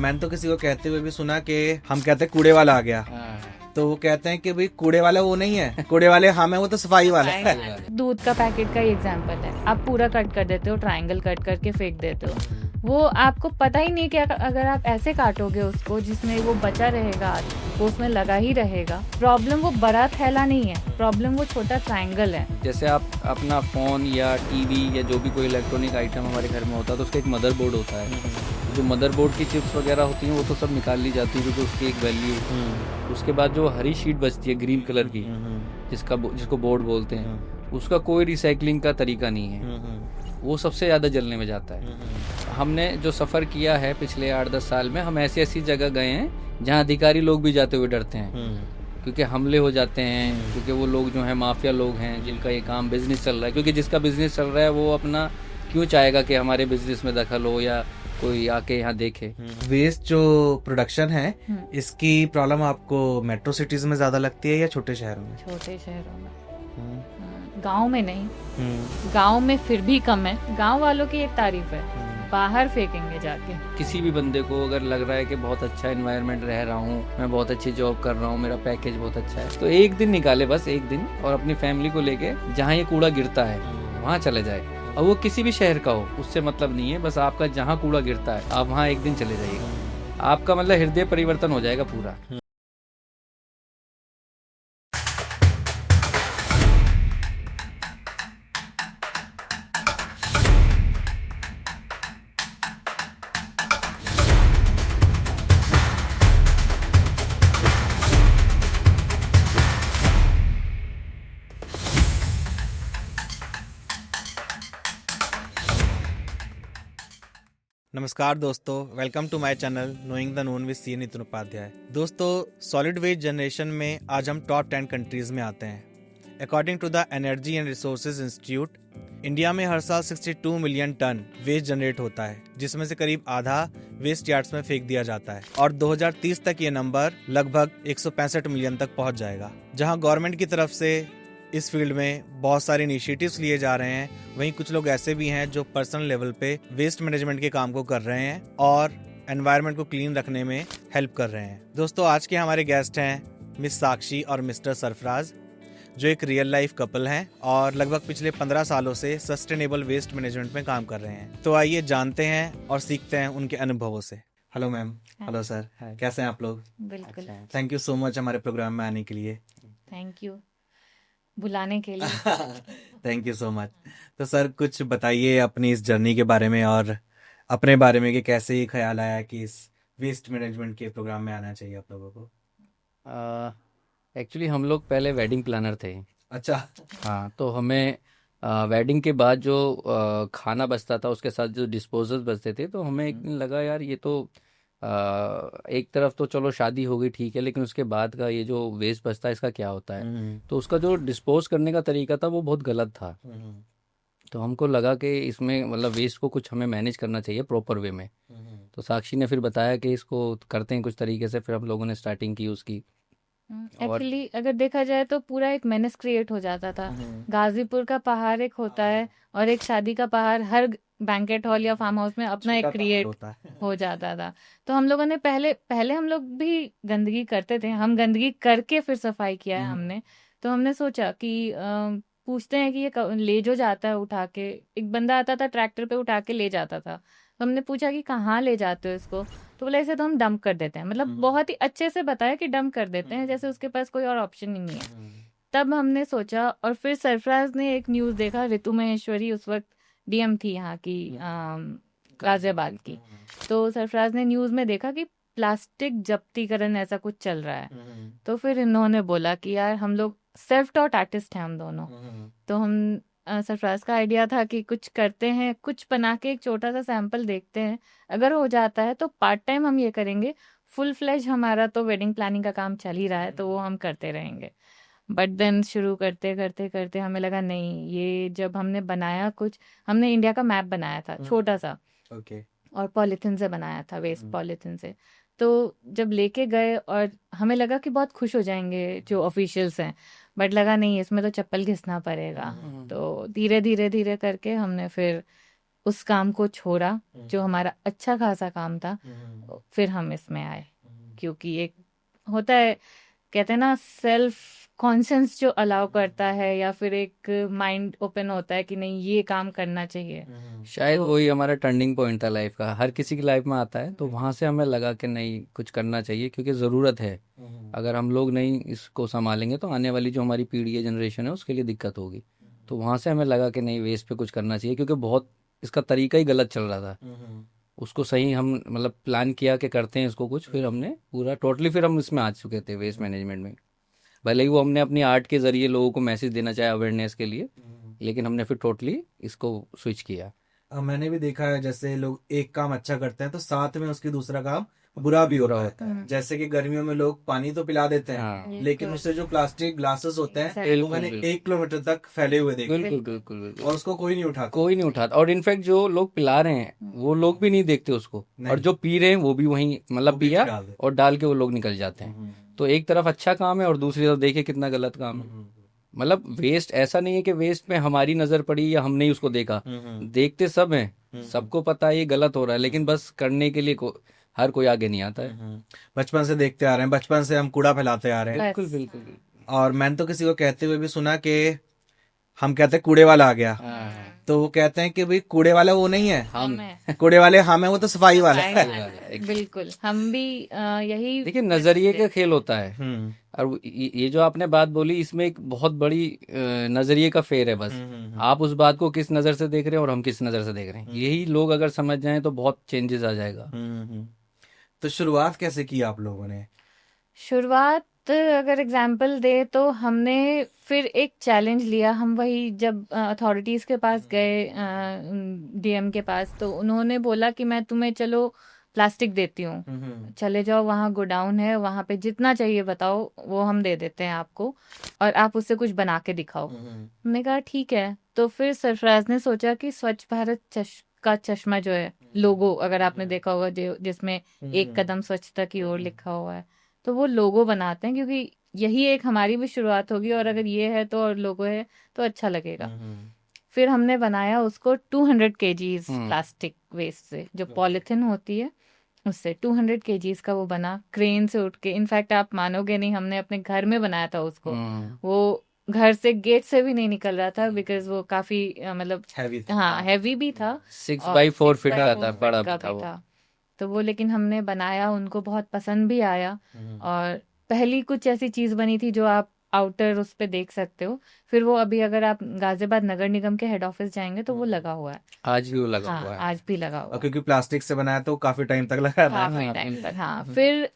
मैंने तो किसी को कहते हुए भी सुना कि हम कहते हैं कूड़े वाला आ गया, तो वो कहते हैं कि भाई कूड़े वाला वो नहीं है, कूड़े वाले हम है, वो तो सफाई वाला है। दूध का पैकेट का ही एग्जांपल है, आप पूरा कट कर देते हो, ट्रायंगल कट करके फेंक देते हो, वो आपको पता ही नहीं कि अगर आप ऐसे काटोगे उसको जिसमें वो बचा रहेगा, वो उसमें लगा ही रहेगा। प्रॉब्लम वो बड़ा थैला नहीं है, प्रॉब्लम वो छोटा ट्रायंगल है। जैसे आप अपना फ़ोन या टीवी या जो भी कोई इलेक्ट्रॉनिक आइटम हमारे घर में होता है तो उसका एक मदरबोर्ड होता है। जो मदरबोर्ड की चिप्स वगैरह होती हैं वो तो सब निकाल ली जाती है क्योंकि उसकी एक वैल्यू। उसके बाद जो हरी शीट बचती है ग्रीन कलर की, जिसको बोर्ड बोलते हैं, उसका कोई रिसाइकलिंग का तरीका नहीं है, वो सबसे ज़्यादा जलने में जाता है। हमने जो सफ़र किया है पिछले 8-10 साल में, हम ऐसी ऐसी जगह गए हैं जहाँ अधिकारी लोग भी जाते हुए डरते हैं क्योंकि हमले हो जाते हैं, क्योंकि वो लोग जो हैं माफिया लोग हैं जिनका ये काम बिजनेस चल रहा है। क्योंकि जिसका बिजनेस चल रहा है वो अपना क्यों चाहेगा कि हमारे बिजनेस में दखल हो या कोई आके यहाँ देखे। वेस्ट जो प्रोडक्शन है, इसकी प्रॉब्लम आपको मेट्रो सिटीज में ज्यादा लगती है या छोटे शहरों में? छोटे शहरों में, गांव में नहीं। गांव में फिर भी कम है, गांव वालों की एक तारीफ है, बाहर फेंकेंगे जाके। किसी भी बंदे को अगर लग रहा है कि बहुत अच्छा एनवायरनमेंट रह रहा हूँ, मैं बहुत अच्छी जॉब कर रहा हूँ, मेरा पैकेज बहुत अच्छा है, तो एक दिन निकाले, बस एक दिन, और अपनी फैमिली को लेके जहाँ ये कूड़ा गिरता है वहाँ चले जाए। और वो किसी भी शहर का हो, उससे मतलब नहीं है, बस आपका जहाँ कूड़ा गिरता है आप वहाँ एक दिन चले जाइएगा, आपका मतलब हृदय परिवर्तन हो जाएगा पूरा। नमस्कार दोस्तों, welcome to my channel knowing the known with C Nitin Upadhyay. दोस्तों, सॉलिड वेस्ट जनरेशन में आज हम टॉप 10 कंट्रीज में आते हैं। According to the energy and resources institute, India में हर साल 62 मिलियन टन वेस्ट जनरेट होता है, जिसमें से करीब आधा वेस्ट यार्ड्स में फेंक दिया जाता है और 2030 तक ये नंबर लगभग 165 मिलियन तक पहुंच जाएगा। जहां गवर्नमेंट की तरफ से इस फील्ड में बहुत सारे इनिशिएटिव्स लिए जा रहे हैं, वहीं कुछ लोग ऐसे भी हैं जो पर्सनल लेवल पे वेस्ट मैनेजमेंट के काम को कर रहे हैं और एनवायरनमेंट को क्लीन रखने में हेल्प कर रहे हैं। दोस्तों, आज के हमारे गेस्ट हैं मिस साक्षी और मिस्टर सरफराज, जो एक रियल लाइफ कपल हैं और लगभग पिछले 15 सालों से सस्टेनेबल वेस्ट मैनेजमेंट में काम कर रहे हैं। तो आइए जानते हैं और सीखते हैं उनके अनुभवों से। Hello ma'am. हेलो सर, कैसे हैं आप लोग? बिल्कुल। थैंक यू सो मच हमारे प्रोग्राम में आने के लिए। थैंक यू बुलाने के लिए। Thank you so much. तो सर, कुछ बताइए अपनी इस जर्नी के बारे में और अपने बारे में कि कैसे ये ख्याल आया कि इस वेस्ट मैनेजमेंट के प्रोग्राम में आना चाहिए आप लोगों को। एक्चुअली हम लोग पहले वेडिंग प्लानर थे। अच्छा। हाँ, तो हमें वेडिंग के बाद जो खाना बचता था उसके साथ जो डिस्पोजल्स बचते थे, तो हमें एक दिन लगा यार ये तो एक तरफ तो चलो शादी हो गई ठीक है, लेकिन उसके बाद का ये जो वेस्ट बचता है इसका क्या होता है। तो उसका जो डिस्पोज करने का तरीका था वो बहुत गलत था। तो हमको लगा कि इसमें मतलब वेस्ट को कुछ हमें मैनेज करना चाहिए प्रॉपर वे में। तो साक्षी ने फिर बताया कि इसको करते हैं कुछ तरीके से, फिर हम लोगों ने स्टार्टिंग की उसकी। और एक्चुअली अगर देखा जाए तो पूरा एक मेनेस क्रिएट हो जाता था। गाजीपुर का पहाड़ एक होता है और एक शादी का पहाड़ हर बैंकेट हॉल या फार्म हाउस में अपना एक क्रिएट हो जाता था। तो हम लोगों ने पहले पहले हम लोग भी गंदगी करते थे, हम गंदगी करके फिर सफाई किया है हमने। तो हमने सोचा कि पूछते हैं कि ये ले जो जाता है उठा के, एक बंदा आता था ट्रैक्टर पे उठा के ले जाता था। तो हमने पूछा कि कहाँ ले जाते हो इसको, तो बोला ऐसे तो हम डंप कर देते हैं। मतलब बहुत ही अच्छे से बताया कि डंप कर देते हैं, जैसे उसके पास कोई और ऑप्शन ही नहीं है। तब हमने सोचा, और फिर सरफराज ने एक न्यूज़ देखा, ऋतु महेश्वरी उस वक्त डीएम थी यहाँ की गाजियाबाद की। तो सरफराज ने न्यूज़ में देखा कि प्लास्टिक जब्तीकरण ऐसा कुछ चल रहा है। तो फिर इन्होंने बोला कि यार हम लोग सेल्फ टॉट आर्टिस्ट हैं हम दोनों, तो हम सरफराज का आइडिया था कि कुछ करते हैं, कुछ बना के एक छोटा सा सैंपल देखते हैं, अगर हो जाता है तो पार्ट टाइम हम ये करेंगे, फुल फ्लेज हमारा तो वेडिंग प्लानिंग का काम चल ही रहा है तो वो हम करते रहेंगे। बट देन शुरू करते करते करते हमें लगा नहीं, ये जब हमने बनाया कुछ, हमने इंडिया का मैप बनाया था छोटा सा, ओके, और पॉलीथिन से बनाया था, वेस्ट पॉलीथिन से। तो जब लेके गए और हमें लगा कि बहुत खुश हो जाएंगे जो ऑफिशियल्स हैं, बट लगा नहीं इसमें तो चप्पल घिसना पड़ेगा। तो धीरे धीरे धीरे करके हमने फिर उस काम को छोड़ा जो हमारा अच्छा खासा काम था, फिर हम इसमें आए। क्योंकि एक होता है, कहते हैं ना, सेल्फ कॉन्शियस जो अलाउ करता है, या फिर एक माइंड ओपन होता है कि नहीं ये काम करना चाहिए। शायद वही हमारा टर्निंग पॉइंट था लाइफ का, हर किसी की लाइफ में आता है। तो वहाँ से हमें लगा कि नहीं, कुछ करना चाहिए, क्योंकि ज़रूरत है। अगर हम लोग नहीं इसको संभालेंगे तो आने वाली जो हमारी पीढ़ी है, जनरेशन है, उसके लिए दिक्कत होगी। तो वहाँ से हमें लगा कि नहीं, वेस्ट पे कुछ करना चाहिए, क्योंकि बहुत इसका तरीका ही गलत चल रहा था। उसको सही हम मतलब प्लान किया कि करते हैं इसको कुछ, फिर हमने पूरा टोटली फिर हम इसमें आ चुके थे वेस्ट मैनेजमेंट में। भले ही वो हमने अपनी आर्ट के जरिए लोगों को मैसेज देना चाहे अवेयरनेस के लिए, लेकिन हमने फिर टोटली इसको स्विच किया। मैंने भी देखा है, जैसे लोग एक काम अच्छा करते हैं तो साथ में उसकी दूसरा काम बुरा भी बुरा होता होता है। जैसे कि गर्मियों में लोग पानी तो पिला देते हैं, हाँ, लेकिन उससे जो प्लास्टिक ग्लासेस होते हैं वो बिल्कुल मैंने बिल्कुल 1 किलोमीटर तक फैले हुए देखे, बिल्कुल बिल्कुल बिल्कुल। और उसको कोई नहीं उठाता। कोई नहीं उठाता, और इनफैक्ट जो लोग पिला रहे हैं वो लोग भी नहीं देखते उसको, और नहीं, जो पी रहे हैं वो भी वहीं मतलब वो भी पिया डाल देते और डाल के वो लोग निकल जाते हैं। तो एक तरफ अच्छा काम है और दूसरी तरफ देखिए कितना गलत काम है। हैं। मतलब वेस्ट ऐसा नहीं है कि वेस्ट में हमारी नजर पड़ी या हमने ही उसको देखा, देखते सब हैं, सबको पता है ये गलत हो रहा है, लेकिन बस करने के लिए हर कोई आगे नहीं आता है। बचपन से देखते आ रहे हैं, बचपन से हम कूड़ा फैलाते आ रहे हैं। बिल्कुल बस बिल्कुल बिल्कुल। और मैंने तो किसी को कहते हुए भी सुना कि हम कहते हैं कूड़े वाला आ गया, हाँ, तो वो कहते हैं कि भाई कूड़े वाला वो नहीं है, हम हमें कूड़े वाले हम है, वो तो सफाई वाला है। सफाई वाला है। बिल्कुल, हम भी यही देखिए नजरिए का खेल होता है। हम्म और ये जो आपने बात बोली, इसमें एक बहुत बड़ी नजरिए का फेर है। बस आप उस बात को किस नजर से देख रहे हैं और हम किस नजर से देख रहे हैं, यही लोग अगर समझ जाएं तो बहुत चेंजेस आ जाएगा। तो शुरुआत कैसे की आप लोगों ने? शुरुआत अगर एग्जाम्पल दे तो हमने फिर एक चैलेंज लिया। हम वही जब अथॉरिटीज़ के पास गए, डीएम के पास, तो उन्होंने बोला कि मैं तुम्हें चलो प्लास्टिक देती हूँ, चले जाओ वहाँ गोडाउन है, वहाँ पे जितना चाहिए बताओ, वो हम दे देते हैं आपको, और आप उससे कुछ बना के दिखाओ। हमने कहा ठीक है। तो फिर सरफराज ने सोचा कि स्वच्छ भारत का चश्मा जो है, लोगो अगर आपने देखा होगा, जो जिसमें एक कदम स्वच्छता की ओर लिखा हुआ है, तो वो लोगो बनाते हैं, क्योंकि यही एक हमारी भी शुरुआत होगी, और अगर ये है तो और लोगो है तो अच्छा लगेगा। फिर हमने बनाया उसको 200 केजीज प्लास्टिक वेस्ट से, जो पॉलिथिन होती है उससे 200 केजीज का वो बना, क्रेन से उठ के। इनफैक्ट आप मानोगे नहीं, हमने अपने घर में बनाया था उसको। वो घर से गेट से भी नहीं निकल रहा था, बिकॉज वो काफी मतलब हैवी था। हाँ हैवी भी था, 6x4 फीट का 6x4 था, बड़ा का था भी वो। था। तो वो लेकिन हमने बनाया, उनको बहुत पसंद भी आया। और पहली कुछ ऐसी चीज बनी थी जो आप आउटर उस पे देख सकते हो। फिर वो अभी अगर आप गाजियाबाद नगर निगम के हेड ऑफिस जाएंगे तो वो लगा हुआ है। आज भी वो लगा हाँ, हुआ है। आज भी लगा हुआ और है, क्योंकि प्लास्टिक से बनाया तो काफी टाइम तक लगा था। काफी टाइम तक। हाँ, फिर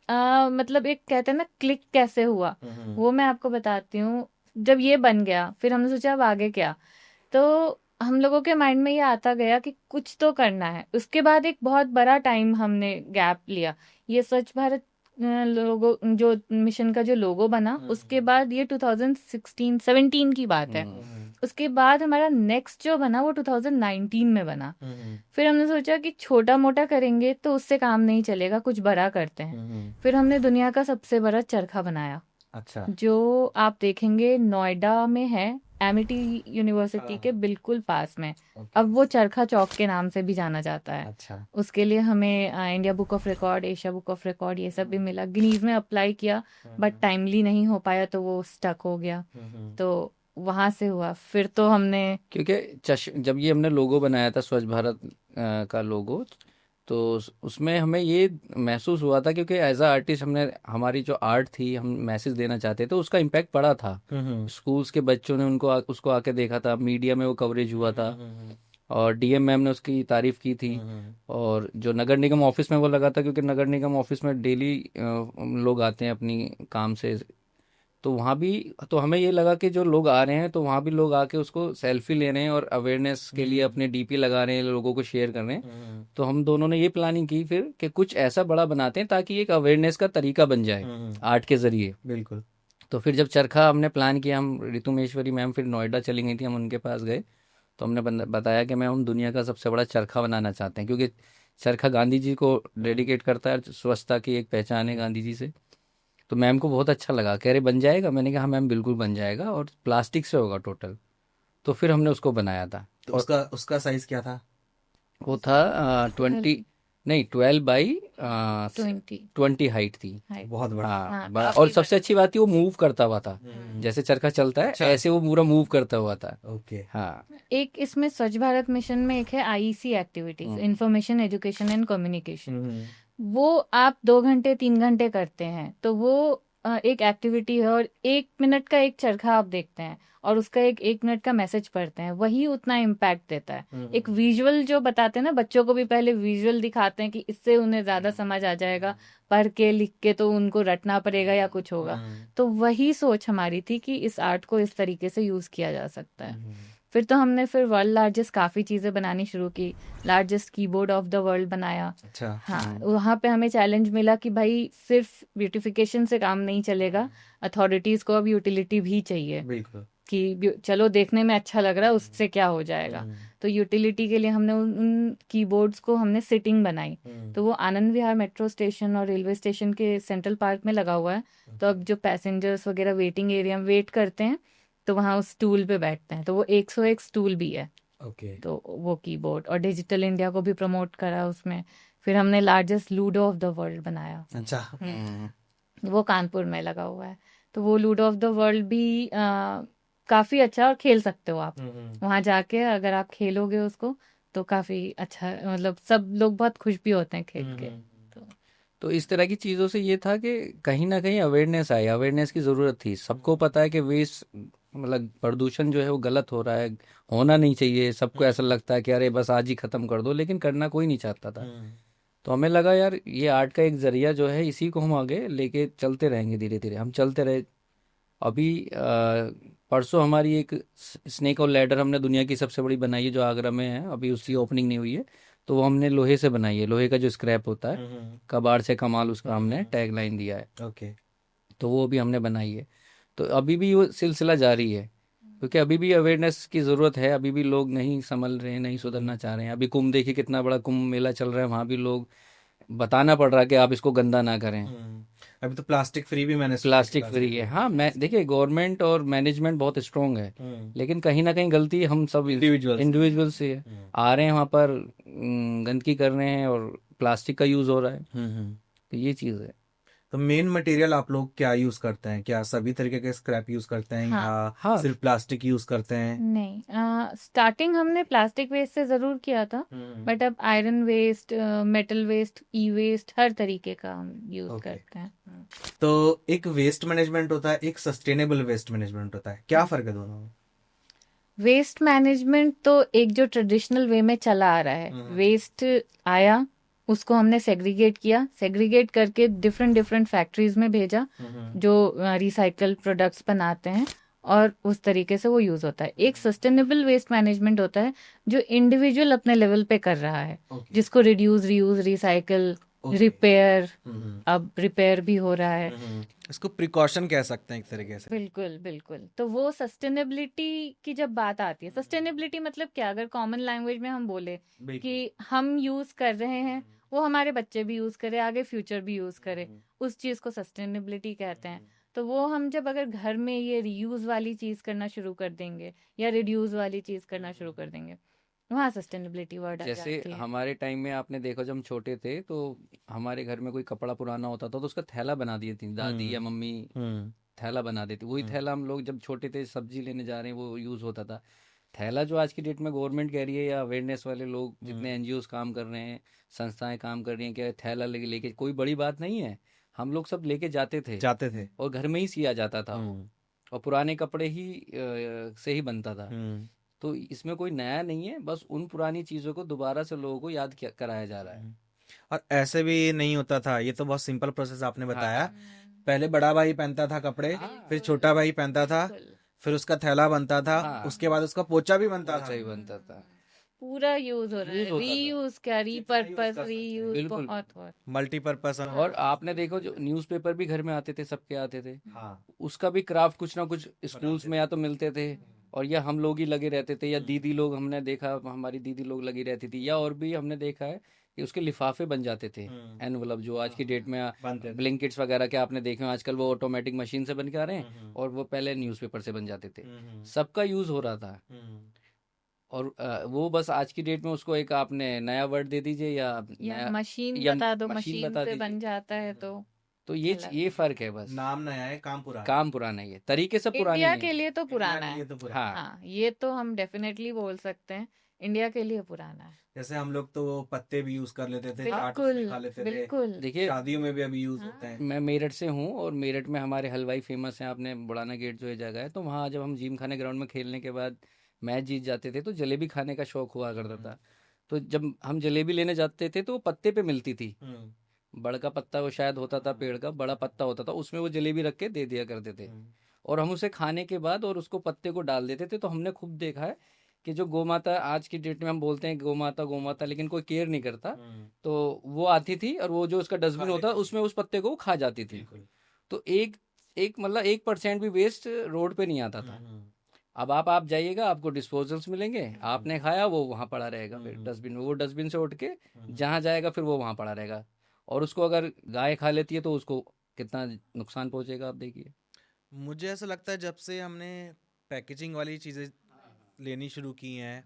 मतलब एक कहते हैं ना क्लिक कैसे हुआ, वो मैं आपको बताती हूँ। जब ये बन गया, फिर हमने सोचा अब आगे क्या। तो हम लोगों के माइंड में ये आता गया कि कुछ तो करना है। उसके बाद एक बहुत बड़ा टाइम हमने गैप लिया। ये स्वच्छ भारत लोगो जो मिशन का जो लोगो बना, उसके बाद ये 2016-17 की बात है। उसके बाद हमारा नेक्स्ट जो बना वो 2019 में बना। फिर हमने सोचा कि छोटा मोटा करेंगे तो उससे काम नहीं चलेगा, कुछ बड़ा करते हैं। फिर हमने दुनिया का सबसे बड़ा चरखा बनाया, अच्छा। जो आप देखेंगे नोएडा में है, एमिटी यूनिवर्सिटी के बिल्कुल पास में। अब वो चरखा चौक के नाम से भी जाना जाता है। अच्छा। उसके लिए हमें India book of record, Asia book of record, ये सब भी मिला। गिनीज में अप्लाई किया, बट टाइमली नहीं हो पाया, तो वो स्टक हो गया। तो वहां से हुआ। फिर तो हमने क्योंकि जब ये हमने लोगो बनाया था स्वच्छ भारत का लोगो, तो उसमें हमें ये महसूस हुआ था, क्योंकि एज अ आर्टिस्ट हमने हमारी जो आर्ट थी, हम मैसेज देना चाहते थे, उसका इम्पैक्ट पड़ा था। स्कूल्स के बच्चों ने उसको आके देखा था, मीडिया में वो कवरेज हुआ था, और डीएम मैम ने उसकी तारीफ की थी। और जो नगर निगम ऑफिस में वो लगा था, क्योंकि नगर निगम ऑफिस में डेली लोग आते हैं अपनी काम से, तो वहाँ भी तो हमें ये लगा कि जो लोग आ रहे हैं तो वहाँ भी लोग आके उसको सेल्फी ले रहे हैं और अवेयरनेस के लिए अपने डीपी लगा रहे हैं, लोगों को शेयर कर रहे हैं। तो हम दोनों ने ये प्लानिंग की फिर कि कुछ ऐसा बड़ा बनाते हैं ताकि एक अवेयरनेस का तरीका बन जाए आर्ट के जरिए। बिल्कुल। तो फिर जब चरखा हमने प्लान किया, हम ऋतु महेश्वरी मैम फिर नोएडा चली गई थी, हम उनके पास गए, तो हमने बताया कि मैम हम दुनिया का सबसे बड़ा चरखा बनाना चाहते हैं, क्योंकि चरखा गांधी जी को डेडिकेट करता है, स्वच्छता की एक पहचान है गांधी जी से। तो मैम को बहुत अच्छा लगा, कह रहे बन जाएगा। मैंने कहा हाँ मैम बिल्कुल बन जाएगा, और प्लास्टिक से होगा टोटल। तो फिर हमने उसको बनाया था। तो उसका साइज क्या था? वो था 12 बाई 20 20 हाइट थी। हाइट। बहुत बड़ा। हाँ हाँ, और काफी सबसे अच्छी बात थी वो मूव करता हुआ था, हम्म। जैसे चरखा चलता है अच्छा। ऐसे वो पूरा मूव करता हुआ था। ओके। हाँ। एक इसमें स्वच्छ भारत मिशन में एक है IEC activities, information education and communication. वो आप 2 घंटे 3 घंटे करते हैं तो वो एक एक्टिविटी है, और 1 मिनट का एक चरखा आप देखते हैं और उसका 1 मिनट का मैसेज पढ़ते हैं, वही उतना इम्पैक्ट देता है। एक विजुअल जो बताते हैं ना, बच्चों को भी पहले विजुअल दिखाते हैं कि इससे उन्हें ज्यादा समझ आ जाएगा, पढ़ के लिख के तो उनको रटना पड़ेगा या कुछ होगा। तो वही सोच हमारी थी कि इस आर्ट को इस तरीके से यूज किया जा सकता है। फिर तो हमने फिर वर्ल्ड लार्जेस्ट काफ़ी चीज़ें बनानी शुरू की। Largest keyboard of the world बनाया। अच्छा। हाँ, वहाँ पे हमें चैलेंज मिला कि भाई सिर्फ ब्यूटिफिकेशन से काम नहीं चलेगा, अथॉरिटीज़ को अब यूटिलिटी भी चाहिए बिल्कुल। कि चलो देखने में अच्छा लग रहा है, उससे क्या हो जाएगा। तो यूटिलिटी के लिए हमने उन कीबोर्ड्स को हमने सिटिंग बनाई। तो वो आनंद विहार मेट्रो स्टेशन और रेलवे स्टेशन के सेंट्रल पार्क में लगा हुआ है। तो अब जो पैसेंजर्स वगैरह वेटिंग एरिया में वेट करते हैं तो वहाँ उस स्टूल पे बैठते हैं। तो वो 101 स्टूल भी है। ओके। तो वो कीबोर्ड और डिजिटल इंडिया को भी प्रमोट करा उसमें। फिर हमने largest ludo of the world बनाया। अच्छा। वो कानपुर में लगा हुआ है। तो वो लूडो ऑफ द वर्ल्ड भी काफी अच्छा, और खेल सकते हो आप वहां जाके, अगर आप खेलोगे उसको तो काफी अच्छा, मतलब सब लोग बहुत खुश भी होते हैं खेल के। तो इस तरह की चीज़ों से ये था कि कहीं ना कहीं अवेयरनेस आई, अवेयरनेस की ज़रूरत थी। सबको पता है कि वेस्ट मतलब प्रदूषण जो है वो गलत हो रहा है, होना नहीं चाहिए। सबको ऐसा लगता है कि अरे बस आज ही ख़त्म कर दो, लेकिन करना कोई नहीं चाहता था। तो हमें लगा यार ये आर्ट का एक ज़रिया जो है, इसी को हम आगे लेके चलते रहेंगे। धीरे धीरे हम चलते रहे। अभी परसों हमारी एक स्नेक और लैडर हमने दुनिया की सबसे बड़ी बनाई है, जो आगरा में है। अभी उसकी ओपनिंग नहीं हुई है। तो वो हमने लोहे से बनाई है, लोहे का जो स्क्रैप होता है, कबाड़ से कमाल उसका हमने टैग लाइन दिया है। ओके। तो वो भी हमने बनाई है। तो अभी भी वो सिलसिला जारी है, क्योंकि अभी भी अवेयरनेस की ज़रूरत है। अभी भी लोग नहीं संभल रहे हैं, नहीं सुधरना चाह रहे हैं। अभी कुंभ देखिए, कितना बड़ा कुंभ मेला चल रहा है, वहाँ भी लोग बताना पड़ रहा है कि आप इसको गंदा ना करें। अभी तो प्लास्टिक फ्री भी मैंने सुना है कि प्लास्टिक फ्री है। हाँ, मैं देखिए गवर्नमेंट और मैनेजमेंट बहुत स्ट्रांग है, लेकिन कहीं ना कहीं गलती हम सब इंडिविजुअल से है। आ रहे हैं वहाँ पर, गंदगी कर रहे हैं और प्लास्टिक का यूज हो रहा है। तो ये चीज़ है। तो मेन मटेरियल आप लोग क्या यूज करते हैं? क्या सभी तरीके के स्क्रैप यूज करते हैं हाँ। या हाँ। सिर्फ प्लास्टिक यूज करते हैं? नहीं, स्टार्टिंग हमने प्लास्टिक वेस्ट से जरूर किया था, बट अब आयरन वेस्ट, मेटल वेस्ट, ई वेस्ट, हर तरीके का हम यूज ओके। करते हैं। तो एक वेस्ट मैनेजमेंट होता है, एक सस्टेनेबल वेस्ट मैनेजमेंट होता है, क्या फर्क है दोनों में? वेस्ट मैनेजमेंट तो एक जो ट्रेडिशनल वे में चला आ रहा है, वेस्ट आया उसको हमने सेग्रीगेट किया, सेग्रीगेट करके डिफरेंट डिफरेंट फैक्ट्रीज में भेजा जो रिसाइकल प्रोडक्ट्स बनाते हैं, और उस तरीके से वो यूज होता है। एक सस्टेनेबल वेस्ट मैनेजमेंट होता है जो इंडिविजुअल अपने लेवल पे कर रहा है, ओके। जिसको reduce, reuse, recycle, okay. Repair, अब रिपेयर भी हो रहा है। इसको प्रिकॉशन कह सकते हैं एक तरीके से। बिल्कुल बिल्कुल। तो वो सस्टेनेबिलिटी की जब बात आती है, सस्टेनेबिलिटी मतलब क्या, अगर कॉमन लैंग्वेज में हम बोले कि हम यूज कर रहे हैं, वो हमारे बच्चे भी यूज करें, आगे फ्यूचर भी यूज करे, उस चीज को सस्टेनेबिलिटी कहते हैं। तो वो हम जब अगर घर में ये रीयूज वाली चीज करना शुरू कर देंगे या रिड्यूस वाली चीज करना शुरू कर देंगे, वहाँ सस्टेनेबिलिटी वर्ड आ जैसे जाती है। हमारे टाइम में आपने देखा, जब हम छोटे थे तो हमारे घर में कोई कपड़ा पुराना होता था तो उसका थैला बना दिए थी दादी या मम्मी, थैला बना देती। वही थैला हम लोग जब छोटे थे सब्जी लेने जा रहे हैं वो यूज होता था। थैला जो आज की डेट में गवर्नमेंट कह रही है या अवेयरनेस वाले लोग जितने एनजीओ काम कर रहे हैं, संस्थाएं काम कर रही हैं, कि थैला लेके कोई बड़ी बात नहीं है। हम लोग सब लेके जाते थे और घर में ही सिया जाता था, और पुराने कपड़े ही से ही बनता था। तो इसमें कोई नया नहीं है, बस उन पुरानी चीजों को दोबारा से लोगों को याद कराया जा रहा है। और ऐसे भी नहीं होता था, ये तो बहुत सिंपल प्रोसेस आपने बताया। पहले बड़ा भाई पहनता था कपड़े, फिर छोटा भाई पहनता था, फिर उसका थैला बनता था, उसके बाद उसका पोचा भी बनता था। पूरा यूज हो रहा है, रीयूज क्या, रीपर्पस, रीयूज, बिल्कुल। बहुत मल्टीपर्पस। और आपने देखो जो न्यूज़पेपर भी घर में आते थे, सबके आते थे, हाँ। उसका भी क्राफ्ट कुछ ना कुछ स्कूल्स में या तो मिलते थे, और या हम लोग ही लगे रहते थे, या दीदी लोग, हमने देखा हमारी दीदी लोग लगी रहती थी, या और भी हमने देखा है कि उसके लिफाफे बन जाते थे, एनवलप, जो आज की डेट में ब्लिंकिट्स वगैरह के आपने देखे हो, आजकल वो ऑटोमेटिक मशीन से बन के आ रहे हैं, और वो पहले न्यूज़पेपर से बन जाते थे। सबका यूज हो रहा था। और वो बस आज की डेट में उसको एक आपने नया वर्ड दे दीजिए या या नया मशीन या बता दो, मशीन मशीन बता से दीजिए। बन जाता है तो चला। ये फर्क है बस। नाम नया है, काम पुराना काम पुराना ही है, तरीके सब पुराने इंडिया ही के हैं। लिए तो इंडिया पुराना के है। लिए तो पुराना। हाँ हाँ, ये तो हम डेफिनेटली बोल सकते हैं, इंडिया के लिए पुराना है। जैसे हम लोग तो वो पत्ते भी यूज कर लेते थे, चाट बिल्कुल उसमें खा लेते थे, बिल्कुल। देखिए, शादियों में भी अभी यूज होते हाँ हैं। मैं मेरठ से हूँ और मेरठ में हमारे हलवाई फेमस हैं। आपने बुढ़ाना गेट जो ये जगह है, तो वहाँ जब हम जिम खाने ग्राउंड में खेलने के बाद मैच जीत जाते थे तो जलेबी खाने का शौक हुआ करता था। तो जब हम जलेबी लेने जाते थे तो वो पत्ते पे मिलती थी। बड़ का पत्ता वो शायद होता था, पेड़ का बड़ा पत्ता होता था, उसमें वो जलेबी रख के दे दिया करते थे। और हम उसे खाने के बाद और उसको पत्ते को डाल देते थे। तो हमने खूब देखा है कि जो गौ माता, आज की डेट में हम बोलते हैं गौ माता गौ माता, लेकिन कोई केयर नहीं करता। तो वो आती थी और वो जो उसका डस्टबिन होता उसमें उस पत्ते को वो खा जाती थी। तो एक एक मतलब 1% भी वेस्ट रोड पे नहीं आता था। अब आप जाइएगा, आपको डिस्पोजल्स मिलेंगे, आपने खाया वो वहाँ पड़ा रहेगा, फिर डस्टबिन में, वो डस्टबिन से उठ के जहाँ जाएगा फिर वो वहाँ पड़ा रहेगा। और उसको अगर गाय खा लेती है तो उसको कितना नुकसान पहुंचेगा आप देखिए। मुझे ऐसा लगता है जब से हमने पैकेजिंग वाली चीजें लेनी शुरू की हैं,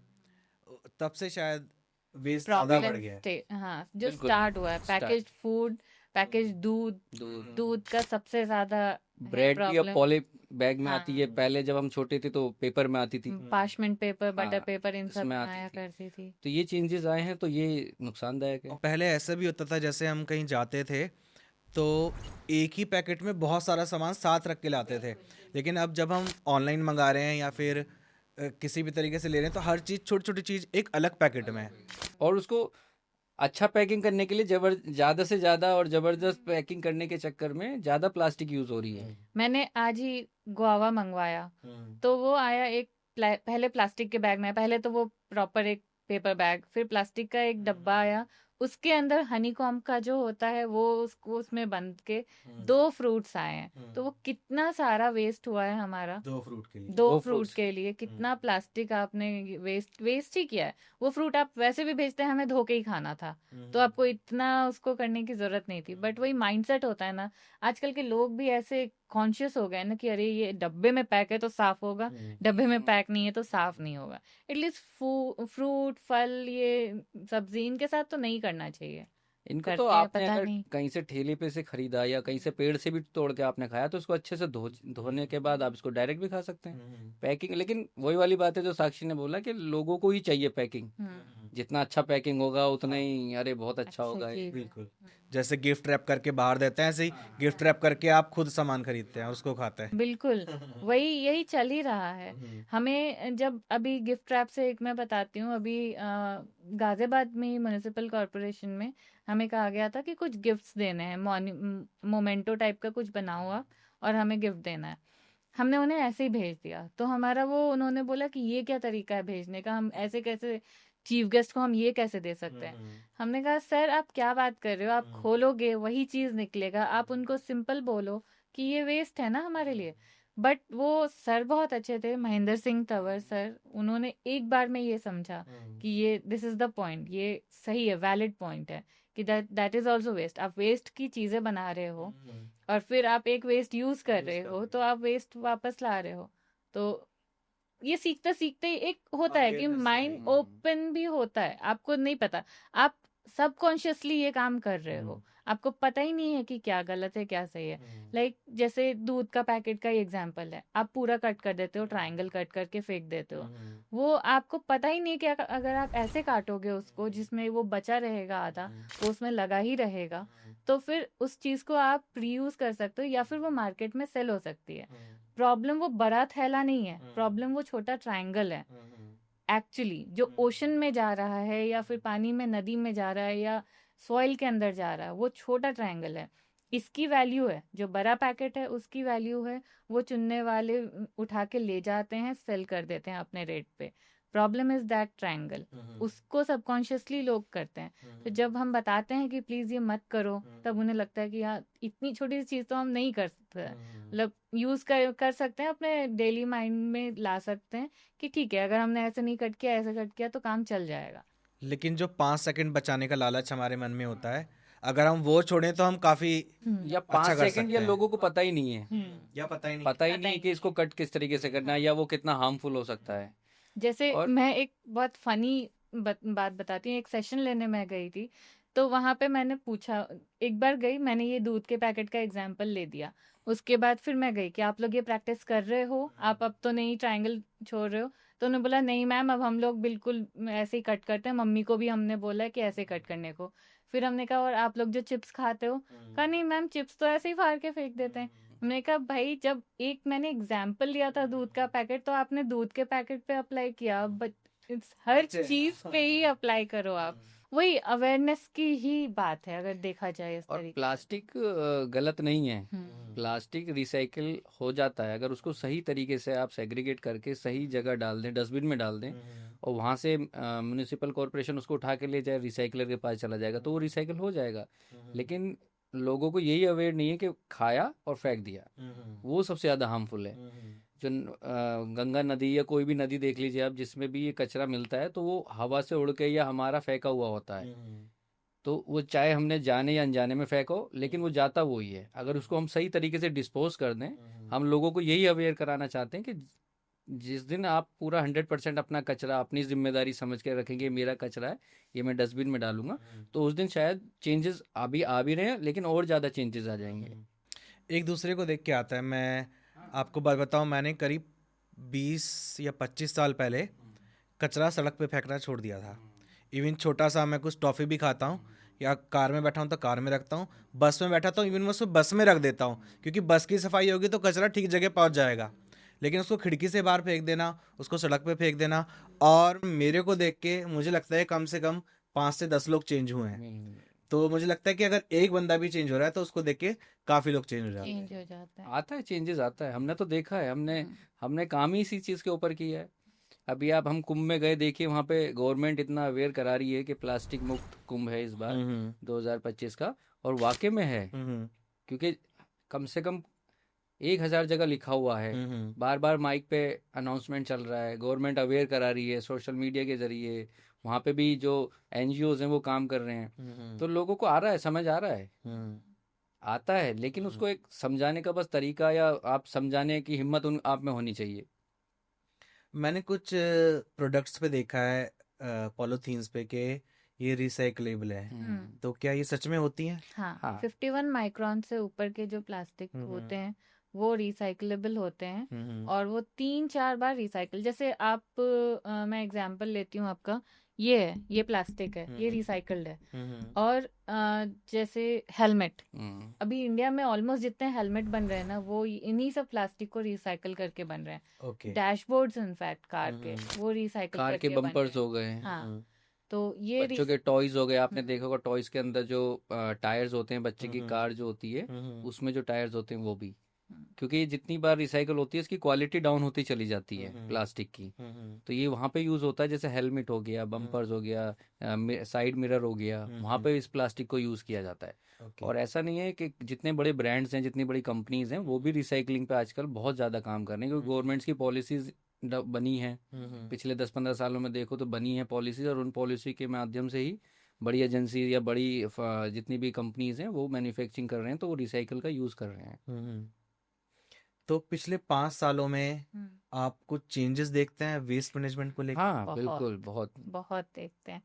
तब से शायद वेस्ट ज्यादा बढ़ गया है। हाँ, जो बिल्कुल, स्टार्ट हुआ है स्टार्ट पैकेज फूड, पैकेज दूध, दूध, दूध का सबसे ज्यादा है ब्रेड भी अब प्रॉब्लम। पॉली बैग में हाँ, आती है, पहले जब हम छोटे थे तो पेपर में आती थी। पार्चमेंट पेपर, बटर हाँ, पेपर, इन सब इसमें में आती आया थी। करती थी। तो ये चेंजेस आए हैं तो ये नुकसानदायक और है। पहले ऐसा भी होता था, जैसे हम कहीं जाते थे तो एक ही पैकेट में बहुत सारा सामान साथ रख के लाते थे, लेकिन अब जब हम ऑनलाइन मंगा रहे हैं या फिर किसी भी तरीके से ले रहे हैं तो हर चीज़, छोटी छोटी चीज़ एक अलग पैकेट में है। और उसको अच्छा पैकिंग करने के लिए ज़्यादा से ज़्यादा और ज़बरदस्त पैकिंग करने के चक्कर में ज़्यादा प्लास्टिक यूज़ हो रही है। मैंने आज ही गुआवा मंगवाया, तो वो आया एक पहले प्लास्टिक के बैग में आया, पहले तो वो प्रॉपर एक पेपर बैग, फिर प्लास्टिक का एक डब्बा आया, उसके अंदर हनीकॉम्ब का जो होता है वो उसको उसमें बंद के 2 फ्रूट्स आए हैं। तो वो कितना सारा वेस्ट हुआ है हमारा, 2 फ्रूट के लिए। 2 दो फ्रूट फ्रूट्स के लिए कितना प्लास्टिक आपने वेस्ट ही किया है। वो फ्रूट आप वैसे भी भेजते हैं, हमें धो के ही खाना था, तो आपको इतना उसको करने की जरूरत नहीं थी। बट वही माइंडसेट होता है ना, आजकल के लोग भी ऐसे कॉन्शियस हो गए ना कि अरे ये डब्बे में पैक है तो साफ होगा, डब्बे में पैक नहीं है तो साफ नहीं होगा। एटलीस्ट फ्रूट, फल, ये सब्जी, इनके साथ तो नहीं करना चाहिए। इनको तो करते हैं आपने पता अगर नहीं। कहीं से ठेले पे से खरीदा या कहीं से पेड़ से भी तोड़ के आपने खाया तो उसको अच्छे से धोने के बाद आप इसको डायरेक्ट भी खा सकते हैं पैकिंग। लेकिन वही वाली बात है जो साक्षी ने बोला कि लोगों को ही चाहिए पैकिंग, जितना अच्छा पैकिंग होगा उतना ही अरे बहुत अच्छा होगा ये। चीज है। बिल्कुल, जैसे गिफ्ट रैप करके बाहर देते हैं, ऐसे ही गिफ्ट रैप करके आप खुद सामान खरीदते हैं और उसको खाते हैं। बिल्कुल, वही यही चल ही रहा है। हमें जब अभी गिफ्ट रैप से एक मैं बताती हूँ, अभी गाजियाबाद में ही म्युनिसिपल कॉरपोरेशन में हमें कहा गया था कि कुछ गिफ्ट्स देने हैं, मोमेंटो टाइप का कुछ बना हुआ, और हमें गिफ्ट देना है। हमने उन्हें ऐसे ही भेज दिया, तो हमारा वो, उन्होंने बोला कि ये क्या तरीका है भेजने का, हम ऐसे कैसे चीफ गेस्ट को हम ये कैसे दे सकते हैं। हमने कहा सर आप क्या बात कर रहे हो, आप खोलोगे वही चीज निकलेगा, आप उनको सिंपल बोलो कि ये वेस्ट है ना हमारे लिए। बट वो सर बहुत अच्छे थे, महेंद्र सिंह तंवर सर, उन्होंने एक बार में ये समझा कि ये दिस इज द पॉइंट, ये सही है, वैलिड पॉइंट है कि दैट इज ऑल्सो वेस्ट। आप वेस्ट की चीजें बना रहे हो और फिर आप एक वेस्ट यूज कर रहे हो, तो आप वेस्ट वापस ला रहे हो। तो ये सीखते सीखते एक होता है कि माइंड ओपन भी होता है, आपको नहीं पता, आप सबकॉन्शियसली ये काम कर रहे हो, आपको पता ही नहीं है कि क्या गलत है क्या सही है। लाइक जैसे दूध का पैकेट का ही एग्जांपल है, आप पूरा कट कर देते हो, ट्रायंगल कट करके फेंक देते हो, वो आपको पता ही नहीं कि अगर आप ऐसे काटोगे उसको जिसमें वो बचा रहेगा आधा, वो उसमें लगा ही रहेगा, तो फिर उस चीज को आप रीयूज कर सकते हो या फिर वो मार्केट में सेल हो सकती है। प्रॉब्लम वो बड़ा थैला नहीं है, प्रॉब्लम वो छोटा ट्रायंगल है एक्चुअली, जो ओशन में जा रहा है या फिर पानी में, नदी में जा रहा है या सॉइल के अंदर जा रहा है, वो छोटा ट्रायंगल है। इसकी वैल्यू है, जो बड़ा पैकेट है उसकी वैल्यू है, वो चुनने वाले उठा के ले जाते हैं, सेल कर देते हैं अपने रेट पे। प्रॉब्लम इज दैट ट्रायंगल, उसको सबकॉन्शियसली लोग करते हैं। तो जब हम बताते हैं कि प्लीज ये मत करो, तब उन्हें लगता है कि यार इतनी छोटी सी चीज तो हम नहीं कर सकते, मतलब यूज कर सकते हैं, अपने डेली माइंड में ला सकते हैं कि ठीक है अगर हमने ऐसे नहीं कट किया, ऐसे कट किया तो काम चल जाएगा। लेकिन जो 5 सेकंड बचाने का लालच हमारे मन में होता है, अगर हम वो छोड़ें तो हम काफी या अच्छा 5 कर सेकंड सकते या हैं। लोगों को पता ही नहीं है, या पता ही नहीं। पता ही नहीं कि इसको कट किस तरीके से करना है या वो कितना हार्मफुल हो सकता है। जैसे और मैं एक बहुत फनी बात बताती हूँ। एक सेशन लेने मैं गई थी, तो वहां पे मैंने पूछा, एक बार गई, मैंने ये दूध के पैकेट का एग्जाम्पल ले दिया। उसके बाद फिर मैं गई कि आप लोग ये प्रैक्टिस कर रहे हो, आप अब तो नहीं ट्रायंगल छोड़ रहे हो? तो उन्होंने बोला नहीं मैम, अब हम लोग बिल्कुल ऐसे ही कट करते हैं, मम्मी को भी हमने बोला है कि ऐसे कट करने को। फिर हमने कहा और आप लोग जो चिप्स खाते हो? कहा नहीं मैम, चिप्स तो ऐसे ही फाड़ के फेंक देते हैं। हमने कहा भाई, जब एक मैंने एग्जाम्पल लिया था दूध का पैकेट, तो आपने दूध के पैकेट पे अप्लाई किया, बट हर चीज पे ही अप्लाई करो आप। वही अवेयरनेस की ही बात है अगर देखा जाए इस और तरीके से। प्लास्टिक गलत नहीं है। हम्म प्लास्टिक रिसाइकिल हो जाता है अगर उसको सही तरीके से आप सेग्रीगेट करके सही जगह डाल दें, डस्टबिन में डाल दें, और वहाँ से म्यूनिसिपल कॉरपोरेशन उसको उठा के ले जाए, रिसाइकलर के पास चला जाएगा, तो वो रिसाइकिल हो जाएगा। लेकिन लोगों को यही अवेयर नहीं है कि खाया और फेंक दिया, वो सबसे ज़्यादा हार्मफुल है। जो गंगा नदी या कोई भी नदी देख लीजिए आप, जिसमें भी ये कचरा मिलता है तो वो हवा से उड़ के या हमारा फेंका हुआ होता है। तो वो चाहे हमने जाने या अनजाने में फेंको, लेकिन वो जाता वो ही है। अगर उसको हम सही तरीके से डिस्पोज कर दें, हम लोगों को यही अवेयर कराना चाहते हैं कि जिस दिन आप पूरा 100% अपना कचरा अपनी जिम्मेदारी समझ के रखेंगे, मेरा कचरा है, ये मैं डस्टबिन में डालूंगा, तो उस दिन शायद चेंजेस अभी आ भी रहे हैं, लेकिन और ज़्यादा चेंजेस आ जाएंगे। एक दूसरे को देख के आता है। मैं आपको बात बताऊं, मैंने करीब 20 या 25 साल पहले कचरा सड़क पे फेंकना छोड़ दिया था। इवन छोटा सा मैं कुछ टॉफ़ी भी खाता हूँ या कार में बैठा हूँ तो कार में रखता हूँ, बस में बैठा तो इवन मैं उसको बस में रख देता हूँ, क्योंकि बस की सफाई होगी तो कचरा ठीक जगह पहुँच जाएगा। लेकिन उसको खिड़की से बाहर फेंक देना, उसको सड़क पे फेंक देना, और मेरे को देख के मुझे लगता है कम से कम 5 से 10 लोग चेंज हुए हैं। तो मुझे लगता है कि अगर एक बंदा भी चेंज हो रहा है तो उसको देख के काफ़ी लोग चेंज हो जाते हैं। चेंज हो जाता है। आता है, चेंजेस आता है, हमने तो देखा है, हमने हम्म हमने काम ही इसी चीज़ के ऊपर किया है। अभी आप हम कुंभ में गए, देखिए वहाँ पे गवर्नमेंट इतना अवेयर करा रही है कि प्लास्टिक मुक्त कुंभ है इस बार हम्म 2025 का, और वाकई में है। हम्म क्योंकि कम से कम 1,000 जगह लिखा हुआ है, हम्म बार बार माइक पे अनाउंसमेंट चल रहा है, गवर्नमेंट अवेयर करा रही है सोशल मीडिया के जरिए, वहाँ पे भी जो एनजीओज हैं वो काम कर रहे हैं। तो लोगों को आ रहा है, समझ आ रहा है, हम्म आता है, लेकिन उसको एक समझाने का बस तरीका, या आप समझाने की हिम्मत उन आप में होनी चाहिए। मैंने कुछ प्रोडक्ट्स पे देखा है, पॉलीथीन्स पे, कि ये रिसाइकलेबल है। हम्म तो क्या ये सच में होती हैं? हाँ, हाँ 51 माइक्रोन से ऊपर के जो प्लास्टिक होते हैं वो रिसाइकलेबल होते हैं, और वो 3-4 बार रिसाइकल। जैसे आप मैं एग्जांपल लेती हूँ आपका, ये प्लास्टिक है, ये रिसाइकल्ड है। और जैसे हेलमेट, अभी इंडिया में ऑलमोस्ट जितने हेलमेट बन रहे हैं ना, वो इन्हीं सब प्लास्टिक को रिसाइकल करके बन रहे हैं। ओके। डैशबोर्ड्स इनफैक्ट कार के, वो रिसाइकल कार के करके बन रहे बम्पर्स हैं। हो गए, हाँ, तो ये बच्चों के टॉयज हो गए, आपने हम्म, देखा होगा टॉयज के अंदर जो टायर्स होते हैं, बच्चे की कार जो होती है हम्म उसमें जो टायर्स होते हैं वो भी, हम्म, क्योंकि ये जितनी बार रिसाइकल होती है इसकी क्वालिटी डाउन होती चली जाती है प्लास्टिक की। तो ये वहाँ पे यूज़ होता है, जैसे हेलमेट हो गया, बम्पर्स हो गया, साइड मिरर हो गया, वहाँ पे इस प्लास्टिक को यूज़ किया जाता है। ओके। और ऐसा नहीं है कि जितने बड़े ब्रांड्स हैं, जितनी बड़ी कंपनीज हैं, वो भी रिसाइकलिंग पे आजकल बहुत ज़्यादा काम कर रहे हैं, क्योंकि गवर्नमेंट्स की पॉलिसीज बनी हैं। पिछले 10-15 सालों में देखो तो बनी है पॉलिसीज, और उन पॉलिसी के माध्यम से ही बड़ी एजेंसी या बड़ी जितनी भी कंपनीज हैं वो मैन्युफैक्चरिंग कर रहे हैं, तो वो रिसाइकल का यूज़ कर रहे हैं। तो पिछले 5 सालों में हम्म, आप कुछ चेंजेस देखते हैं वेस्ट मैनेजमेंट को लेकर? हाँ बहुत बिल्कुल, बहुत। बहुत देखते हैं।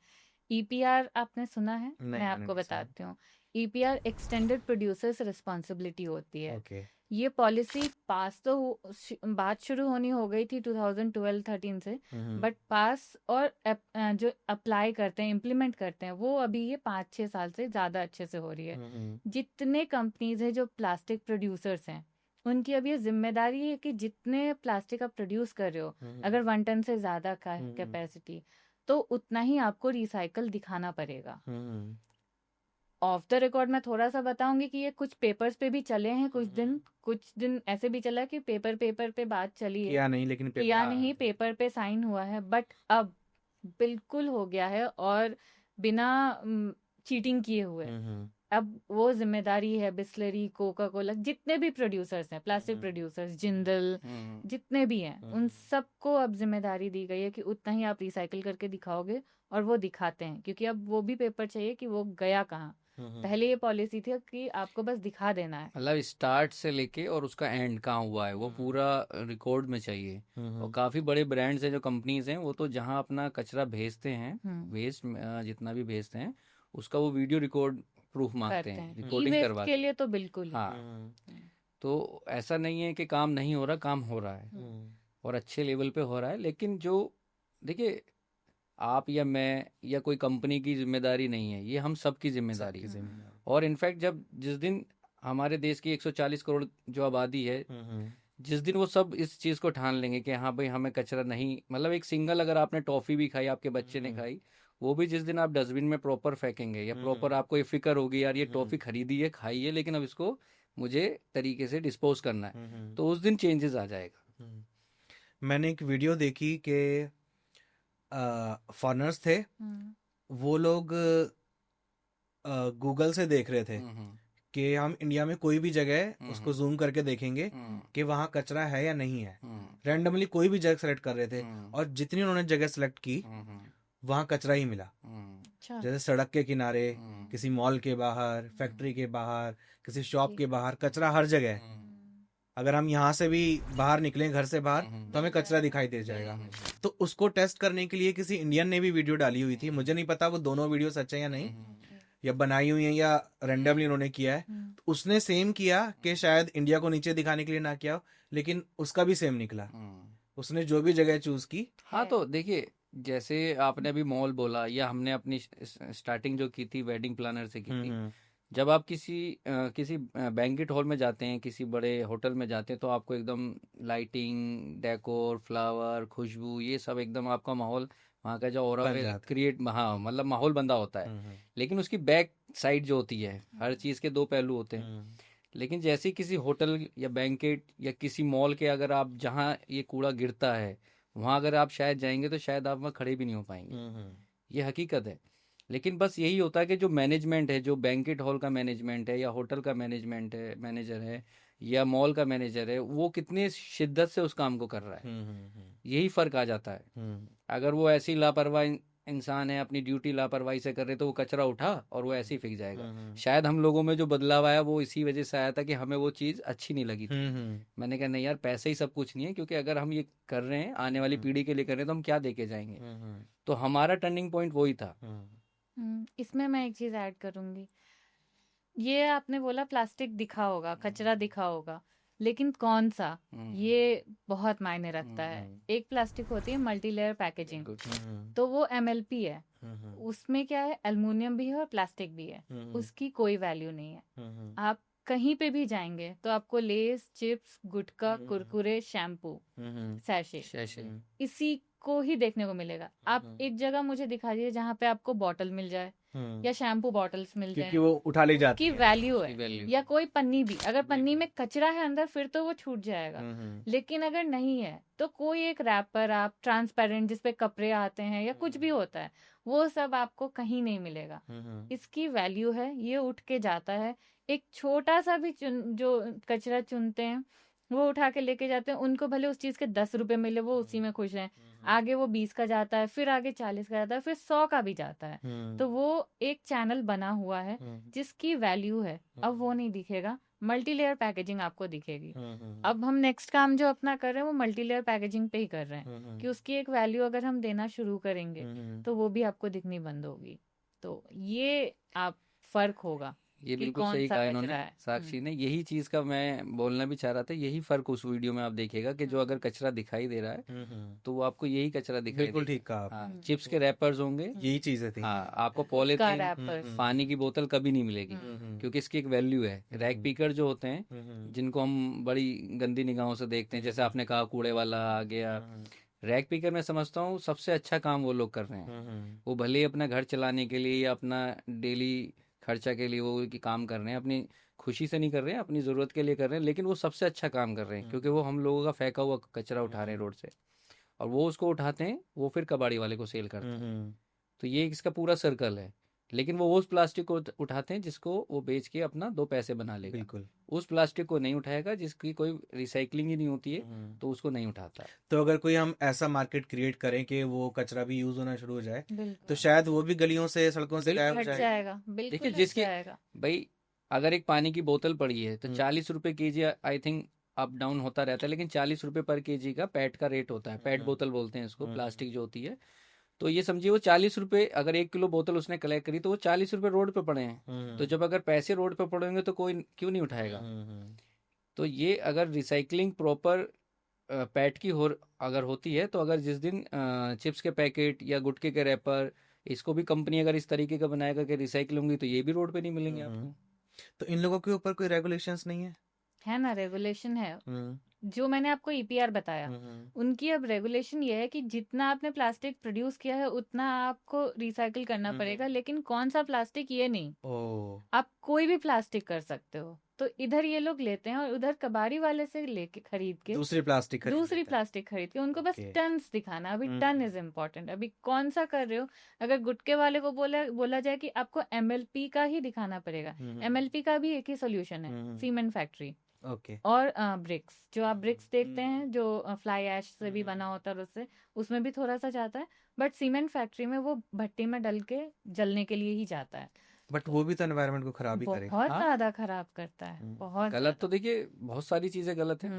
ईपीआर आपने सुना है? नहीं, मैं मैंने आपको नहीं सुना। बताती हूँ। ईपीआर एक्सटेंडेड प्रोड्यूसर्स रिस्पॉन्सिबिलिटी होती है। ओके। ये पॉलिसी पास तो बात शुरू होनी हो गई थी 2012-13 से, बट पास और जो अप्लाई करते हैं, इम्प्लीमेंट करते हैं, वो अभी ये 5-6 साल से ज़्यादा अच्छे से हो रही है। जितने कंपनीज हैं जो प्लास्टिक प्रोड्यूसर्स हैं, उनकी अब ये जिम्मेदारी है कि जितने प्लास्टिक आप प्रोड्यूस कर रहे हो, अगर 1 टन से ज़्यादा का कैपेसिटी, तो उतना ही आपको रिसाइकल दिखाना पड़ेगा। ऑफ द रिकॉर्ड मैं थोड़ा सा बताऊंगी कि ये कुछ पेपर्स पे भी चले हैं, कुछ दिन ऐसे भी चला कि पेपर पे बात चली है, किया नहीं, लेकिन किया नहीं, पेपर पे साइन हुआ है, बट अब बिल्कुल हो गया है, और बिना चीटिंग किए हुए। अब वो जिम्मेदारी है बिस्लरी, कोका कोला, जितने भी प्रोड्यूसर्स हैं, प्लास्टिक प्रोड्यूसर्स, जिंदल, जितने भी हैं, उन सबको अब जिम्मेदारी दी गई है कि उतना ही आप रिसाइकिल करके दिखाओगे, और वो दिखाते हैं, क्योंकि अब वो भी पेपर चाहिए कि वो गया कहाँ। पहले ये पॉलिसी थी कि आपको बस दिखा देना है। मतलब स्टार्ट से लेके और उसका एंड कहाँ हुआ है वो पूरा रिकॉर्ड में चाहिए। और काफ़ी बड़े ब्रांड्स हैं जो कंपनीज हैं वो तो जहाँ अपना कचरा भेजते हैं, वेस्ट जितना भी भेजते हैं उसका वो वीडियो रिकॉर्ड प्रूफ मांगते करते हैं, हैं ई रिकॉर्डिंग वेस्ट करवा के के। लिए तो बिल्कुल ही। हाँ, तो ऐसा नहीं है कि काम नहीं हो रहा, काम हो रहा है और अच्छे लेवल पे हो रहा है। लेकिन जो देखिए, आप या मैं या कोई कंपनी की जिम्मेदारी नहीं है, ये हम सबकी जिम्मेदारी है। और इनफैक्ट जब जिस दिन हमारे देश की 140 करोड़ जो आबादी है, जिस दिन वो सब इस चीज़ को ठान लेंगे कि हाँ भाई हमें कचरा नहीं, मतलब एक सिंगल अगर आपने टॉफ़ी भी खाई, आपके बच्चे ने खाई, वो भी जिस दिन आप डस्टबिन में प्रॉपर फेंकेंगे या प्रॉपर आपको ये फिक्र होगी यार ये टॉफ़ी खरीदी है, खाई है, लेकिन अब इसको मुझे तरीके से डिस्पोज करना है, तो उस दिन चेंजेस आ जाएगा। मैंने एक वीडियो देखी कि फॉरेनर्स थे, वो लोग गूगल से देख रहे थे कि हम इंडिया में कोई भी जगह उसको जूम करके देखेंगे कि वहाँ कचरा है या नहीं है। रैंडमली कोई भी जगह सेलेक्ट कर रहे थे और जितनी उन्होंने जगह सेलेक्ट की वहाँ कचरा ही मिला। अच्छा। जैसे सड़क के किनारे, किसी मॉल के बाहर, फैक्ट्री के बाहर, किसी शॉप के बाहर, कचरा हर जगह है। अगर हम यहाँ से भी बाहर निकलें घर से बाहर तो हमें कचरा दिखाई दे जाएगा। तो उसको टेस्ट करने के लिए किसी इंडियन ने भी वीडियो डाली हुई थी, मुझे नहीं पता वो दोनों वीडियो सच है या नहीं, या बनाई हुई है या रैंडमली उन्होंने किया है। तो उसने सेम किया कि शायद इंडिया को नीचे दिखाने के लिए ना किया हो, लेकिन उसका भी सेम निकला। उसने जो भी जगह चूज की। हाँ, तो देखिए जैसे आपने अभी मॉल बोला या हमने अपनी स्टार्टिंग जो की थी वेडिंग प्लानर से की थी, जब आप किसी बैंकेट हॉल में जाते हैं, किसी बड़े होटल में जाते हैं, तो आपको एकदम लाइटिंग, डेकोर, फ्लावर, खुशबू, ये सब एकदम आपका माहौल, वहाँ का जो ऑरा बन है जाता है। क्रिएट, हाँ मतलब माहौल बंदा होता है। लेकिन उसकी बैक साइड जो होती है, हर चीज़ के दो पहलू होते हैं। लेकिन जैसे किसी होटल या बैंकेट या किसी मॉल के अगर आप जहाँ ये कूड़ा गिरता है वहाँ अगर आप शायद जाएंगे तो शायद आप वहाँ खड़े भी नहीं हो पाएंगे, ये हकीकत है। लेकिन बस यही होता है कि जो मैनेजमेंट है, जो बैंकेट हॉल का मैनेजमेंट है या होटल का मैनेजमेंट है, मैनेजर है या मॉल का मैनेजर है, वो कितने शिद्दत से उस काम को कर रहा है, यही फ़र्क आ जाता है। अगर वो ऐसी लापरवाह इंसान है, अपनी ड्यूटी लापरवाही से कर रहे, तो वो कचरा उठा और वो ऐसे ही फेंक जाएगा। शायद हम लोगों में जो बदलाव आया वो इसी वजह से आया था कि हमें वो चीज़ अच्छी नहीं लगी थी। मैंने कहा नहीं यार, पैसे ही सब कुछ नहीं है, क्योंकि अगर हम ये कर रहे हैं आने वाली पीढ़ी के लिए कर रहे हैं तो हम क्या दे के जाएंगे। तो हमारा टर्निंग पॉइंट वही था। इसमें मैं एक चीज ऐड करूंगी। ये आपने बोला प्लास्टिक दिखा होगा, कचरा दिखा होगा, लेकिन कौन सा, ये बहुत मायने रखता है। एक प्लास्टिक होती है मल्टी लेयर पैकेजिंग, तो वो MLP है, उसमें क्या है, एल्युमिनियम भी है और प्लास्टिक भी है, उसकी कोई वैल्यू नहीं है। आप कहीं पे भी जाएंगे तो आपको लेस, चिप्स, गुटखा, कुरकुरे, शैम्पू, सैशे, इसी को ही देखने को मिलेगा। आप एक जगह मुझे दिखा दीजिए जहाँ पे आपको बॉटल मिल जाए या शैम्पू बॉटल्स मिल जाए, क्योंकि वो उठा ले जाती की है। वैल्यू है। या कोई पन्नी भी, अगर पन्नी में कचरा है अंदर फिर तो वो छूट जाएगा, लेकिन अगर नहीं है तो कोई एक रैपर, आप ट्रांसपेरेंट जिसपे कपड़े आते हैं या कुछ भी होता है, वो सब आपको कहीं नहीं मिलेगा। इसकी वैल्यू है, ये उठ के जाता है। एक छोटा सा भी जो कचरा चुनते हैं वो उठा के लेके जाते हैं, उनको भले उस चीज के 10 रुपए मिले वो उसी में खुश हैं। आगे वो 20 का जाता है, फिर आगे 40 का जाता है, फिर 100 का भी जाता है। तो वो एक चैनल बना हुआ है जिसकी वैल्यू है, अब वो नहीं दिखेगा, मल्टी लेयर पैकेजिंग आपको दिखेगी। अब हम नेक्स्ट काम जो अपना कर रहे हैं वो मल्टी लेयर पैकेजिंग पे ही कर रहे हैं, कि उसकी एक वैल्यू अगर हम देना शुरू करेंगे तो वो भी आपको दिखनी बंद होगी। तो ये आप फर्क होगा ये कि बिल्कुल कौन सही सा कहा कचरा इन्होंने, है। साक्षी ने, यही चीज का मैं बोलना भी चाह रहा था। यही फर्क उस वीडियो में आप देखिएगा कि जो अगर कचरा दिखाई दे रहा है तो वो आपको यही कचरा दिखाई बिल्कुल देगा। ठीक कहा आप। हाँ, चिप्स के रैपर्स होंगे, यही चीजें थी। हाँ, आपको का पॉलीथीन, रैपर्स, पानी की बोतल कभी नहीं मिलेगी, क्योंकि इसकी एक वैल्यू है। रैक पीकर जो होते हैं, जिनको हम बड़ी गंदी निगाहों से देखते हैं, जैसे आपने कहा कूड़े वाला आ गया, रैक पीकर मैं समझता हूँ सबसे अच्छा काम वो लोग कर रहे हैं। वो भले ही अपना घर चलाने के लिए या अपना डेली खर्चा के लिए वो की काम कर रहे हैं, अपनी खुशी से नहीं कर रहे हैं, अपनी ज़रूरत के लिए कर रहे हैं, लेकिन वो सबसे अच्छा काम कर रहे हैं, क्योंकि वो हम लोगों का फेंका हुआ कचरा उठा रहे हैं रोड से, और वो उसको उठाते हैं, वो फिर कबाड़ी वाले को सेल करते हैं। तो ये इसका पूरा सर्कल है। लेकिन वो उस प्लास्टिक को उठाते हैं जिसको वो बेच के अपना 2 पैसे बना लेगा। बिल्कुल। उस प्लास्टिक को नहीं उठाएगा जिसकी कोई रिसाइकलिंग ही नहीं होती है, तो उसको नहीं उठाता। तो अगर कोई हम ऐसा मार्केट क्रिएट करें कि वो कचरा भी यूज होना शुरू हो जाए, तो बिल्कुल शायद वो भी गलियों से सड़कों से गायब हो हट जाए। जाएगा, देखिए बिल्कुल हट जिसकी जाएगा। भाई अगर एक पानी की बोतल पड़ी है तो हम्म। 40 रुपए KG, I think up down होता रहता है, लेकिन 40 रुपए पर केजी का पैट का रेट होता है। पैट बोतल बोलते हैं इसको, प्लास्टिक जो होती है। तो ये समझिए वो 40 रुपए, अगर 1 किलो बोतल उसने कलेक्ट करी तो वो 40 रुपए रोड पे पड़े हैं। तो जब अगर पैसे रोड पे पड़ेंगे तो कोई क्यों नहीं उठाएगा। तो ये अगर रिसाइकलिंग प्रॉपर पैट की अगर होती है, तो अगर जिस दिन चिप्स के पैकेट या गुटखे के रैपर, इसको भी कंपनी अगर इस तरीके का बनाएगा कि रिसाइकिल होंगी, तो ये भी रोड पे नहीं मिलेंगे आपको। तो इन लोगों के ऊपर कोई रेगुलेशंस नहीं है? है ना, रेगुलेशन है। जो मैंने आपको ईपीआर बताया, उनकी अब रेगुलेशन ये है कि जितना आपने प्लास्टिक प्रोड्यूस किया है उतना आपको रिसाइकिल करना पड़ेगा, लेकिन कौन सा प्लास्टिक ये नहीं। आप कोई भी प्लास्टिक कर सकते हो। तो इधर ये लोग लेते हैं और उधर कबाड़ी वाले से लेके खरीद के दूसरी प्लास्टिक खरीद के उनको बस Okay. टन्स दिखाना। अभी टन इज इम्पोर्टेंट। अभी कौन सा कर रहे हो। अगर गुटके वाले को बोला जाए कि आपको एमएलपी का ही दिखाना पड़ेगा, एमएलपी का भी एक ही सोल्यूशन है, सीमेंट फैक्ट्री और ब्रिक्स। जो आप ब्रिक्स देखते हैं जो फ्लाई ऐश से भी बना होता है, उसमें भी थोड़ा सा जाता है, बट सीमेंट फैक्ट्री में वो भट्टी में डल के जलने के लिए ही जाता है। बट वो भी तो एनवायरनमेंट को खराब ही करेगा। बहुत ज्यादा खराब करता है, बहुत गलत। तो देखिए बहुत सारी चीजें गलत है।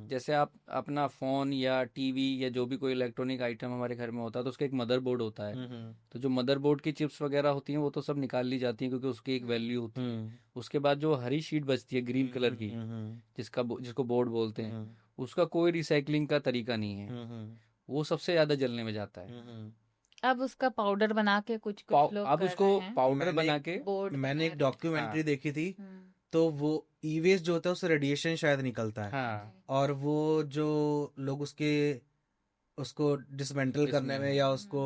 जैसे आप अपना फोन या टीवी या जो भी कोई इलेक्ट्रॉनिक आइटम हमारे घर में होता है तो उसका एक मदरबोर्ड होता है। तो जो मदरबोर्ड की चिप्स वगैरह होती हैं वो तो सब निकाल ली जाती हैं क्योंकि उसकी एक वैल्यू होती है। उसके बाद जो हरी शीट बचती है ग्रीन कलर की, जिसको बोर्ड बोलते हैं, उसका कोई रिसाइकलिंग का तरीका नहीं है। वो सबसे ज्यादा जलने में जाता है। अब उसका पाउडर बना के कुछ लोग अब कर उसको रहे हैं। पाउडर बना के मैंने एक डॉक्यूमेंट्री हाँ। देखी थी, तो वो ई वेस्ट जो होता है उससे रेडिएशन शायद निकलता है। हाँ। और वो जो लोग उसको डिसमेंटल करने में या उसको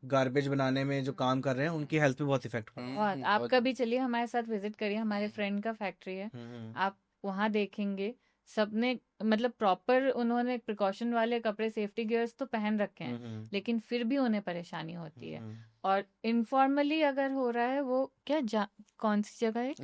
गार्बेज बनाने में जो काम कर रहे हैं उनकी हेल्थ पे बहुत इफेक्ट पड़ा। बहुत। आप कभी चलिए हमारे साथ विजिट करिए, हमारे फ्रेंड का फैक्ट्री है, आप वहाँ देखेंगे सबने मतलब प्रॉपर उन्होंने प्रिकॉशन वाले कपड़े, सेफ्टी गियर्स तो पहन रखे हैं, लेकिन फिर भी उन्हें परेशानी होती है। और इनफॉर्मली अगर हो रहा है वो कौन सी जगह है,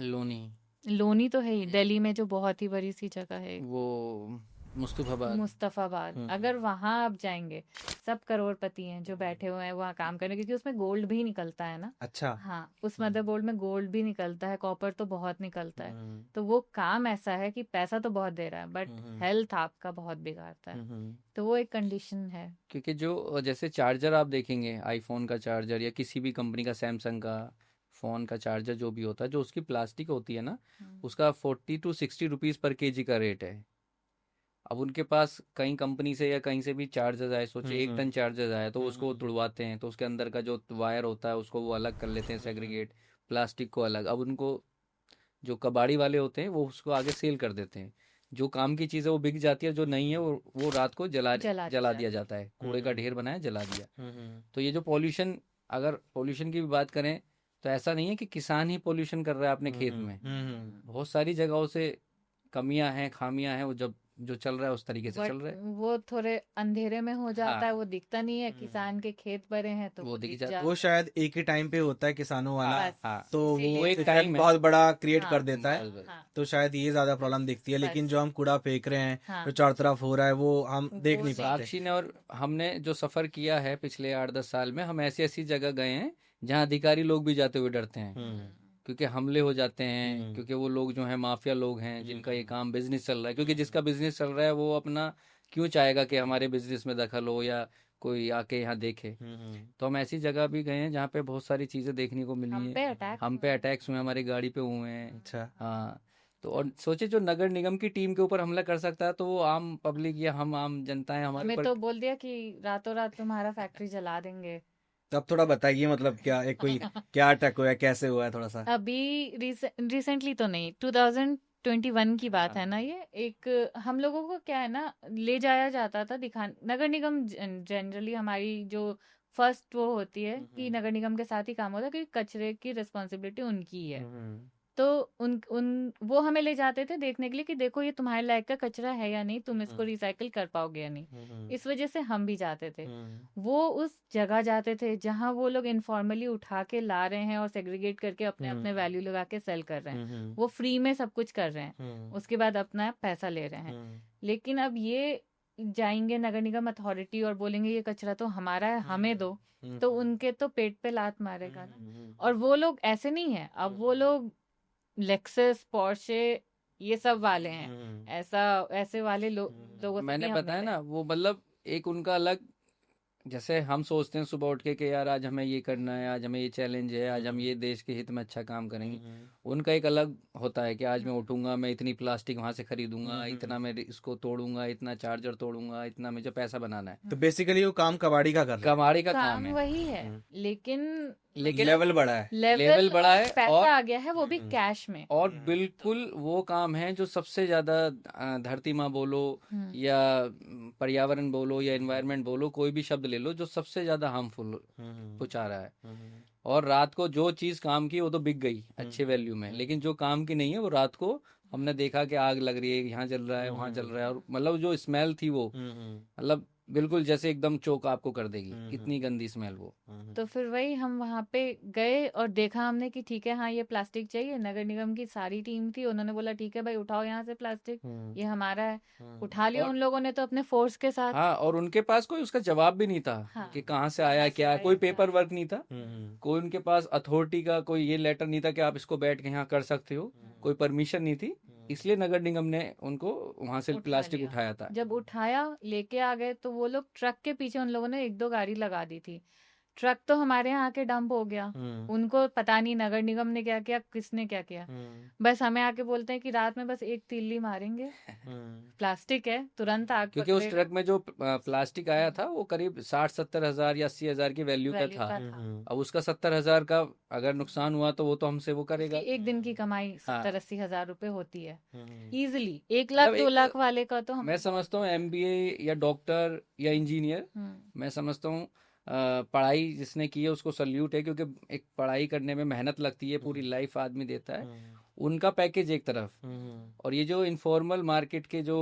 लोनी तो है ही, दिल्ली में जो बहुत ही बड़ी सी जगह है वो मुस्तफाबाद। अगर वहां आप जाएंगे, सब करोड़पति हैं जो बैठे हुए हैं वहाँ काम करने, क्योंकि उसमें गोल्ड भी निकलता है ना। अच्छा। हाँ, उस मदरबोर्ड में गोल्ड भी निकलता है, कॉपर तो बहुत निकलता है। तो वो काम ऐसा है कि पैसा तो बहुत दे रहा है बट हेल्थ आपका बहुत बिगाड़ता है। तो वो एक कंडीशन है। क्योंकि जो जैसे चार्जर आप देखेंगे, आईफोन का चार्जर या किसी भी कंपनी का, सैमसंग का फोन का चार्जर जो भी होता है, जो उसकी प्लास्टिक होती है ना, उसका 40 to 60 रुपीज पर केजी का रेट है। अब उनके पास कहीं कंपनी से या कहीं से भी चार्जर्स आए, सोचिए 1 टन चार्जर्स आया तो उसको तुड़वाते हैं, तो उसके अंदर का जो वायर होता है उसको वो अलग कर लेते हैं, सेग्रीगेट, प्लास्टिक को अलग। अब उनको जो कबाड़ी वाले होते हैं वो उसको आगे सेल कर देते हैं। जो काम की चीज़ है वो बिक जाती है, जो नहीं है वो रात को जला दिया जाता है। कूड़े का ढेर बनाया, जला दिया। तो ये जो पॉल्यूशन, अगर पॉल्यूशन की भी बात करें तो ऐसा नहीं है कि किसान ही पॉल्यूशन कर रहा है अपने खेत में। बहुत सारी जगहों से कमियां हैं, खामियां हैं, वो जो चल रहा है उस तरीके से चल रहा है। वो थोड़े अंधेरे में हो जाता है, वो दिखता नहीं है। किसान के खेत भरे हैं तो वो दिख जाता है। वो शायद एक ही टाइम पे होता है किसानों वाला, तो वो एक एक टाइम बहुत बड़ा क्रिएट कर देता हाँ, है। तो शायद ये ज्यादा प्रॉब्लम दिखती है। लेकिन जो हम कूड़ा फेंक रहे हैं, जो चारों तरफ हो रहा है, वो हम देख नहीं पाते। साक्षी ने और हमने जो सफर किया है पिछले 8-10 साल में, हम ऐसी ऐसी जगह गए हैं जहाँ अधिकारी लोग भी जाते हुए डरते हैं, क्योंकि हमले हो जाते हैं, क्योंकि वो लोग जो हैं माफिया लोग हैं जिनका ये काम बिजनेस चल रहा है। क्योंकि जिसका बिजनेस चल रहा है वो अपना क्यों चाहेगा कि हमारे बिजनेस में दखल हो या कोई आके यहाँ देखे। तो हम ऐसी जगह भी गए हैं जहाँ पे बहुत सारी चीजें देखने को मिली हैं। हम पे अटैक्स हुए, हमारी गाड़ी पे हुए हैं। अच्छा। हाँ। तो और सोचे जो नगर निगम की टीम के ऊपर हमला कर सकता है, तो वो आम पब्लिक या हम आम जनता है, हमारे हमें ऊपर तो बोल दिया कि रातों रात तुम्हारा फैक्ट्री जला देंगे। तब थोड़ा बताइए, मतलब क्या कोई क्या अटैक हुआ है, कैसे हुआ है, थोड़ा सा। अभी रिसेंटली तो नहीं, 2021 की बात है ना ये। एक हम लोगों को क्या है ना, ले जाया जाता था नगर निगम जनरली हमारी जो फर्स्ट वो होती है कि नगर निगम के साथ ही काम होता है, क्योंकि कचरे की रिस्पॉन्सिबिलिटी उनकी है। तो उन वो हमें ले जाते थे देखने के लिए कि देखो ये तुम्हारे लायक का कचरा है या नहीं, तुम इसको रिसाइकिल कर पाओगे या नहीं। इस वजह से हम भी जाते थे। वो उस जगह जाते थे जहाँ वो लोग इनफॉर्मली उठा के ला रहे हैं और सेग्रीगेट करके अपने अपने वैल्यू लगा के सेल कर रहे हैं। वो फ्री में सब कुछ कर रहे हैं, उसके बाद अपना पैसा ले रहे हैं। लेकिन अब ये जाएंगे नगर निगम अथॉरिटी और बोलेंगे ये कचरा तो हमारा है, हमें दो, तो उनके तो पेट पे लात मारेगा ना। और वो लोग ऐसे नहीं है, अब वो लोग लेक्सस, पोर्शे, ये सब वाले हैं। ऐसे वाले लोगों से मैंने नहीं हम बताया मिले। ना, वो मतलब एक उनका अलग, जैसे हम सोचते हैं सुबह उठ के कि यार आज हमें ये करना है, आज हमें ये चैलेंज है, आज हम ये देश के हित में अच्छा काम करेंगे। उनका एक अलग होता है कि आज मैं उठूंगा, मैं इतनी प्लास्टिक वहां से खरीदूंगा, इतना मैं इसको तोड़ूंगा, इतना चार्जर तोड़ूंगा, इतना मुझे पैसा बनाना है। तो बेसिकली वो काम कबाड़ी का कर रहे हैं। कमाड़ी का काम काम है, वही है, लेकिन लेवल बड़ा है। लेवल बड़ा है पैसा और आ गया है, वो भी कैश में। और बिल्कुल वो काम है जो सबसे ज्यादा धरती माँ बोलो या पर्यावरण बोलो या एनवायरनमेंट बोलो, कोई भी शब्द ले लो, जो सबसे ज्यादा हार्मफुल पहुंचा रहा है। और रात को जो चीज काम की वो तो बिक गई अच्छे वैल्यू में, लेकिन जो काम की नहीं है वो रात को हमने देखा कि आग लग रही है, यहाँ जल रहा है, वहां जल रहा है, और मतलब जो स्मेल थी वो मतलब बिल्कुल जैसे एकदम चोक आपको कर देगी, इतनी गंदी स्मेल वो। तो फिर वही हम वहां पे गए और देखा हमने कि ठीक है, हाँ ये प्लास्टिक चाहिए। नगर निगम की सारी टीम थी, उन्होंने बोला ठीक है भाई उठाओ यहाँ से प्लास्टिक, ये हमारा है। उठा लिया उन लोगों ने तो अपने फोर्स के साथ। हाँ, और उनके पास कोई उसका जवाब भी नहीं था हाँ, कि कहाँ से आया, क्या, कोई पेपर वर्क नहीं था, कोई उनके पास अथॉरिटी का कोई ये लेटर नहीं था कि आप इसको बैठ के यहाँ कर सकते हो, कोई परमिशन नहीं थी। इसलिए नगर निगम ने उनको वहां से प्लास्टिक लिया। उठाया था। जब उठाया लेके आ गए तो वो लोग ट्रक के पीछे उन लोगों ने 1-2 गाड़ी लगा दी थी। ट्रक तो हमारे यहाँ आके डंप हो गया। उनको पता नहीं नगर निगम ने क्या किया, किसने क्या किया। बस हमें आके बोलते हैं कि रात में बस एक तीली मारेंगे, प्लास्टिक है, तुरंत आग क्योंकि उस पकड़ेगा। ट्रक में जो प्लास्टिक आया था वो करीब 60-70 हजार या 80 हजार की वैल्यू का वैल्यू था। का था। अब उसका 70 हजार का अगर नुकसान हुआ तो वो तो हमसे वो करेगा। उसकी एक दिन की कमाई हाँ। 70-80 हजार रुपए होती है इजिली। 1 लाख मतलब 2 एक- लाख वाले का तो हम मैं समझता हूँ MBA या डॉक्टर या इंजीनियर, मैं समझता हूँ पढ़ाई जिसने की है उसको सल्यूट है, क्योंकि एक पढ़ाई करने में मेहनत लगती है, पूरी लाइफ आदमी देता है। उनका पैकेज एक तरफ, और ये जो इनफॉर्मल मार्केट के जो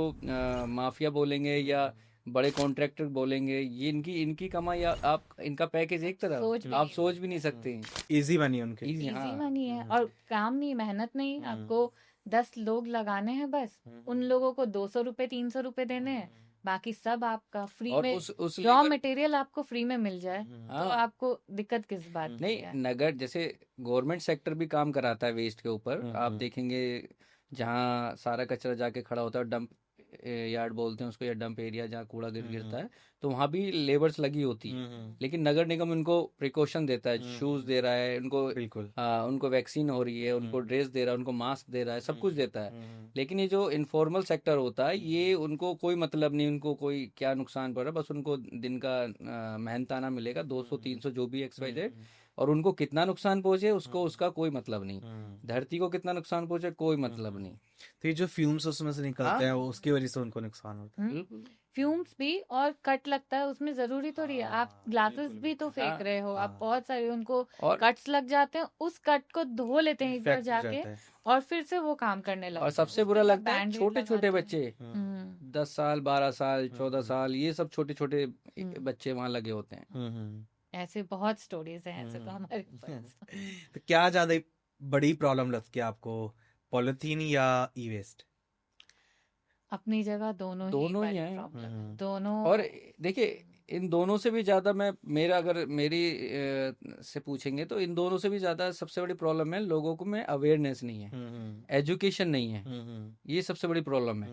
माफिया बोलेंगे या बड़े कॉन्ट्रैक्टर बोलेंगे, ये इनकी कमाई आप इनका पैकेज एक तरफ, आप सोच भी नहीं सकते। इजी बनी उनके। Easy, इजी हाँ। मनी है और काम नहीं, मेहनत नहीं। आपको 10 लोग लगाने हैं बस, उन लोगों को 200 रुपए 300 रुपए देने हैं, बाकी सब आपका फ्री और में। उस रॉ लेबर मटेरियल आपको फ्री में मिल जाए तो हाँ। आपको दिक्कत किस बात की नहीं, है। नगर जैसे गवर्नमेंट सेक्टर भी काम कराता है वेस्ट के ऊपर। आप देखेंगे जहाँ सारा कचरा जाके खड़ा होता है, डंप यार्ड बोलते हैं उसको, या डंप एरिया जहाँ कूड़ा गिरता है, तो वहाँ भी लेबर्स लगी होती है। लेकिन नगर निगम उनको प्रिकॉशन देता है, शूज दे रहा है उनको, बिल्कुल। उनको वैक्सीन हो रही है, उनको ड्रेस दे रहा है, उनको मास्क दे रहा है, सब कुछ देता है। लेकिन ये जो इनफॉर्मल सेक्टर होता है, ये उनको कोई मतलब नहीं, उनको कोई क्या नुकसान पड़ रहा है, बस उनको दिन का मेहनताना मिलेगा 200-300 जो भी XYZ, और उनको कितना नुकसान पहुंचे उसको उसका कोई मतलब नहीं, धरती को कितना नुकसान पहुंचे कोई मतलब नहीं। तो ये जो फ्यूम्स उसमें से निकलते हैं वो उसकी वजह से उनको नुकसान होता है। बिल्कुल। फ्यूम्स भी और कट लगता है उसमें, जरूरी तो नहीं है। आप ग्लासेस भी तो फेंक रहे हो, आप बहुत सारे उनको और कट्स लग जाते हैं, उस कट को धो लेते हैं एक बार Infect हो जाके जाता है। और फिर से वो काम करने लगते और हैं। सबसे उसके बुरा बाद लगता है बैंड-एड छोटे छोटे लगाते हैं। बच्चे, 10 साल 12 साल 14 साल, ये सब छोटे छोटे बच्चे वहां लगे होते हैं। ऐसे बहुत स्टोरीज हैं ऐसे तो हमारे पास। तो क्या ज्यादा बड़ी प्रॉब्लम लगती है आपको, पॉलिथीन या ई वेस्ट? अपनी जगह दोनों ही दोनों ही बड़ी हैं। प्रॉब्लम है, दोनों। और देखिए, इन दोनों से भी ज्यादा अगर मेरी से पूछेंगे तो इन दोनों से भी ज्यादा सबसे बड़ी प्रॉब्लम है लोगों को में अवेयरनेस नहीं है, एजुकेशन नहीं है, ये सबसे बड़ी प्रॉब्लम है।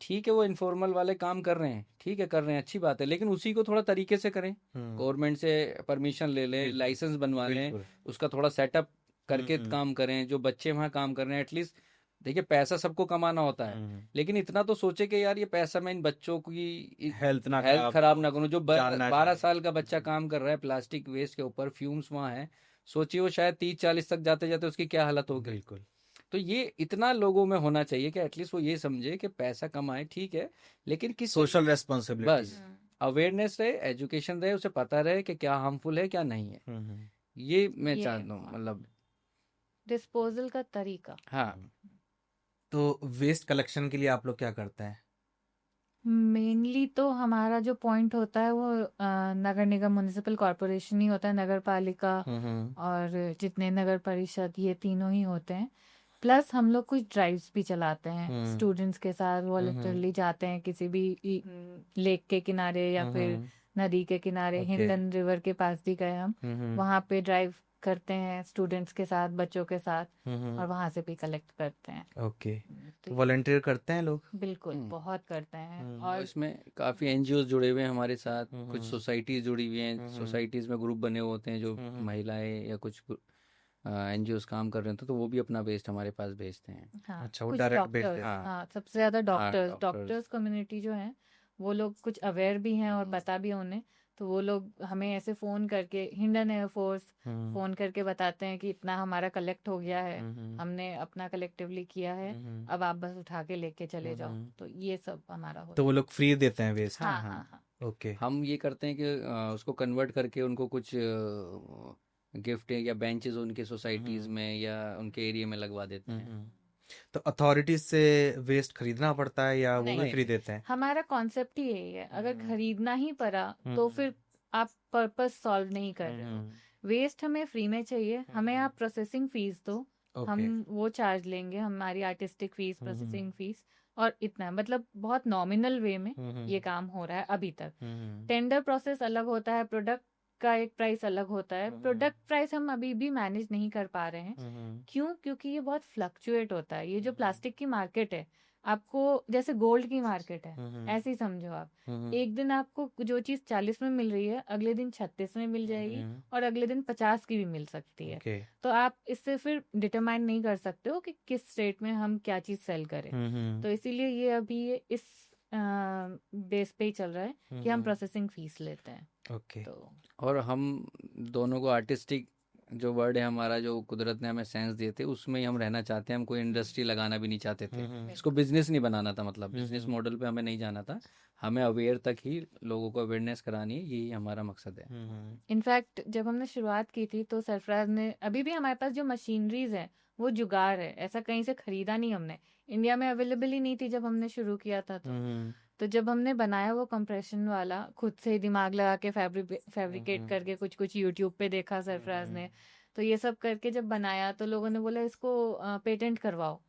ठीक है, वो इनफॉर्मल वाले काम कर रहे हैं, ठीक है कर रहे हैं, अच्छी बात है, लेकिन उसी को थोड़ा तरीके से करें, गवर्नमेंट से परमिशन ले लें, लाइसेंस बनवा लें, उसका थोड़ा सेटअप करके काम करें। जो बच्चे वहाँ काम कर रहे हैं, एटलीस्ट देखिए पैसा सबको कमाना होता है, लेकिन इतना तो सोचे कि यार ये पैसा मैं इन बच्चों की हेल्थ खराब ना करूं। जो जानना 12 चाहिए। साल का बच्चा काम कर रहा है प्लास्टिक वेस्ट के ऊपर, फ्यूम्स वहां है, सोचिए वो शायद 30-40 तक जाते जाते उसकी क्या हालत होगी। बिल्कुल। तो ये इतना लोगों में होना चाहिए कि एटलीस्ट वो ये समझे कि पैसा कमाए ठीक है, लेकिन किस सोशल रेस्पॉन्सिबिलिटी। बस अवेयरनेस रहे, एजुकेशन रहे, उसे पता रहे कि क्या हार्मफुल है क्या नहीं है। ये मैं ये चाहता हूँ, मतलब डिस्पोजल का तरीका। हाँ, तो वेस्ट कलेक्शन के लिए आप लोग क्या करते हैं? मेनली तो हमारा जो पॉइंट होता है वो नगर निगम म्युनिसिपल कॉरपोरेशन ही होता है, नगर पालिका और जितने नगर परिषद, ये तीनों ही होते हैं। प्लस हम लोग कुछ ड्राइव्स भी चलाते हैं स्टूडेंट्स के साथ, वॉलंटियरली जाते हैं किसी भी लेक के किनारे या फिर नदी के किनारे। ओके। हिंडन रिवर के पास भी गए हम, वहाँ पे ड्राइव करते हैं स्टूडेंट्स के साथ, बच्चों के साथ, और वहाँ से भी कलेक्ट करते हैं। ओके, तो वॉलंटियर करते हैं लोग? बिल्कुल हम्म। बहुत करते हैं। और और इसमें काफ़ी एनजीओ जुड़े हुए हैं हमारे साथ, कुछ सोसाइटीज़ जुड़ी हुई हैं, सोसाइटीज़ में ग्रुप बने हुए होते हैं जो महिलाएं या कुछ एनजीओस काम कर रहे होते हैं, तो वो भी अपना वेस्ट हमारे पास भेजते हैं। हाँ, अच्छा, वो कुछ डायरेक्ट बेच डॉक्टर्स, देते हैं? हाँ सबसे ज्यादा हाँ, डॉक्टर्स डॉक्टर्स। डॉक्टर्स कम्युनिटी जो है वो लोग कुछ अवेयर भी हैं और पता भी है उन्हें, तो वो लोग हमें ऐसे फोन करके, हिंडन एयरफोर्स फोन करके बताते हैं कि इतना हमारा कलेक्ट हो गया है, हमने अपना कलेक्टिवली किया है, अब आप बस उठा के लेके चले जाओ। तो ये सब हमारा तो होता वो लोग फ्री देते हैं वेस्ट? है। हाँ हाँ, हाँ हाँ। ओके। हम ये करते हैं कि उसको कन्वर्ट करके उनको कुछ गिफ्ट या बेंचेस उनके सोसाइटीज़ में या उनके एरिया में लगवा देते हैं। तो अथॉरिटीज से वेस्ट खरीदना पड़ता है या वो भी नहीं, फ्री देते हैं? हमारा कॉन्सेप्ट ही यही है, अगर खरीदना ही पड़ा तो फिर आप पर्पस सॉल्व नहीं कर रहे हो। वेस्ट हमें फ्री में चाहिए, हमें आप प्रोसेसिंग फीस दो, ओके। हम वो चार्ज लेंगे, हमारी आर्टिस्टिक फीस, प्रोसेसिंग फीस, और इतना, मतलब बहुत नॉमिनल वे में ये काम हो रहा है अभी तक। टेंडर प्रोसेस अलग होता है, प्रोडक्ट का एक प्राइस अलग होता है। प्रोडक्ट प्राइस हम अभी भी मैनेज नहीं कर पा रहे हैं। क्यों? क्योंकि ये बहुत फ्लक्चुएट होता है। ये जो प्लास्टिक की मार्केट है, आपको जैसे गोल्ड की मार्केट है, ऐसे ही समझो आप। एक दिन आपको जो चीज 40 में मिल रही है, अगले दिन 36 में मिल जाएगी, और अगले दिन 50 की भी मिल सकती है। ओके। तो आप इससे फिर डिटरमाइन नहीं कर सकते हो कि किस रेट में हम क्या चीज सेल करें। तो इसीलिए ये अभी इस बेस पे ही चल रहा है कि हम प्रोसेसिंग फीस लेते हैं। ओके। तो और हम दोनों को आर्टिस्टिक जो वर्ड है हमारा, जो कुदरत ने हमें सेंस दिए थे, उसमें ही हम रहना चाहते हैं। हम कोई इंडस्ट्री लगाना भी नहीं चाहते थे, इसको बिजनेस नहीं बनाना था, मतलब बिजनेस मॉडल पे हमें नहीं जाना था। हमें अवेयर तक ही लोगों को अवेयरनेस करानी है, यही हमारा मकसद है। इनफैक्ट जब हमने शुरुआत की थी तो सरफराज ने, अभी भी हमारे पास जो मशीनरीज है वो जुगाड़ है, ऐसा कहीं से खरीदा नहीं हमने, इंडिया में अवेलेबल ही नहीं थी जब हमने शुरू किया था। तो जब हमने बनाया वो कंप्रेशन वाला, खुद से ही दिमाग लगा के फैब्रिकेट करके, कुछ कुछ यूट्यूब पे देखा सरफराज ने, तो ये सब करके जब बनाया तो लोगों ने बोला इसको पेटेंट करवाओ।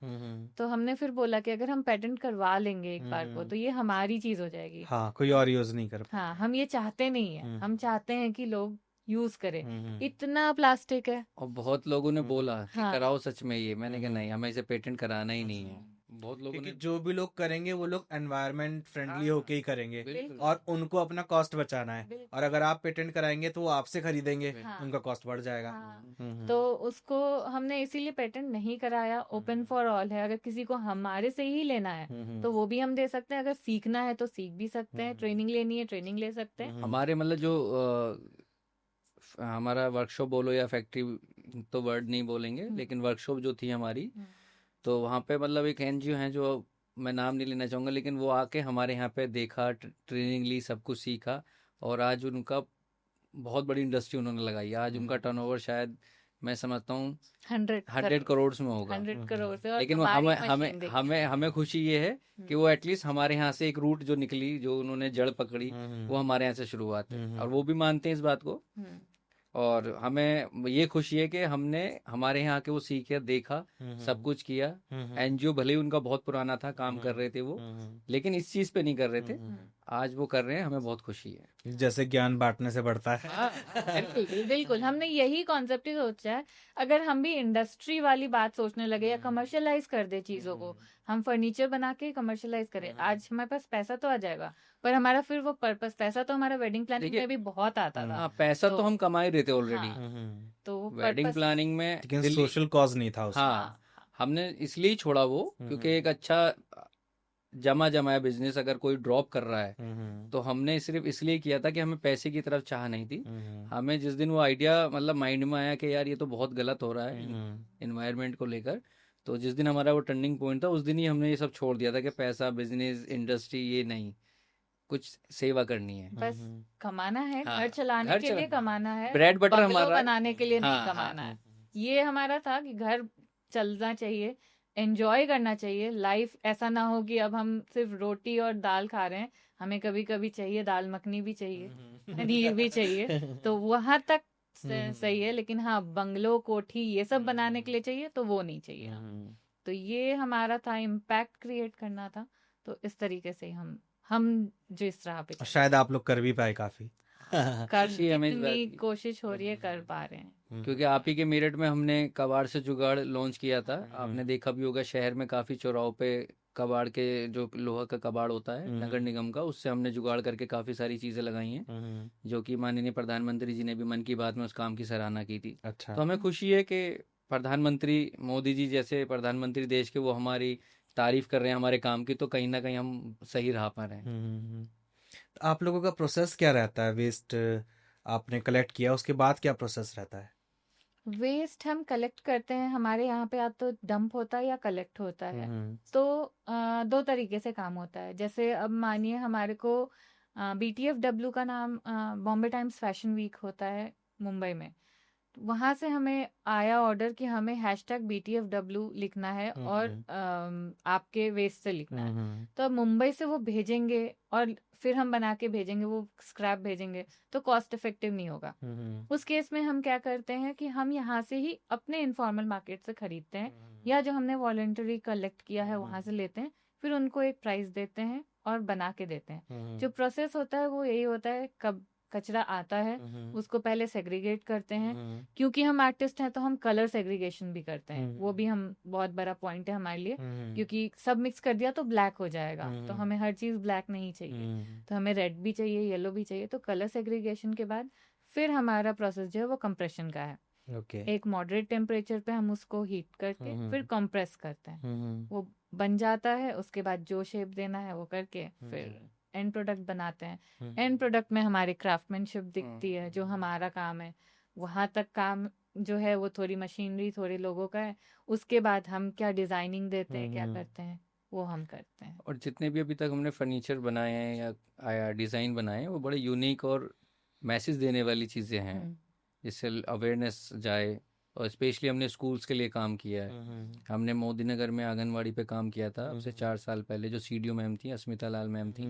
तो हमने फिर बोला कि अगर हम पेटेंट करवा लेंगे एक बार को तो ये हमारी चीज हो जाएगी। हाँ, कोई और यूज नहीं कर हाँ, हम ये चाहते नहीं है, हम चाहते हैं कि लोग यूज करें। इतना प्लास्टिक है। और बहुत लोगों ने बोला कि हाँ। कराओ सच में ये, मैंने कहा नहीं, हमें इसे पेटेंट कराना ही नहीं है। बहुत लोगों क्योंकि ने जो भी लोग करेंगे वो लोग एनवायरनमेंट फ्रेंडली होके ही करेंगे, बिल्कुल। और उनको अपना कॉस्ट बचाना है। बिल्कुल। और अगर आप पेटेंट कराएंगे तो वो आपसे खरीदेंगे, हाँ। उनका कॉस्ट बढ़ जाएगा। हाँ। तो उसको हमने इसीलिए पेटेंट नहीं कराया। ओपन फॉर ऑल है, अगर किसी को हमारे से ही लेना है तो वो भी हम दे सकते हैं, अगर सीखना है तो सीख भी सकते हैं, ट्रेनिंग लेनी है ट्रेनिंग ले सकते हैं। हमारे मतलब जो हमारा वर्कशॉप बोलो या फैक्ट्री तो वर्ड नहीं बोलेंगे, लेकिन वर्कशॉप जो थी हमारी, तो वहाँ पे मतलब एक एनजीओ है जो मैं नाम नहीं लेना चाहूँगा, लेकिन वो आके हमारे यहाँ पे देखा, ट्रेनिंग ली, सब कुछ सीखा, और आज उनका बहुत बड़ी इंडस्ट्री उन्होंने लगाई। आज उनका टर्नओवर शायद मैं समझता हूँ 100 करोड़ में होगा। 100 करोड़ से। और लेकिन वो हमारी हमें हमें मशीन देखिए। हमें हमें खुशी ये है कि वो एटलीस्ट हमारे यहाँ से एक रूट जो निकली, जो उन्होंने जड़ पकड़ी, वो हमारे यहाँ से शुरुआत है, और वो भी मानते हैं इस बात को। और हमें ये खुशी है कि हमने हमारे यहाँ के वो सीखे, देखा, सब कुछ किया। एनजीओ भले ही उनका बहुत पुराना था, काम कर रहे थे वो, लेकिन इस चीज पे नहीं कर रहे थे, आज वो कर रहे हैं, हमें बहुत खुशी है। जैसे ज्ञान बांटने से बढ़ता है। बिल्कुल बिल्कुल, हमने यही कॉन्सेप्ट ही सोचा है। अगर हम भी इंडस्ट्री वाली बात सोचने लगे या कमर्शियलाइज कर दे चीजों को, हम फर्नीचर बना के कमर्शियलाइज करें, आज हमारे पास पैसा तो आ जाएगा, पर हमारा फिर वो पर्पस, पैसा तो हमारा वेडिंग प्लानिंग में भी बहुत आता था। पैसा तो हम कमा ही रहे थे ऑलरेडी, तो वेडिंग प्लानिंग में, लेकिन सोशल कॉज नहीं था उसमें। हाँ, हमने इसलिए ही छोड़ा वो, क्योंकि एक अच्छा जमा जमाया बिजनेस अगर कोई ड्रॉप कर रहा है, तो हमने सिर्फ इसलिए किया था कि हमें पैसे की तरफ चाह नहीं थी। हमें जिस दिन वो आइडिया मतलब माइंड में आया कि यार ये तो बहुत गलत हो रहा है एनवायरनमेंट को लेकर, तो जिस दिन हमारा वो टर्निंग पॉइंट था, उस दिन ही हमने ये सब छोड़ दिया था कि पैसा, बिजनेस, इंडस्ट्री, ये नहीं, कुछ सेवा करनी है, बस कमाना है, हाँ, घर चलाने के लिए कमाना है, ब्रेड बटर बंगलो हमारा बनाने के लिए नहीं हाँ, कमाना है। ये हमारा था कि घर चलना चाहिए, एंजॉय करना चाहिए लाइफ। ऐसा ना हो कि अब हम सिर्फ रोटी और दाल खा रहे हैं, हमें कभी कभी चाहिए दाल मखनी भी चाहिए, पनीर भी चाहिए, तो वहां तक सही है। लेकिन हाँ, बंगलो कोठी ये सब बनाने के लिए चाहिए तो वो नहीं चाहिए। तो ये हमारा था, इम्पैक्ट क्रिएट करना था। तो इस तरीके से हम जिस राह पे और शायद आप लोग कर भी पाए काफी। कर खुशी हमें इस बात जितनी की। कोशिश हो रही है कर पा रहे हैं। क्योंकि आप ही के मेरठ में हमने कबाड़ से जुगाड़ लॉन्च किया था। आपने देखा भी होगा शहर में काफी चौराहों पे कबाड़ के, जो लोहा का कबाड़ होता है नगर निगम का, उससे हमने जुगाड़ करके काफी सारी चीजें लगाई हैं, जो कि माननीय प्रधानमंत्री जी ने भी मन की बात में उस काम की सराहना की थी। अच्छा। तो हमें खुशी है कि प्रधानमंत्री मोदी जी जैसे प्रधानमंत्री देश के, वो हमारी तारीफ कर रहे हैं हमारे काम की, तो कहीं ना कहीं हम सही राह पर हैं। तो आप लोगों का प्रोसेस क्या रहता है? वेस्ट आपने कलेक्ट किया, उसके बाद क्या प्रोसेस रहता है? वेस्ट हम कलेक्ट करते हैं, हमारे यहाँ पे या तो डंप होता है या कलेक्ट होता है। तो दो तरीके से काम होता है। जैसे अब मानिए हमारे को BTFW का नाम, बॉम्बे टाइम्स फैशन वीक होता है मुंबई में, वहां से हमें आया ऑर्डर कि हमें #BTFW लिखना है और आपके वेस्ट से लिखना है। तो अब मुंबई से वो भेजेंगे और फिर हम बना के भेजेंगे, वो स्क्रैप भेजेंगे, तो कॉस्ट इफेक्टिव नहीं होगा। उस केस में हम क्या करते हैं कि हम यहाँ से ही अपने इनफॉर्मल मार्केट से खरीदते हैं, या जो हमने वॉलंटरी कलेक्ट किया है वहां से लेते हैं, फिर उनको एक प्राइस देते हैं और बना के देते हैं। जो प्रोसेस होता है वो यही होता है, कब कचरा आता है उसको पहले सेग्रीगेट करते हैं। क्योंकि हम आर्टिस्ट हैं तो हम कलर सेग्रीगेशन भी करते हैं, वो भी हम बहुत बड़ा पॉइंट है हमारे लिए, क्योंकि सब मिक्स कर दिया तो ब्लैक हो जाएगा, तो हमें हर चीज ब्लैक नहीं चाहिए, तो हमें रेड भी चाहिए, येलो भी चाहिए। तो कलर सेग्रीगेशन के बाद फिर हमारा प्रोसेस जो है वो कंप्रेशन का है। एक मॉडरेट टेम्परेचर पे हम उसको हीट करके फिर कंप्रेस करते हैं, वो बन जाता है। उसके बाद जो शेप देना है वो करके फिर एंड प्रोडक्ट बनाते हैं। एंड प्रोडक्ट में हमारी क्राफ्टमैनशिप दिखती है, जो हमारा काम है। वहां तक काम जो है वो थोड़ी मशीनरी, थोड़े लोगों का है। उसके बाद हम क्या डिजाइनिंग देते हैं, क्या करते हैं, वो हम करते हैं। और जितने भी अभी तक हमने फर्नीचर बनाए हैं या डिज़ाइन बनाए हैं, वो बड़े यूनिक और मैसेज देने वाली चीज़ें हैं, जिससे अवेयरनेस जाए। और स्पेशली हमने स्कूल्स के लिए काम किया है। हमने मोदी नगर में आंगनवाड़ी पे काम किया था अब से 4 साल पहले। जो CDO मैम थी, अस्मिता लाल मैम थी,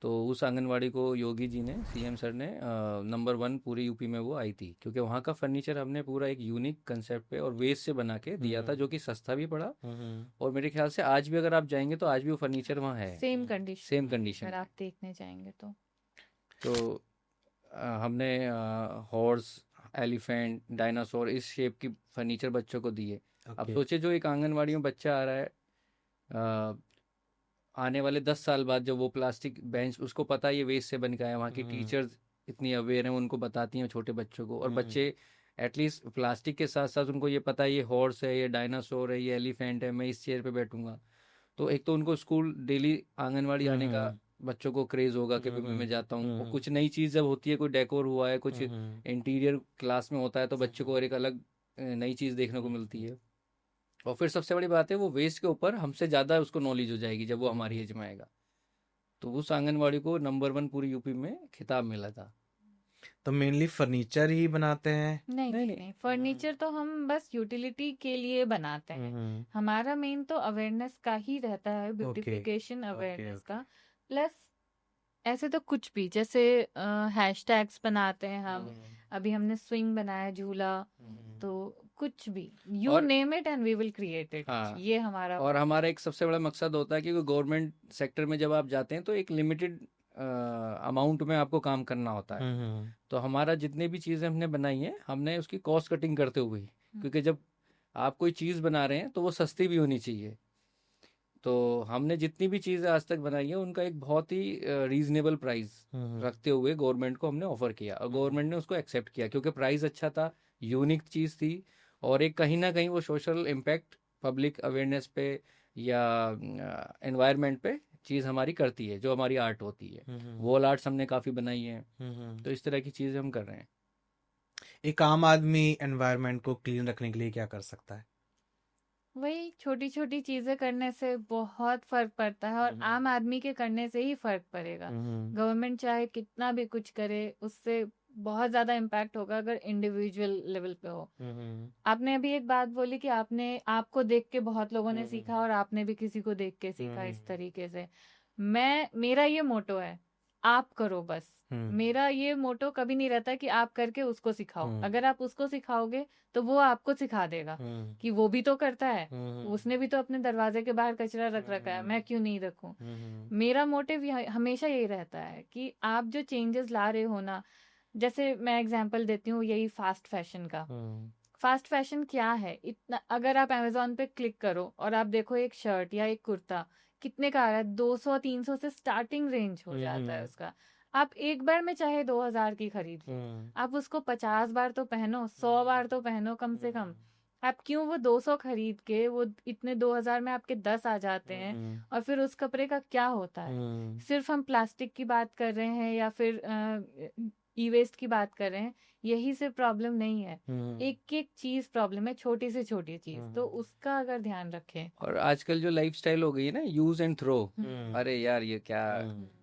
तो उस आंगनवाड़ी को योगी जी ने, CM सर ने नंबर 1 पूरे यूपी में वो आई थी, क्योंकि वहाँ का फर्नीचर हमने पूरा एक यूनिक कंसेप्ट पे और वेस्ट से बना के दिया था, जो कि सस्ता भी पड़ा। और मेरे ख्याल से आज भी अगर आप जाएंगे तो आज भी वो फर्नीचर वहाँ है, सेम कंडीशन, सेम कंडीशन अगर आप देखने जाएंगे तो हमने हॉर्स, एलिफेंट, डायनासोर इस शेप की फर्नीचर बच्चों को दिए। अब सोचे, जो एक आंगनवाड़ी में बच्चा आ रहा है, आने वाले 10 साल बाद जब वो प्लास्टिक बेंच, उसको पता है ये वेस्ट से बन के आया, वहाँ की टीचर्स इतनी अवेयर हैं, उनको बताती हैं छोटे बच्चों को, और बच्चे एटलीस्ट प्लास्टिक के साथ साथ उनको ये पता है ये हॉर्स है, ये डायनासोर है, ये एलिफेंट है, मैं इस चेयर पे बैठूंगा। तो एक तो उनको स्कूल डेली आंगनवाड़ी आने का बच्चों को क्रेज होगा कि मैं जाता हूँ। और कुछ नई चीज़ जब होती है, कोई डेकोर हुआ है, कुछ इंटीरियर क्लास में होता है, तो बच्चों को एक अलग नई चीज़ देखने को मिलती है। और फिर सबसे बड़ी बात है, वो वेस्ट के ऊपर हमसे ज़्यादा उसको नॉलेज हो जाएगी जब वो हमारी एज में आएगा। तो उस आंगनवाड़ी को नंबर 1 पूरी यूपी में खिताब मिला था। तो मेनली फर्नीचर ही बनाते हैं? नहीं, फर्नीचर तो हम बस यूटिलिटी के लिए बनाते हैं। हमारा मेन तो अवेयरनेस का ही रहता है, ब्यूटिफिकेशन अवेयरनेस का। प्लस ऐसे तो कुछ भी, जैसे हैशटैग्स बनाते हैं हम। अभी हमने स्विंग बनाया, झूला, तो कुछ भी, you name it and we will create it. ये हमारा, और हमारा एक सबसे बड़ा मकसद होता है कि गवर्नमेंट सेक्टर में जब आप जाते हैं तो एक लिमिटेड अमाउंट में आपको काम करना होता है। तो हमारा जितने भी चीज़ें हमने बनाई हैं, हमने उसकी कॉस्ट कटिंग करते हुए, क्योंकि जब आप कोई चीज़ बना रहे हैं तो वो सस्ती भी होनी चाहिए। तो हमने जितनी भी चीज़ें आज तक बनाई है, उनका एक बहुत ही रीजनेबल प्राइस रखते हुए गवर्नमेंट को हमने ऑफर किया, और गवर्नमेंट ने उसको एक्सेप्ट किया, क्योंकि प्राइस अच्छा था, यूनिक चीज़ थी, और एक कहीं ना कहीं वो सोशल इम्पैक्ट, पब्लिक अवेयरनेस पे या एनवायरनमेंट पे चीज़ हमारी करती है, जो हमारी आर्ट होती है। वॉल आर्ट्स हमने काफ़ी बनाई है। तो इस तरह की चीज़ें हम कर रहे हैं। एक आम आदमी एनवायरनमेंट को क्लीन रखने के लिए क्या कर सकता है? वही छोटी छोटी चीजें करने से बहुत फर्क पड़ता है, और आम आदमी के करने से ही फर्क पड़ेगा। गवर्नमेंट चाहे कितना भी कुछ करे, उससे बहुत ज्यादा इम्पैक्ट होगा अगर इंडिविजुअल लेवल पे हो। आपने अभी एक बात बोली कि आपने आपको देख के बहुत लोगों ने सीखा और आपने भी किसी को देख के सीखा इस तरीके से। मेरा ये मोटो है, आप करो बस। मेरा ये मोटो कभी नहीं रहता कि आप करके उसको सिखाओ। अगर आप उसको सिखाओगे तो वो आपको सिखा देगा कि वो भी तो करता है, उसने भी तो अपने दरवाजे के बाहर कचरा रख रखा है, मैं क्यों नहीं रखूं। मेरा मोटिव हमेशा यही रहता है कि आप जो चेंजेस ला रहे हो ना, जैसे मैं एग्जांपल देती हूँ यही फास्ट फैशन का। फास्ट फैशन क्या है, इतना अगर आप अमेजोन पे क्लिक करो और आप देखो एक शर्ट या एक कुर्ता कितने का आ रहा है, 200-300 से स्टार्टिंग रेंज हो जाता है उसका। आप एक बार में चाहे 2000 की खरीद लो, आप उसको 50 बार तो पहनो, 100 बार तो पहनो कम से कम। आप क्यों वो 200 खरीद के वो इतने 2000 में आपके 10 आ जाते हैं, और फिर उस कपड़े का क्या होता है। सिर्फ हम प्लास्टिक की बात कर रहे हैं या फिर ई वेस्ट की बात कर रहे हैं, यही से प्रॉब्लम नहीं है, एक एक चीज प्रॉब्लम है, छोटी से छोटी चीज, तो उसका अगर ध्यान रखें। और आजकल जो लाइफस्टाइल हो गई है ना, यूज एंड थ्रो, अरे यार ये क्या,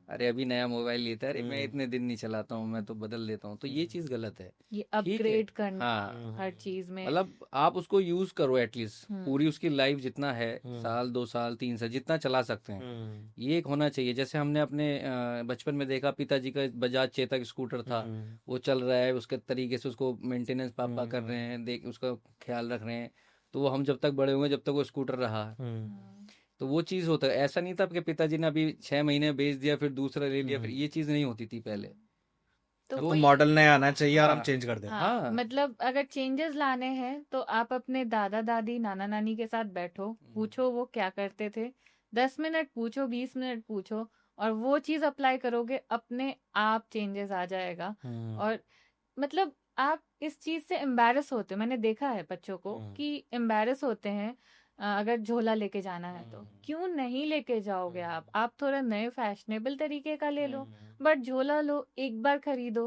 अरे अभी नया मोबाइल लेता है, अरे मैं इतने दिन नहीं चलाता हूँ, मैं तो बदल देता हूँ, तो ये चीज गलत है। ये ठीक है, अपग्रेड करना हाँ, हर चीज में। मतलब आप उसको यूज करो एटलीस्ट, पूरी उसकी लाइफ जितना है, साल 2 साल 3 साल जितना चला सकते हैं, ये एक होना चाहिए। जैसे हमने अपने बचपन में देखा, पिताजी का बजाज चेतक स्कूटर था, वो चल रहा है, उसके तरीके से उसको मेंटेनेंस पापा कर रहे हैं, देख उसका ख्याल रख रहे हैं, तो वो हम जब तक बड़े होंगे, जब तक वो स्कूटर रहा, तो वो चीज होता है। ऐसा नहीं था आपके पिताजी ने अभी 6 महीने बेच दिया फिर दूसरा ले लिया, फिर ये चीज नहीं होती थी पहले। तो तो वही मॉडल नया आना चाहिए और हम हाँ चेंज कर दें। हाँ, मतलब अगर चेंजेस लाने हैं तो आप अपने दादा दादी नाना नानी के साथ बैठो, पूछो वो क्या करते थे, 10 मिनट पूछो, 20 मिनट पूछो, और वो चीज अप्लाई करोगे, अपने आप चेंजेस आ जाएगा। और मतलब आप इस चीज से एम्बैरस होते हो, मैंने देखा है बच्चों को कि एम्बैरस होते हैं। अगर झोला लेके जाना है तो क्यों नहीं लेके जाओगे आप थोड़ा नए फैशनेबल तरीके का ले लो, बट झोला लो, एक बार खरीदो।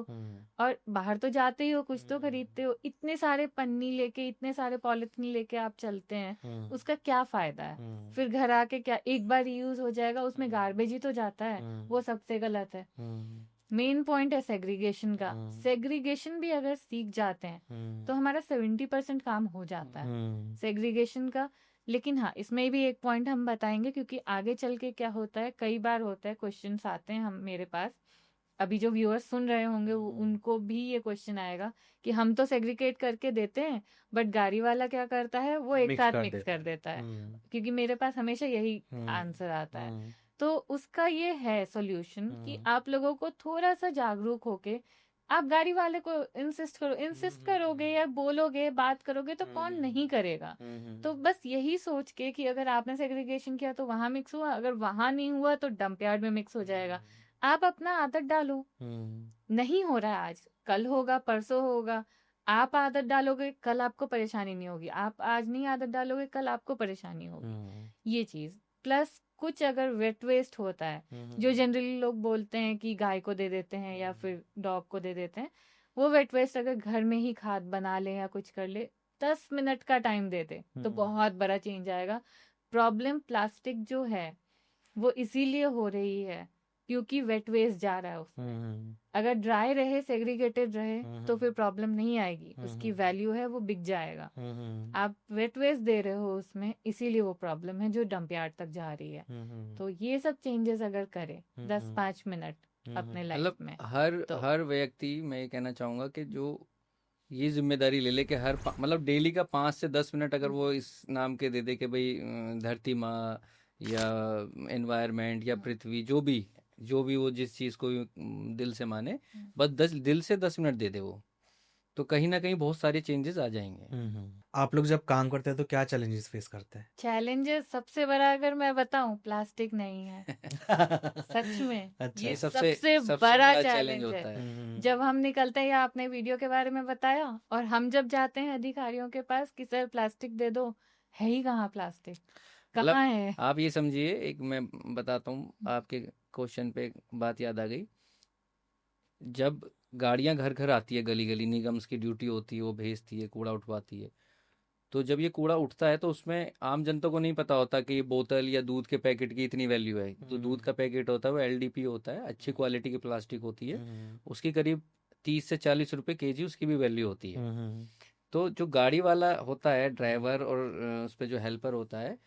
और बाहर तो जाते ही हो, कुछ तो खरीदते हो, इतने सारे पन्नी लेके, इतने सारे पॉलिथीन लेके आप चलते हैं, उसका क्या फायदा है। फिर घर आके क्या, एक बार यूज हो जाएगा, उसमें गार्बेज ही तो जाता है, वो सबसे गलत है। मेन पॉइंट है सेग्रीगेशन का। सेग्रीगेशन भी अगर सीख जाते हैं तो हमारा 70% काम हो जाता है सेग्रीगेशन का। लेकिन हाँ, इसमें भी एक पॉइंट हम बताएंगे, क्योंकि आगे चल के क्या होता है, कई बार होता है क्वेश्चंस आते हैं हम मेरे पास, अभी जो व्यूअर्स सुन रहे होंगे उनको भी ये क्वेश्चन आएगा कि हम तो सेग्रीगेट करके देते हैं, बट गाड़ी वाला क्या करता है, वो एक साथ मिक्स कर देता है। क्योंकि मेरे पास हमेशा यही आंसर आता है। तो उसका ये है सॉल्यूशन कि आप लोगों को थोड़ा सा जागरूक होके आप गाड़ी वाले को इंसिस्ट करोगे या बोलोगे, बात करोगे, तो कौन नहीं करेगा। तो बस यही सोच के कि अगर आपने सेग्रीगेशन किया तो वहां मिक्स हुआ, अगर वहां नहीं हुआ तो डंप यार्ड में मिक्स हो जाएगा। आप अपना आदत डालो, नहीं हो रहा है आज, कल होगा, परसों होगा। आप आदत डालोगे, कल आपको परेशानी नहीं होगी। आप आज नहीं आदत डालोगे, कल आपको परेशानी होगी। ये चीज प्लस कुछ अगर वेट वेस्ट होता है, जो जनरली लोग बोलते हैं कि गाय को दे देते हैं या फिर डॉग को दे देते हैं, वो वेट वेस्ट अगर घर में ही खाद बना ले या कुछ कर ले, 10 मिनट का टाइम दे दे, तो बहुत बड़ा चेंज आएगा। प्रॉब्लम प्लास्टिक जो है वो इसीलिए हो रही है क्योंकि वेट वेस्ट जा रहा है उसमें। अगर ड्राई रहे, सेग्रीगेटेड रहे, तो फिर प्रॉब्लम नहीं आएगी, उसकी वैल्यू है, वो बिक जाएगा। आप वेट वेस्ट दे रहे हो उसमें, इसीलिए वो प्रॉब्लम है जो डंप यार्ड तक जा रही है। तो ये सब चेंजेस अगर करे 10-5 मिनट अपने लाइफ में, हर व्यक्ति, मैं ये कहना चाहूंगा कि जो ये जिम्मेदारी ले ले कि हर मतलब डेली का 5 से 10 मिनट अगर वो इस नाम के दे दे कि भाई धरती माँ या एनवायरनमेंट या पृथ्वी, जो भी वो जिस चीज को दिल से माने, बस दिल से 10 मिनट दे दे वो, तो कहीं ना कहीं बहुत सारे चेंजेस आ जाएंगे। आप लोग जब काम करते हैं तो क्या चैलेंजेस फेस करते हैं? चैलेंजेस सबसे बड़ा अगर मैं बताऊं, प्लास्टिक नहीं है। सच में अच्छा, ये सबसे बड़ा चैलेंज चैलेंज होता है। है। जब हम निकलते हैं, या आपने वीडियो के बारे में बताया, और हम जब जाते हैं अधिकारियों के पास कि सर प्लास्टिक दे दो, है ही कहाँ प्लास्टिक, मतलब कहाँ है। आप ये समझिए, एक मैं बताता हूँ, आपके क्वेश्चन पे एक बात याद आ गई। जब गाड़ियां घर घर आती है, गली गली निगम्स की ड्यूटी होती है, वो भेजती है, कूड़ा उठवाती है, तो जब ये कूड़ा उठता है तो उसमें आम जनता को नहीं पता होता कि ये बोतल या दूध के पैकेट की इतनी वैल्यू है। तो दूध का पैकेट होता है वो LDP होता है, अच्छी क्वालिटी की प्लास्टिक होती है, उसकी करीब 30 से 40 रुपए केजी उसकी भी वैल्यू होती है। तो जो गाड़ी वाला होता है ड्राइवर और उस पे जो हेल्पर होता है,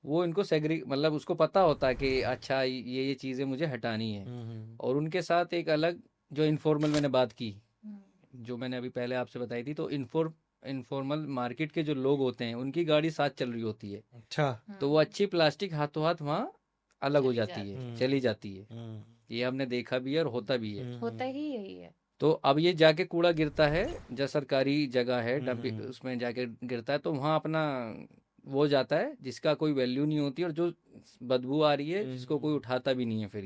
वो इनको मतलब उसको पता होता है कि अच्छा ये चीज़ें मुझे हटानी है। और उनके साथ एक अलग जो इनफॉर्मल मैंने बात की, जो मैंने अभी पहले आपसे बताई थी, तो इनफॉर्मल मार्केट के जो लोग होते हैं उनकी गाड़ी साथ चल रही होती है। अच्छा। तो वो अच्छी प्लास्टिक हाथों हाथ वहाँ अलग हो चली जाती है, चली जाती है। ये हमने देखा भी है और होता भी है। होता ही यही है। तो अब ये जाके कूड़ा गिरता है, जहाँ सरकारी जगह है डंपिंग, उसमें जाके गिरता है, तो वहाँ अपना वो जाता है जिसका कोई वैल्यू नहीं होती, और जो बदबू आ रही है जिसको कोई उठाता भी नहीं है। फिर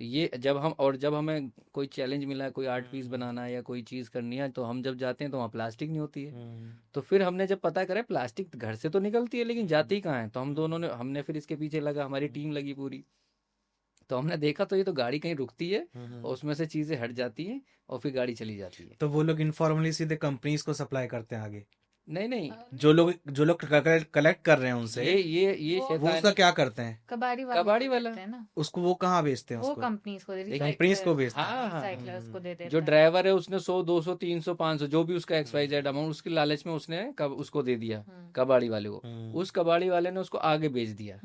ये जब हमें कोई चैलेंज मिला है, कोई आर्ट पीस बनाना है या कोई चीज़ करनी है, तो हम जब जाते हैं तो वहाँ प्लास्टिक नहीं होती है। तो फिर हमने जब पता करा प्लास्टिक घर से तो निकलती है लेकिन जाती कहाँ है, तो हमने फिर इसके पीछे लगा, हमारी टीम लगी पूरी। तो हमने देखा तो ये तो गाड़ी कहीं रुकती है और उसमें से चीजें हट जाती हैं और फिर गाड़ी चली जाती है। तो वो लोग इनफॉर्मली सीधे कंपनीज को सप्लाई करते हैं आगे, नहीं, जो लोग कलेक्ट कर रहे हैं उनसे, ये वो- वो उसका शैतानी क्या करते हैं? कबाड़ी कबाड़ी वाले वाला। देते हैं ना, उसको वो कहाँ बेचते हैं वो उसको? कंपनीज को देखिए, कंपनीज को बेचते हैं। हाँ, रिसाइकलर्स को दे देता जो है। ड्राइवर है उसने 100 200 300 500 जो भी उसका XYZ अमाउंट, उसकी लालच में उसने उसको दे दिया कबाड़ी वाले को। उस कबाड़ी वाले ने उसको आगे बेच दिया,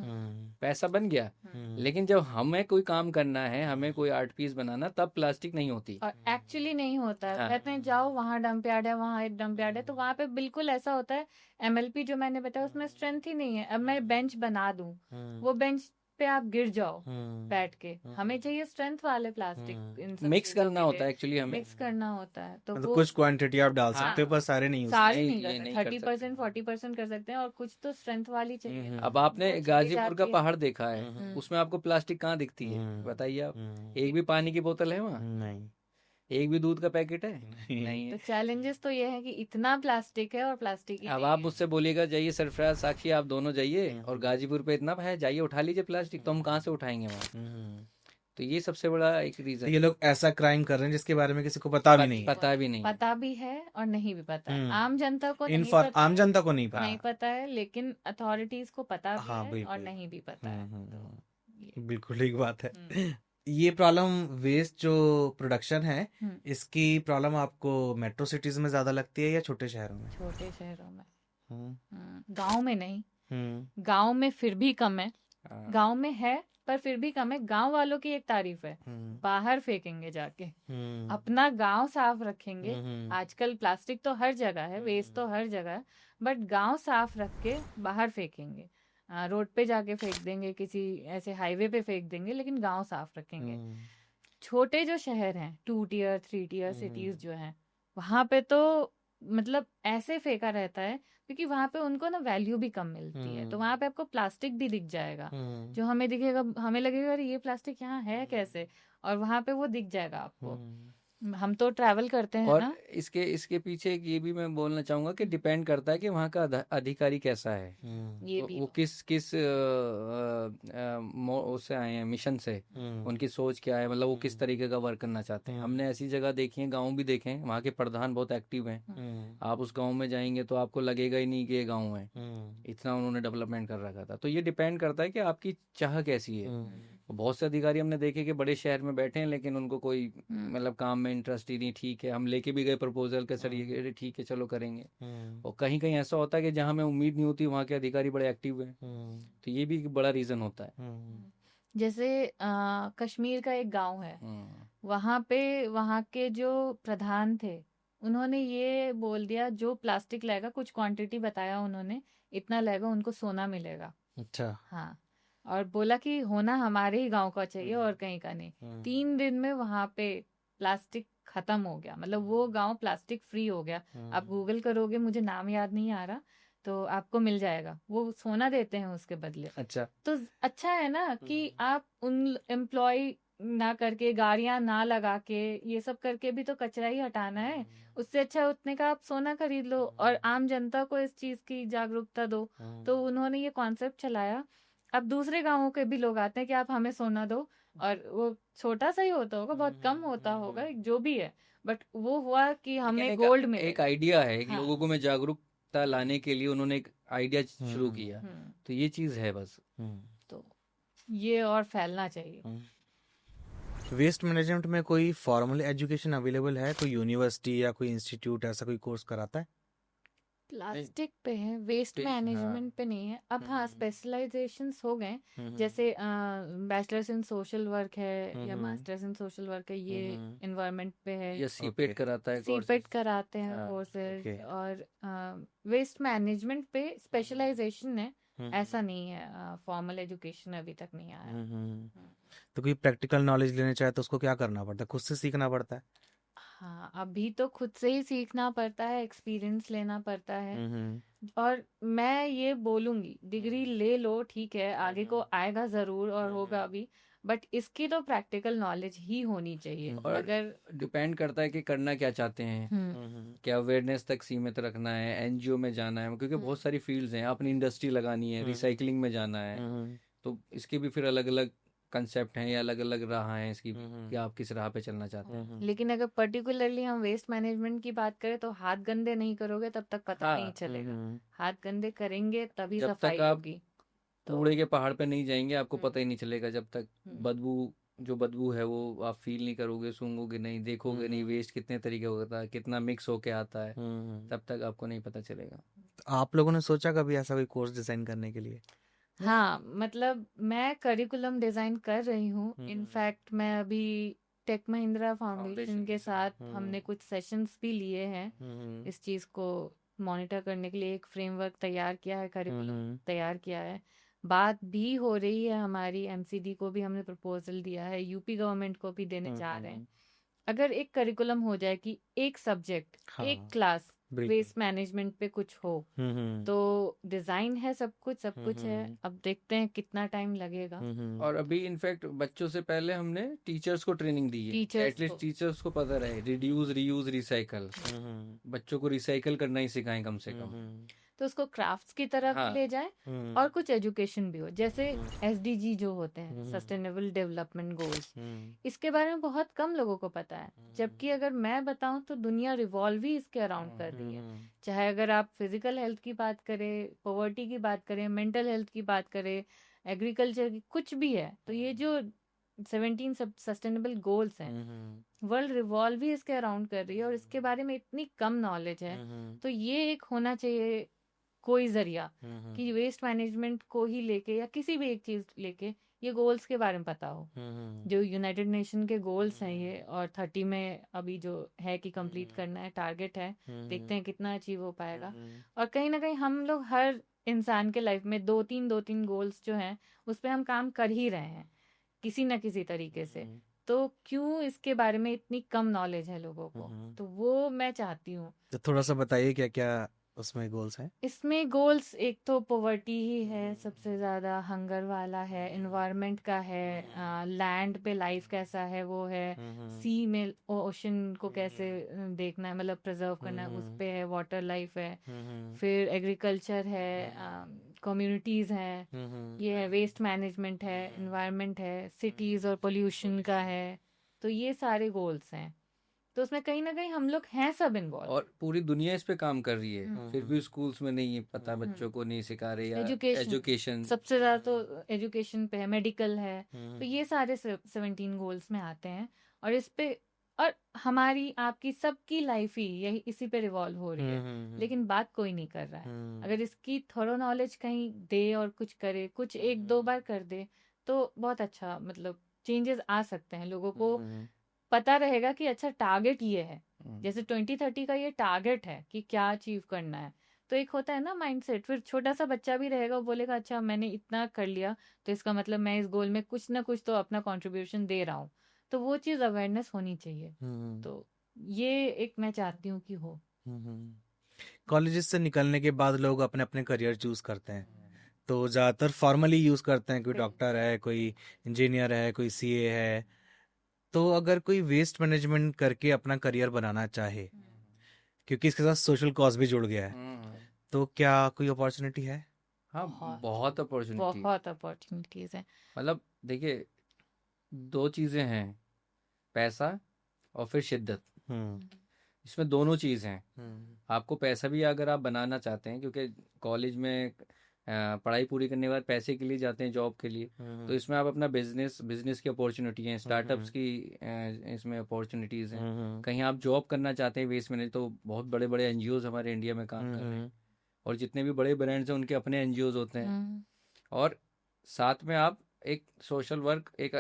पैसा बन गया। लेकिन जब हमें कोई काम करना है, हमें कोई आर्ट पीस बनाना, तब प्लास्टिक नहीं होती। और एक्चुअली नहीं होता है। हाँ। कहते हैं जाओ वहाँ डंप यार्ड है, वहाँ एक डंप यार्ड है, तो वहाँ पे बिल्कुल ऐसा होता है। MLP जो मैंने बताया उसमें स्ट्रेंथ ही नहीं है। अब मैं बेंच बना दूं, वो बेंच पे आप गिर जाओ बैठ के, हमें चाहिए स्ट्रेंथ वाले प्लास्टिक। इन सब मिक्स चीजों करना के होता है लिए एक्चुअली हमें। मिक्स करना होता है, तो मतलब वो कुछ क्वांटिटी आप डाल हाँ। सकते हो पर सारे नहीं सारे नहीं, नहीं ये कर नहीं सकते। कर 30% 40% कर सकते हैं, और कुछ तो स्ट्रेंथ वाली चाहिए। अब आपने वो चली गाजीपुर का जाती है। पहाड़ देखा है, उसमें आपको प्लास्टिक कहाँ दिखती है बताइए आप? एक भी पानी की बोतल है वहाँ? नहीं। एक भी दूध का पैकेट है? नहीं तो है। चैलेंजेस तो ये है कि इतना प्लास्टिक है और प्लास्टिक ही अब नहीं आप है। मुझसे बोलिएगा जाइए सरफराज साक्षी आप दोनों जाइए और गाजीपुर पे इतना है, जाइए उठा लीजिए प्लास्टिक, तो हम कहाँ से उठाएंगे वहाँ? तो ये सबसे बड़ा एक तो रीजन, ये लोग ऐसा क्राइम कर रहे हैं जिसके बारे में किसी को पता भी नहीं है। पता भी नहीं है। पता भी है और नहीं भी पता है। हम्म। आम जनता को नहीं इनफॉर पता आम है, जनता को नहीं पता। नहीं पता है, लेकिन अथॉरिटीज को पता भी हाँ, है और बिल्कुल। नहीं भी पता है। तो ये- बिल्कुल ठीक बात है। हम्म, ये प्रॉब्लम वेस्ट जो प्रोडक्शन है, हम्म, इसकी प्रॉब्लम आपको मेट्रो सिटीज में ज्यादा लगती है या छोटे शहरों में? छोटे शहरों में। हम्म। गांव में नहीं, हम्म। गांव में फिर भी कम है। हाँ। गांव में है पर फिर भी कम है। गांव वालों की एक तारीफ है, हम्म। बाहर फेंकेंगे जाके, हम्म। अपना गांव साफ रखेंगे। हम्म। आजकल प्लास्टिक तो हर जगह है, वेस्ट तो हर जगह है, बट गांव साफ रख के बाहर फेंकेंगे। रोड पे जाके फेंक देंगे, किसी ऐसे हाईवे पे फेंक देंगे, लेकिन गांव साफ रखेंगे। छोटे जो शहर हैं, 2 टियर 3 टियर सिटीज जो हैं, वहां पे तो मतलब ऐसे फेंका रहता है, क्योंकि वहां पे उनको ना वैल्यू भी कम मिलती है। तो वहां पे आपको प्लास्टिक भी दिख जाएगा, जो हमें दिखेगा, हमें लगेगा अरे ये प्लास्टिक यहाँ है कैसे, और वहां पे वो दिख जाएगा आपको। हम तो ट्रैवल करते हैं और ना। इसके पीछे एक ये भी मैं बोलना चाहूंगा कि डिपेंड करता है कि वहाँ का अधिकारी कैसा है। ये भी वो किस उससे आए हैं, मिशन से, उनकी सोच क्या है, मतलब वो किस तरीके का वर्क करना चाहते हैं। हमने ऐसी जगह देखी है, गांव भी देखे हैं, वहाँ के प्रधान बहुत एक्टिव हैं। आप उस गांव में जाएंगे तो आपको लगेगा ही नहीं कि ये गांव है, इतना उन्होंने डेवलपमेंट कर रखा था। तो ये डिपेंड करता है कि आपकी चाह कैसी है। बहुत से अधिकारी हमने देखे कि बड़े शहर में बैठे हैं लेकिन उनको कोई मतलब काम में इंटरेस्ट ही नहीं। ठीक है, हम लेके भी गए प्रपोजल के सर, ये ठीक है चलो करेंगे। और कहीं कहीं ऐसा होता है कि जहाँ हमें उम्मीद नहीं होती वहाँ के अधिकारी बड़े एक्टिव हैं। तो ये भी एक बड़ा रीजन होता है। जैसे कश्मीर का एक गांव है, वहां पे वहां के जो प्रधान थे, उन्होंने ये बोल दिया जो प्लास्टिक लाएगा, कुछ क्वांटिटी बताया उन्होंने, इतना लाएगा उनको सोना मिलेगा। अच्छा। हाँ, और बोला कि होना हमारे ही गांव का चाहिए और कहीं का नहीं। 3 दिन में वहां पे प्लास्टिक खत्म हो गया, मतलब वो गांव प्लास्टिक फ्री हो गया। आप गूगल करोगे, मुझे नाम याद नहीं आ रहा, तो आपको मिल जाएगा। वो सोना देते हैं उसके बदले। अच्छा। तो अच्छा है ना कि आप उन एम्प्लॉय ना करके, गाड़ियां ना लगा के, ये सब करके भी तो कचरा ही हटाना है। उससे अच्छा उतने का आप सोना खरीद लो और आम जनता को इस चीज की जागरूकता दो। तो उन्होंने ये कॉन्सेप्ट चलाया। अब दूसरे गांवों के भी लोग आते हैं कि आप हमें सोना दो, और वो छोटा सा ही होता होगा, बहुत कम होता होगा, जो भी है, बट वो हुआ कि हमें गोल्ड एक मिलेगा। आइडिया है, एक हाँ। लोगों को में जागरूकता लाने के लिए उन्होंने एक आइडिया शुरू किया। तो ये चीज है बस। तो ये और फैलना चाहिए। वेस्ट मैनेजमेंट में कोई फॉर्मल एजुकेशन अवेलेबल है? कोई यूनिवर्सिटी या कोई इंस्टीट्यूट ऐसा कोई कोर्स कराता है? प्लास्टिक पे है, वेस्ट हाँ मैनेजमेंट पे नहीं है। अब हाँ, हम्म, स्पेशलाइजेशंस हो गए, हम्म, जैसे बैचलर्स इन सोशल वर्क है या हम्म, मास्टर्स इन सोशल वर्क है, ये हम्म, एनवायरनमेंट पे है। या ओके, सीपेट कराता है सीपेट कोर्सेज। कराते हैं हाँ कोर्सेज। ओके, और वेस्ट मैनेजमेंट पे स्पेशलाइजेशन है, ऐसा नहीं है। फॉर्मल एजुकेशन अभी तक नहीं आया। हम्म। हम्म। तो कोई प्रैक्टिकल नॉलेज लेने चाहे तो उसको क्या करना पड़ता है? खुद से सीखना पड़ता है? हाँ, अभी तो खुद से ही सीखना पड़ता है, एक्सपीरियंस लेना पड़ता है। हम्म, और मैं ये बोलूंगी, डिग्री ले लो ठीक है, आगे को आएगा जरूर और होगा भी, बट इसकी तो प्रैक्टिकल नॉलेज ही होनी चाहिए। हम्म, और अगर डिपेंड करता है कि करना क्या चाहते हैं, हम्म क्या अवेयरनेस तक सीमित रखना है, एनजीओ में जाना है, क्योंकि बहुत सारी फील्ड्स हैं, अपनी इंडस्ट्री लगानी है, रिसाइकलिंग में जाना है, तो इसके भी फिर अलग अलग कंसेप्ट हैं या अलग अलग राह हैं इसकी, कि आप किस राह पे चलना चाहते हैं। लेकिन अगर पर्टिकुलरली हम वेस्ट मैनेजमेंट की बात करें तो हाथ गंदे नहीं करोगे तब तक पता नहीं हाँ, चलेगा। हाथ गंदे करेंगे तभी जब सफाई तक आप होगी। तो कूड़े के पहाड़ पे नहीं जाएंगे आपको हम्म, पता ही नहीं चलेगा, जब तक हम्म, बदबू, जो बदबू है वो आप फील नहीं करोगे, सूंघोगे नहीं, देखोगे नहीं, वेस्ट कितने तरीके का होता है, कितना मिक्स होके आता है, तब तक आपको नहीं पता चलेगा। आप लोगों ने सोचा कभी ऐसा कोई कोर्स डिजाइन करने के लिए? हाँ, मतलब मैं करिकुलम डिजाइन कर रही हूँ। इनफैक्ट मैं अभी टेक महिंद्रा फाउंडेशन के साथ हमने कुछ सेशंस भी लिए हैं इस चीज़ को मॉनिटर करने के लिए। एक फ्रेमवर्क तैयार किया है, करिकुलम तैयार किया है। बात भी हो रही है हमारी, एमसीडी को भी हमने प्रपोजल दिया है, यूपी गवर्नमेंट को भी देने जा रहे हैं। अगर एक करिकुलम हो जाए कि एक सब्जेक्ट, एक हाँ, क्लास बिल्कुल। वेस्ट मैनेजमेंट पे कुछ हो, तो डिजाइन है, सब कुछ है। अब देखते हैं कितना टाइम लगेगा। और अभी इनफैक्ट बच्चों से पहले हमने टीचर्स को ट्रेनिंग दी है, टीचर्स एटलीस्ट को टीचर्स को पता रहे रिड्यूस रीयूज रिसाइकल, बच्चों को रिसाइकल करना ही सिखाएं कम से कम। तो उसको क्राफ्ट्स की तरफ हाँ ले जाए और कुछ एजुकेशन भी हो, जैसे एसडीजी जो होते हैं, सस्टेनेबल डेवलपमेंट गोल्स, इसके बारे में बहुत कम लोगों को पता है। जबकि अगर मैं बताऊं तो दुनिया रिवॉल्व ही इसके अराउंड कर रही है। चाहे अगर आप फिजिकल हेल्थ की बात करें, पॉवर्टी की बात करें, मेंटल हेल्थ की बात करें, एग्रीकल्चर की, कुछ भी है, तो ये जो 17 सस्टेनेबल गोल्स हैं, वर्ल्ड रिवॉल्व ही इसके अराउंड कर रही है और इसके बारे में इतनी कम नॉलेज है। तो ये एक होना चाहिए कोई जरिया कि वेस्ट मैनेजमेंट को ही लेके या किसी भी एक चीज लेके ये गोल्स के बारे में पता हो। जो यूनाइटेड नेशन के गोल्स हैं ये, और 30 में अभी जो है कि कंप्लीट करना है, टारगेट है, देखते हैं कितना अचीव हो पाएगा। और कहीं ना कहीं हम लोग हर इंसान के लाइफ में दो तीन गोल्स जो हैं उस पर हम काम कर ही रहे हैं किसी ना किसी तरीके से। तो क्यों इसके बारे में इतनी कम नॉलेज है लोगों को? तो वो मैं चाहती हूँ। तो थोड़ा सा बताइए क्या क्या उसमें गोल्स हैं? इसमें गोल्स एक तो पॉवर्टी ही है सबसे ज़्यादा, हंगर वाला है, इन्वायरमेंट का है, लैंड पे लाइफ कैसा है वो है, सी में ओशन को कैसे देखना है, मतलब प्रिजर्व करना है, उस पे है, वाटर लाइफ है, फिर एग्रीकल्चर है, कम्युनिटीज़ हैं, ये है, वेस्ट मैनेजमेंट है, इन्वायरमेंट है, सिटीज़ और पोल्यूशन का है। तो ये सारे गोल्स हैं। तो उसमें कहीं ना कहीं हम लोग हैं सब इन्वॉल्व। और पूरी दुनिया इस पे काम कर रही है, फिर भी स्कूल्स में नहीं है पता, बच्चों को नहीं सिखा रहे, या एजुकेशन सबसे ज्यादा तो एजुकेशन पे है, मेडिकल है। तो ये सारे 17 गोल्स में आते हैं। और इस पे, और हमारी आपकी सबकी लाइफ ही यही इसी पे रिवॉल्व हो रही है, लेकिन बात कोई नहीं कर रहा है। अगर इसकी थोड़ा नॉलेज कहीं दे और कुछ करे, कुछ एक दो बार कर दे, तो बहुत अच्छा, मतलब चेंजेस आ सकते हैं। लोगों को पता रहेगा कि अच्छा टारगेट ये है, जैसे 2030 का ये टारगेट है कि क्या अचीव करना है। तो एक होता है ना माइंडसेट, फिर छोटा सा बच्चा भी रहेगा, वो बोलेगा अच्छा मैंने इतना कर लिया, तो इसका मतलब मैं इस गोल में कुछ ना कुछ तो अपना कंट्रीब्यूशन दे रहा हूँ। तो वो चीज़ अवेयरनेस होनी चाहिए। तो ये एक मैं चाहती हूँ कि हो। कॉलेजेस से निकलने के बाद लोग अपने अपने करियर चूज करते हैं, तो ज़्यादातर फॉर्मली यूज़ करते हैं। कोई डॉक्टर है, कोई इंजीनियर है, कोई सीए है। तो अगर कोई वेस्ट मैनेजमेंट करके अपना करियर बनाना चाहे, क्योंकि इसके साथ सोशल कॉज भी जुड़ गया है, तो क्या कोई अपॉर्चुनिटी है? हाँ बहुत बहुत अपॉर्चुनिटी। बहुत अपॉर्चुनिटीज हैं। मतलब देखिए, दो चीजें हैं, पैसा और फिर शिद्दत, इसमें दोनों चीज़ हैं। आपको पैसा भी अगर आप बनाना चाहते हैं, क्योंकि कॉलेज में पढ़ाई पूरी करने के बाद पैसे के लिए जाते हैं, जॉब के लिए। तो इसमें आप अपना बिजनेस की अपॉर्चुनिटी है, स्टार्टअप्स की इसमें अपॉर्चुनिटीज़ हैं। कहीं आप जॉब करना चाहते हैं वेस्ट मैनेजमेंट, तो बहुत बड़े बड़े एनजीओज हमारे इंडिया में काम कर रहे हैं, और जितने भी बड़े ब्रांड्स हैं उनके अपने एनजीओज होते हैं। और साथ में आप एक सोशल वर्क, एक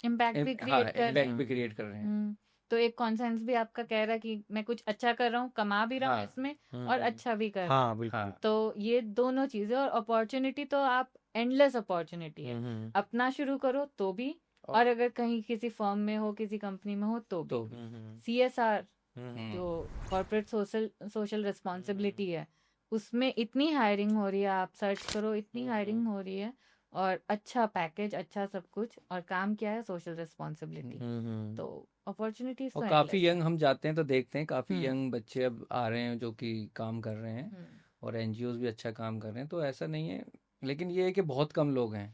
इम्पैक्ट भी क्रिएट कर रहे इम्पैक्ट भी हैं। क्रिएट कर रहे हैं। तो एक कॉन्सेंस भी आपका कह रहा है कि मैं कुछ अच्छा कर रहा हूँ, कमा भी रहा हूँ हाँ। इसमें और अच्छा भी कर रहा हाँ हूँ। बिल्कुल। तो ये दोनों चीजें, और अपॉर्चुनिटी तो आप एंडलेस अपॉर्चुनिटी है। अपना शुरू करो तो भी, और अगर कहीं किसी फर्म में हो, किसी कंपनी में हो तो तो भी। CSR जो कॉर्पोरेट सोशल रिस्पॉन्सिबिलिटी है, उसमें इतनी हायरिंग हो रही है, आप सर्च करो, इतनी हायरिंग हो रही है, और अच्छा पैकेज, अच्छा सब कुछ, और काम क्या है, सोशल रिस्पॉन्सिबिलिटी। तो अपॉर्चुनिटीज और तो काफ़ी endless यंग हम जाते हैं तो देखते हैं, काफ़ी हम्म। यंग बच्चे अब आ रहे हैं जो कि काम कर रहे हैं, है। और एनजीओज भी अच्छा काम कर रहे हैं, तो ऐसा नहीं है। लेकिन ये है कि बहुत कम लोग हैं।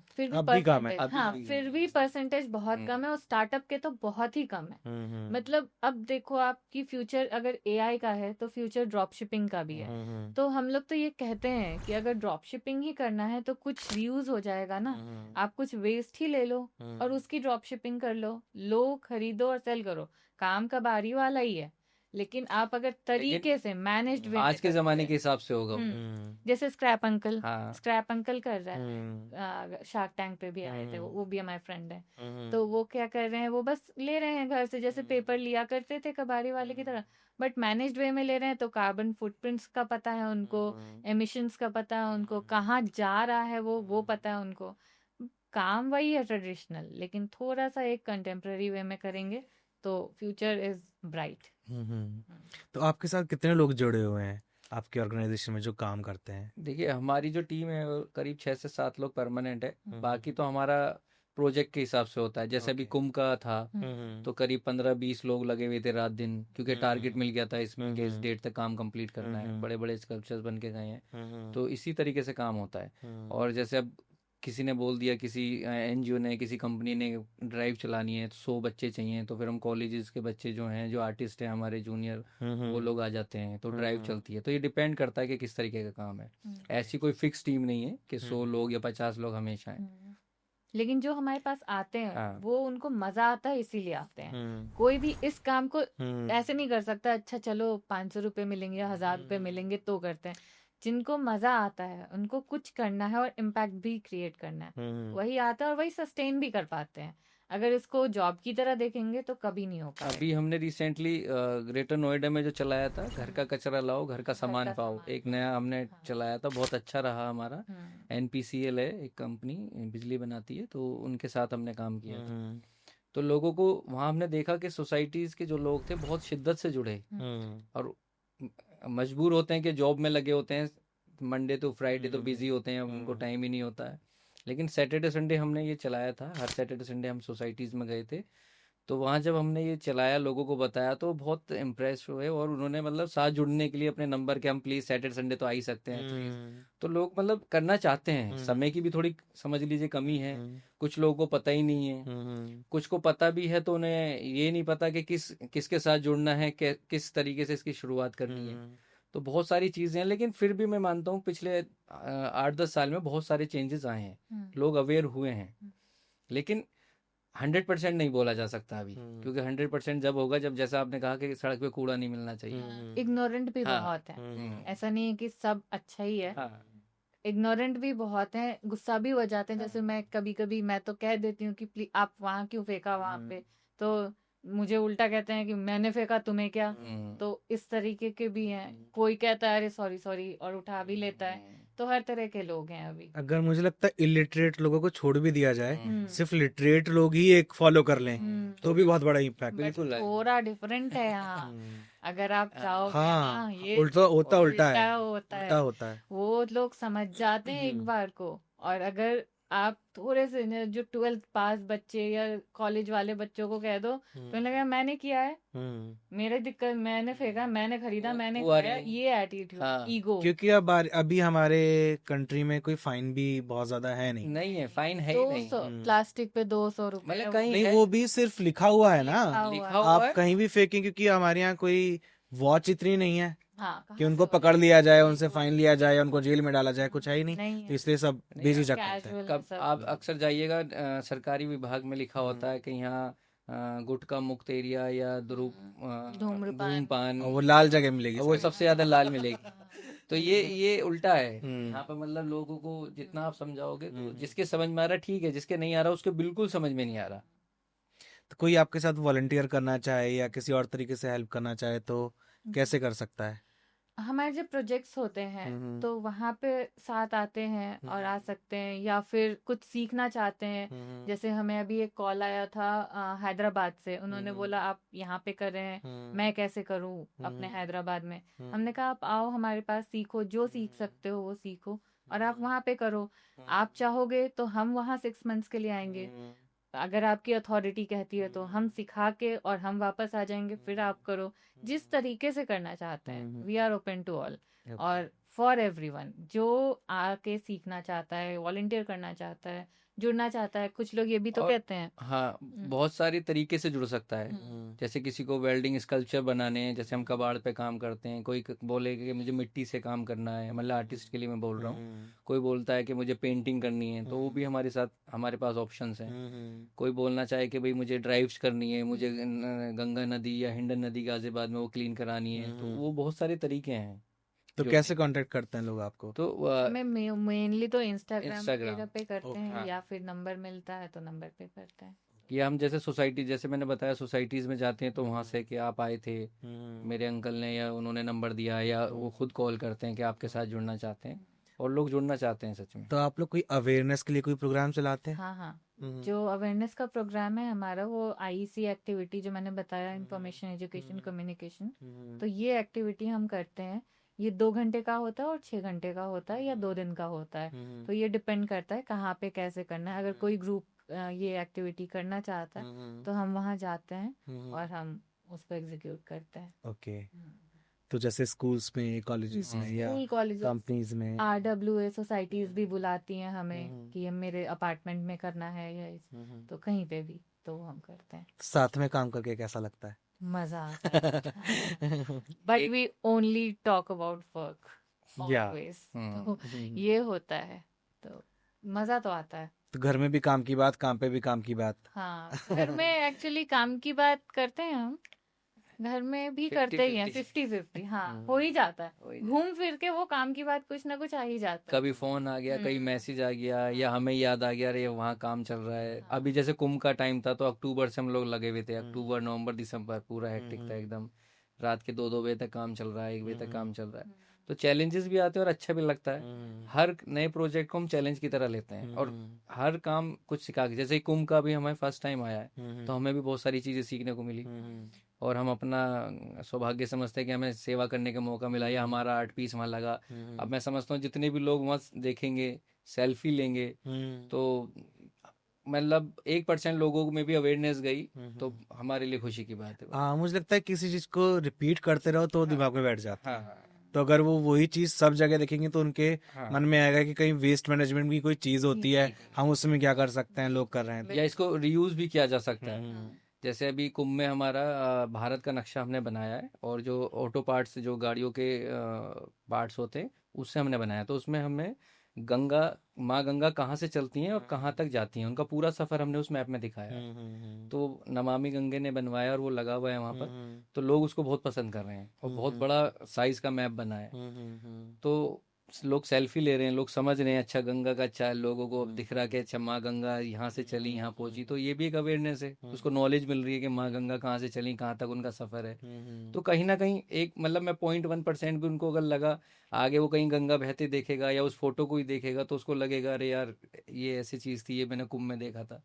फिर भी अब भी कम है। परसेंटेज, हाँ, अभी भी फिर भी परसेंटेज बहुत हम्म, कम है, और स्टार्टअप के तो बहुत ही कम है। मतलब अब देखो, आपकी फ्यूचर अगर AI का है तो फ्यूचर ड्रॉप शिपिंग का भी है। तो हम लोग तो ये कहते हैं कि अगर ड्रॉप शिपिंग ही करना है तो कुछ रीयूज हो जाएगा ना। आप कुछ वेस्ट ही ले लो और उसकी ड्रॉप शिपिंग कर लो, खरीदो और सेल करो। काम का बारी वाला ही है, लेकिन आप अगर लेकिन तरीके से मैनेज्ड वे में आज के ज़माने के करोगे, हिसाब से होगा वो। जैसे स्क्रैप अंकल हाँ कर रहा है, शार्क टैंक पे भी आए थे, वो भी हमारे फ्रेंड है। तो वो क्या कर रहे हैं, वो बस ले रहे हैं घर से, जैसे पेपर लिया करते थे कबाड़ी वाले की तरह, बट मैनेज्ड वे में ले रहे हैं। तो कार्बन फुटप्रिंट्स का पता है उनको, एमिशंस का पता है उनको, कहाँ जा रहा है वो पता है उनको। काम वही है ट्रेडिशनल, लेकिन थोड़ा सा एक कंटेम्प्रेरी वे में करेंगे तो फ्यूचर इज ब्राइट। तो आपके साथ कितने लोग जुड़े हुए हैं आपके ऑर्गेनाइजेशन में जो काम करते हैं? देखिए, हमारी जो टीम है वो करीब 6 से 7 लोग परमानेंट है। बाकी तो हमारा प्रोजेक्ट के हिसाब से होता है। जैसे अभी कुंभ का था तो करीब 15-20 लोग लगे हुए थे रात दिन, क्योंकि टारगेट मिल गया था इसमें कि इस डेट तक काम कंप्लीट करना है। बड़े बड़े स्कल्पचर्स बन के गए हैं, तो इसी तरीके से काम होता है। और जैसे अब किसी ने बोल दिया, किसी एनजीओ ने, किसी कंपनी ने ड्राइव चलानी है, तो 100 बच्चे चाहिए, तो फिर हम कॉलेजेस के बच्चे जो हैं, जो आर्टिस्ट हैं हमारे जूनियर, वो लोग आ जाते हैं, तो ड्राइव चलती है। तो ये डिपेंड करता है कि किस तरीके का काम है। ऐसी कोई फिक्स टीम नहीं है कि 100 लोग या 50 लोग हमेशा हैं। लेकिन जो हमारे पास आते हैं हाँ। वो उनको मजा आता है, इसीलिए आते हैं। कोई भी इस काम को ऐसे नहीं कर सकता, अच्छा चलो 500 रुपए मिलेंगे, 1000 रुपए मिलेंगे तो करते हैं। जिनको मजा आता है उनको कुछ करना है और इम्पैक्ट भी क्रिएट करना है, वही आता है और वही सस्टेन भी कर पाते हैं। अगर इसको जॉब की तरह देखेंगे तो कभी नहीं हो पाएगा। अभी हमने रिसेंटली ग्रेटर नोएडा में जो चलाया था, घर का कचरा लाओ घर का सामान पाओ, एक नया हमने चलाया था, बहुत अच्छा रहा हमारा। NPCL है एक कंपनी, बिजली बनाती है, तो उनके साथ हमने काम किया था। तो लोगों को वहाँ हमने देखा कि सोसाइटीज के जो लोग थे बहुत शिद्दत से जुड़े, और मजबूर होते हैं कि जॉब में लगे होते हैं, मंडे टू फ्राइडे तो बिजी होते हैं, उनको टाइम ही नहीं होता है। लेकिन सैटरडे संडे हमने ये चलाया था, हर सैटरडे संडे हम सोसाइटीज़ में गए थे। तो वहाँ जब हमने ये चलाया, लोगों को बताया, तो बहुत इम्प्रेस हुए, और उन्होंने मतलब साथ जुड़ने के लिए अपने नंबर के, हम प्लीज़ सैटरडे संडे तो आ ही सकते हैं प्लीज़। तो लोग मतलब करना चाहते हैं। समय की भी थोड़ी समझ लीजिए कमी है, कुछ लोगों को पता ही नहीं है, कुछ को पता भी है तो उन्हें ये नहीं पता कि किसके साथ जुड़ना है, किस तरीके से इसकी शुरुआत करनी है। तो बहुत सारी चीज़ें हैं, लेकिन फिर भी मैं मानता हूँ पिछले 8-10 साल में बहुत सारे चेंजेस आए हैं, लोग अवेयर हुए हैं। लेकिन 100% नहीं बोला जा सकता अभी, क्योंकि 100% जब होगा जब, जैसा आपने कहा कि सड़क पे कूड़ा नहीं मिलना चाहिए। इग्नोरेंट भी हाँ। बहुत है, ऐसा नहीं है कि सब अच्छा ही है। हाँ। इग्नोरेंट भी बहुत है, गुस्सा भी हो जाते हैं। जैसे मैं कभी कभी मैं तो कह देती हूँ कि प्लीज आप वहाँ क्यों फेंका वहाँ पे, तो मुझे उल्टा कहते हैं कि मैंने फेंका तुम्हें क्या। तो इस तरीके के भी हैं। कोई कहता है अरे सॉरी सॉरी और उठा भी लेता है। तो हर तरह के लोग हैं अभी। अगर मुझे लगता है इलिटरेट लोगों को छोड़ भी दिया जाए, सिर्फ लिटरेट लोग ही एक फॉलो कर लें, तो भी बहुत बड़ा इम्पैक्ट। बिल्कुल है। थोड़ा डिफरेंट है यहाँ। अगर आप चाहो हाँ, ये उल्टा उल्टा होता है, होता है, उल्टा होता है। वो लोग समझ जाते हैं एक बार को। और अगर आप थोड़े से जो 12th पास बच्चे या कॉलेज वाले बच्चों को कह दो तो लगा मैंने किया है, मेरे दिक्कत, मैंने फेंका, मैंने खरीदा, मैंने खाया, ये एटीट्यूड, ईगो। क्योंकि अब अभी हमारे कंट्री में कोई फाइन भी बहुत ज्यादा है नहीं है, फाइन है ही नहीं। 200 प्लास्टिक पे 200 रुपए मतलब कहीं नहीं, वो भी सिर्फ लिखा हुआ है ना। लिखा हुआ आप है। कहीं भी फेंकें, क्योंकि हमारे यहाँ कोई वॉच इतनी नहीं है हाँ कि कहाँ उनको से पकड़ लिया जाए, उनसे फाइन लिया जाए, उनको जेल में डाला जाए, कुछ है ही नहीं, नहीं तो है, इसलिए सब नहीं, बेझिझक करते हैं। कैजुअल कब सब। आप अक्सर जाइएगा सरकारी विभाग में लिखा होता है कि यहाँ गुटखा मुक्त एरिया या धूम्रपान। धूम्रपान, और वो लाल जगह मिलेगी और वो सारी। सबसे ज्यादा लाल मिलेगी। हाँ, तो ये उल्टा है। हम्म। यहाँ पे मतलब लोगों को जितना आप समझाओगे तो जिसके समझ में आ रहा है ठीक है, जिसके नहीं आ रहा उसके बिल्कुल समझ में नहीं आ रहा। तो कोई आपके साथ वॉलंटियर करना चाहे या किसी और तरीके से हेल्प करना चाहे तो कैसे कर सकता है? हमारे जो प्रोजेक्ट्स होते हैं हम्म तो वहाँ पे साथ आते हैं और आ सकते हैं, या फिर कुछ सीखना चाहते हैं। हम्म जैसे हमें अभी एक कॉल आया था हैदराबाद से, उन्होंने बोला आप यहाँ पे कर रहे हैं, मैं कैसे करूँ अपने हैदराबाद में। हमने कहा आप आओ हमारे पास, सीखो, जो सीख सकते हो वो सीखो और आप वहाँ पे करो। आप चाहोगे तो हम वहाँ 6 मंथ्स के लिए आएंगे, अगर आपकी अथॉरिटी कहती है तो हम सिखा के और हम वापस आ जाएंगे, फिर आप करो जिस तरीके से करना चाहते हैं। We are open to all और फॉर एवरीवन जो आके सीखना चाहता है, वॉलंटियर करना चाहता है, जुड़ना चाहता है। कुछ लोग ये भी तो और कहते हैं। हाँ, बहुत सारी तरीके से जुड़ सकता है। जैसे किसी को वेल्डिंग स्कल्पचर बनाने हैं, जैसे हम कबाड़ पे काम करते हैं, कोई बोले कि मुझे मिट्टी से काम करना है, मतलब आर्टिस्ट के लिए मैं बोल रहा हूँ। कोई बोलता है कि मुझे पेंटिंग करनी है, तो वो भी हमारे साथ, हमारे पास ऑप्शंस हैं। कोई बोलना चाहे कि भाई मुझे ड्राइव्स करनी है, मुझे गंगा नदी या हिंडन नदी गाजियाबाद में वो क्लीन करानी है, तो वो बहुत सारे तरीके हैं। तो जो कैसे कांटेक्ट करते हैं लोग आपको? तो हमें मेनली तो इंस्टाग्राम इंस्टाग्राम पे करते ओके। हैं, या फिर नंबर मिलता है तो नंबर पे करते हैं। या हम जैसे सोसाइटी, जैसे मैंने बताया सोसाइटीज़ में जाते हैं तो वहाँ से कि आप आए थे, मेरे अंकल ने या उन्होंने नंबर दिया, या वो खुद कॉल करते हैं कि आपके साथ जुड़ना चाहते हैं, और लोग जुड़ना चाहते हैं सच में। तो आप लोग कोई अवेयरनेस के लिए कोई प्रोग्राम चलाते हैं? हाँ हाँ, जो अवेयरनेस का प्रोग्राम है हमारा, वो आईसी एक्टिविटी जो मैंने बताया, इंफॉर्मेशन एजुकेशन कम्युनिकेशन, तो ये एक्टिविटी हम करते हैं। ये 2 घंटे का होता है और 6 घंटे का होता है, या 2 दिन का होता है। तो ये डिपेंड करता है कहाँ पे कैसे करना है। अगर कोई ग्रुप ये एक्टिविटी करना चाहता है तो हम वहाँ जाते हैं और हम उसको एग्जीक्यूट करते हैं। ओके। तो जैसे स्कूल्स में, कॉलेजेस में या स्कूल कॉलेज, कंपनीज में? RWA सोसाइटीज भी बुलाती हैं हमें कि ये मेरे अपार्टमेंट में करना है या तो कहीं पे भी तो हम करते हैं। साथ में काम करके कैसा लगता है? मजा आता है, but we only talk about work या ऑलवेज। तो ये होता है, तो मजा तो आता है। तो घर में भी काम की बात, काम पे भी काम की बात। हाँ, घर में एक्चुअली काम की बात करते हैं हम, घर में भी करते ही हैं 50-50। हाँ, हो ही जाता है, घूम फिर के वो काम की बात कुछ ना कुछ आ ही जाता है। कभी फोन आ गया, कहीं मैसेज आ गया, या हमें याद आ गया अरे वहाँ काम चल रहा है। अभी जैसे कुंभ का टाइम था तो अक्टूबर से हम लोग लगे हुए थे, अक्टूबर नवंबर दिसंबर पूरा हेक्टिक था एकदम। रात के 2-2 बजे तक काम चल रहा है, 1 बजे तक काम चल रहा है। तो चैलेंजेस भी आते हैं और अच्छा भी लगता है। हर नए प्रोजेक्ट को हम चैलेंज की तरह लेते हैं, और हर काम कुछ सिखा के, जैसे कुंभ का भी हमें फर्स्ट टाइम आया है तो हमें भी बहुत सारी चीज़ें सीखने को मिली, और हम अपना सौभाग्य समझते हैं कि हमें सेवा करने का मौका मिला, या हमारा आर्ट पीस वहाँ लगा। अब मैं समझता हूँ जितने भी लोग वहाँ देखेंगे, सेल्फी लेंगे, तो मतलब 1% लोगों में भी अवेयरनेस गई, तो हमारे लिए खुशी की बात है। हाँ, मुझे लगता है किसी चीज को रिपीट करते रहो तो दिमाग में बैठ जाता है। हाँ हाँ तो अगर वो वही चीज सब जगह देखेंगे तो उनके हाँ। मन में आएगा कि कहीं वेस्ट मैनेजमेंट की कोई चीज होती है, हम उसमें क्या कर सकते हैं, लोग कर रहे हैं। या इसको रीयूज भी किया जा सकता है। जैसे अभी कुंभ में हमारा भारत का नक्शा हमने बनाया है, और जो ऑटो पार्ट्स, जो गाड़ियों के पार्ट्स होते हैं, उससे हमने बनाया। तो उसमें हमें गंगा, माँ गंगा कहाँ से चलती हैं और कहाँ तक जाती हैं, उनका पूरा सफ़र हमने उस मैप में दिखाया है। तो नमामि गंगे ने बनवाया और वो लगा हुआ है वहाँ पर, तो लोग उसको बहुत पसंद कर रहे हैं, और बहुत बड़ा साइज का मैप बना है। तो लोग सेल्फी ले रहे हैं, लोग समझ रहे हैं अच्छा गंगा का, अच्छा लोगों को अब दिख रहा है कि अच्छा माँ गंगा यहाँ से चली यहाँ पहुंची, तो ये भी एक अवेयरनेस है, उसको नॉलेज मिल रही है कि माँ गंगा कहाँ से चली, कहाँ तक उनका सफर है। तो कहीं ना कहीं एक, मतलब मैं 0.1% भी उनको अगर लगा, आगे वो कहीं गंगा बहते देखेगा या उस फोटो को ही देखेगा तो उसको लगेगा अरे यार ये ऐसी चीज थी, ये मैंने कुंभ में देखा था।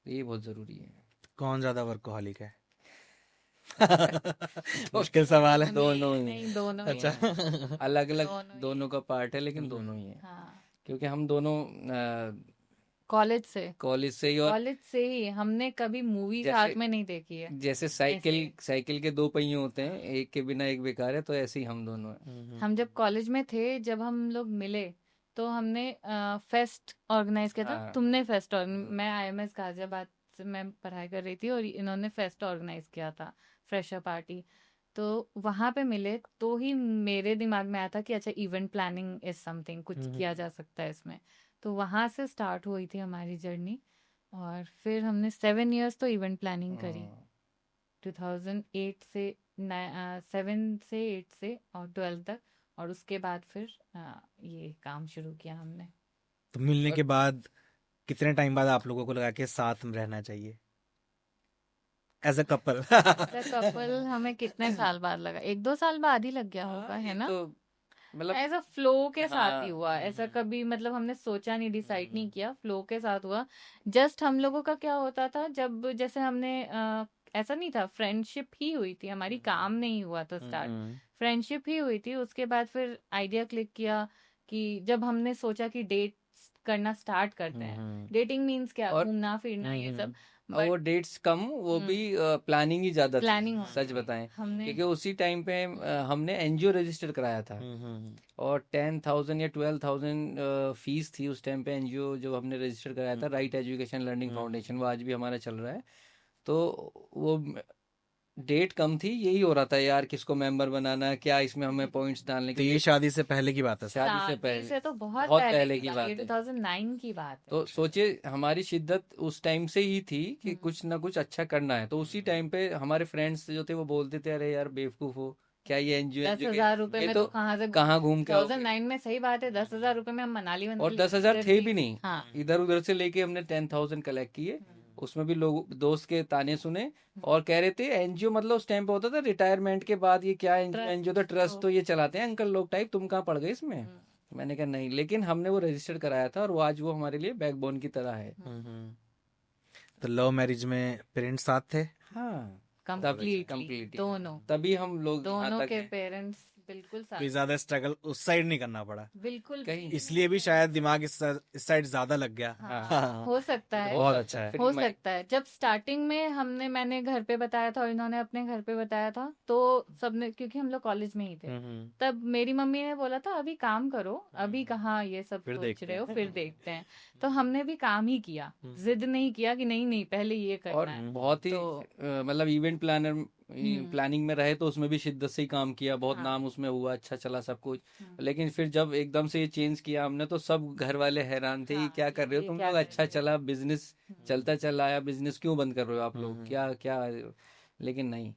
तो ये बहुत जरूरी है। कौन ज्यादा वर्कोहॉलिक है? मुश्किल सवाल है। दोनों ही नहीं, दोनों ही अच्छा। हैं। अलग अलग दोनों ही दोनों का पार्ट है, लेकिन दोनों ही है, हाँ, क्योंकि हम दोनों कॉलेज से कॉलेज से ही, और कॉलेज से ही हमने कभी मूवी जैसे साथ में नहीं देखी है। जैसे साइकिल के 2 पहिए होते हैं, एक के बिना एक बेकार है, तो ऐसे ही हम दोनों हैं। हम जब कॉलेज में थे, जब हम लोग मिले तो हमने फेस्ट ऑर्गेनाइज किया था। हाँ। तुमने फेस्ट मैं IMS गाजियाबाद से मैं पढ़ाई कर रही थी और इन्होंने फेस्ट ऑर्गेनाइज किया था, फ्रेशर पार्टी। तो वहां पे मिले तो ही मेरे दिमाग में आया था कि अच्छा इवेंट प्लानिंग इज समथिंग, कुछ किया जा सकता है इसमें। तो वहां से स्टार्ट हुई थी हमारी जर्नी, और फिर हमने 7 इयर्स तो इवेंट प्लानिंग करी, 2008 से 7 से 8 से और 12 तक, और उसके बाद फिर ये काम शुरू किया हमने। तो मिलने के बाद कितने टाइम बाद आप लोगों को लगा कि साथ में रहना चाहिए एज अ कपल? कपल हमें कितने साल बाद लगा, 1-2 साल बाद ही लग गया होगा, है ना? तो मतलब ऐसा फ्लो के साथ ही हाँ हुआ, ऐसा कभी मतलब हमने सोचा नहीं, डिसाइड नहीं किया, फ्लो के साथ हुआ। जस्ट हम लोगों का क्या होता था, जब जैसे हमने ऐसा नहीं था, फ्रेंडशिप ही हुई थी हमारी, काम नहीं हुआ था स्टार्ट, फ्रेंडशिप ही हुई थी। उसके बाद फिर आइडिया क्लिक किया कि जब हमने सोचा कि डेट करना स्टार्ट करते हैं, डेटिंग मीन्स क्या, और घूमना फिरना ये सब, और वो बट डेट्स कम, वो भी प्लानिंग ही ज्यादा थी, प्लानिंग सच बताएं, हमने क्योंकि उसी टाइम पे हमने एनजीओ रजिस्टर कराया था, और 10,000 या 12,000 फीस थी उस टाइम पे। एनजीओ जो हमने रजिस्टर कराया था, राइट एजुकेशन लर्निंग फाउंडेशन, वो आज भी हमारा चल रहा है। तो वो डेट कम थी, यही हो रहा था यार, किसको मेंबर बनाना, क्या इसमें हमें पॉइंट्स डालने तो के ये लिए। शादी से पहले की बात है सर? शादी से शादी पहले, से तो बहुत बहुत पहले पहले की की बात, बात ये है। 2009 की बात है। तो सोचे हमारी शिद्दत उस टाइम से ही थी कि कुछ ना कुछ अच्छा करना है। तो उसी टाइम पे हमारे फ्रेंड्स जो थे वो बोलते थे, अरे यार बेवकूफ हो क्या, ये एनजीओ 10,000 रुपए ये में तो तो कहाँ से, कहाँ घूम के आओगे। 2009 में, सही बात है, 10,000 रुपए में हम मनाली और वनाली 10,000 ट्रिप थे भी, भी नहीं, हाँ, इधर उधर से लेके हमने 10,000 कलेक्ट किए। उसमें भी लोग दोस्त के ताने सुने, और कह रहे थे एनजीओ मतलब उस टाइम पे होता था रिटायरमेंट के बाद, ये क्या एनजीओ, ट्रस्ट एनजीओ तो ट्रस्ट तो ये चलाते हैं अंकल लोग टाइप, तुम कहाँ पड़ गए इसमें। मैंने कहा नहीं, लेकिन हमने वो रजिस्टर कराया था, और वो आज वो हमारे लिए बैकबोन की तरह है। तो लव मैरिज में पेरेंट्स साथ थे? हाँ, कंप्लीटली कंप्लीटली दोनों, तभी हम लोग यहाँ दोनों तक के हैं। पेरेंट्स बिल्कुल कोई साथ, ज्यादा स्ट्रगल उस साइड नहीं करना पड़ा, बिल्कुल कहीं भी। इसलिए भी शायद दिमाग इस साइड ज्यादा लग गया। हाँ, हाँ, हो सकता ये तो है, बहुत अच्छा है। फिर हो सकता है। जब स्टार्टिंग में मैंने घर पे बताया था और इन्होंने अपने घर पे बताया था, तो सबने, क्योंकि हम लोग कॉलेज में ही थे, तब मेरी मम्मी ने बोला था अभी काम करो, अभी कहाँ ये सब फिर सोच देखते रहे हो, हैं। फिर देखते हैं। तो हमने भी काम ही किया, जिद नहीं किया कि नहीं नहीं पहले ये और करना है। बहुत ही तो मतलब इवेंट प्लानर प्लानिंग में रहे तो उसमें भी शिद्दत से ही काम किया, बहुत हाँ, नाम उसमें हुआ, अच्छा चला सब कुछ। लेकिन फिर जब एकदम से ये चेंज किया हमने, तो सब घर वाले हैरान थे, ये हाँ, क्या कर रहे हो ये तुम क्या लोग, कर अच्छा रहे हो। चला बिजनेस, चलता चला आया बिजनेस, क्यों बंद कर रहे हो आप लोग, क्या क्या। लेकिन नहीं,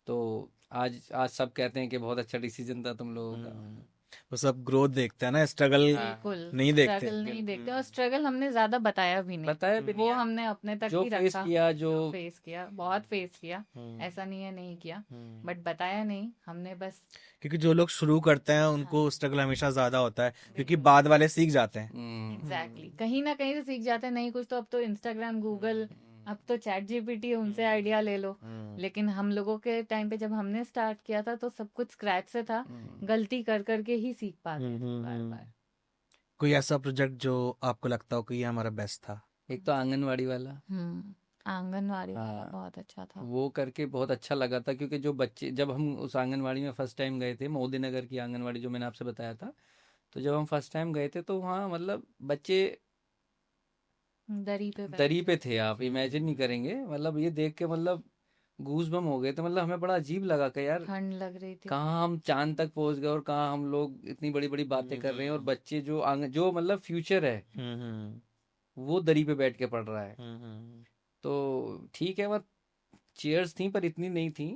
तो आज सब कहते हैं कि बहुत अच्छा डिसीजन था तुम लोगों का। वो सब ग्रोथ देखते हैं ना, स्ट्रगल बिल्कुल, नहीं देखते। स्ट्रगल नहीं देखते, और स्ट्रगल हमने ज्यादा बताया भी नहीं, बताया भी नहीं वो यार, हमने अपने तक जो ही फेस रखा। किया, जो जो फेस किया, बहुत फेस किया, ऐसा नहीं है नहीं किया, बट बताया नहीं हमने बस। क्योंकि जो लोग शुरू करते हैं उनको स्ट्रगल हमेशा ज्यादा होता है, क्योंकि बाद वाले सीख जाते हैं। एग्जैक्टली, कहीं ना कहीं से सीख जाते हैं, नहीं कुछ तो अब तो इंस्टाग्राम, गूगल, अब तो चैट जीपीटी, उनसे आइडिया ले लो। लेकिन हम लोगों के टाइम पे जब हमने स्टार्ट किया था तो सब कुछ स्क्रैच से था, गलती कर करके ही सीख पाते हैं बार बार। कोई ऐसा प्रोजेक्ट जो आपको लगता हो कि ये हमारा बेस्ट था? एक तो आंगनवाड़ी वाला, आंगनवाड़ी वाला हाँ, बहुत अच्छा था। वो करके बहुत अच्छा लगा था, क्योंकि जो बच्चे, जब हम उस आंगनवाड़ी में फर्स्ट टाइम गए थे, मोदी नगर की आंगनवाड़ी जो मैंने आपसे बताया था, तो जब हम फर्स्ट टाइम गए थे तो वहाँ मतलब बच्चे दरी पे दरी बैठे, पे थे, आप इमेजिन नहीं करेंगे, मतलब ये देख के मतलब गूज बम हो गए थे। मतलब हमें बड़ा अजीब लगा कि यार ठंड लग रही थी। कहाँ हम चांद तक पहुंच गए, और कहाँ हम लोग इतनी बड़ी बड़ी बातें कर रहे हैं, और बच्चे जो मतलब फ्यूचर है वो दरी पे बैठ के पढ़ रहा है। तो ठीक है, वह चेयर्स थी पर इतनी नहीं थी।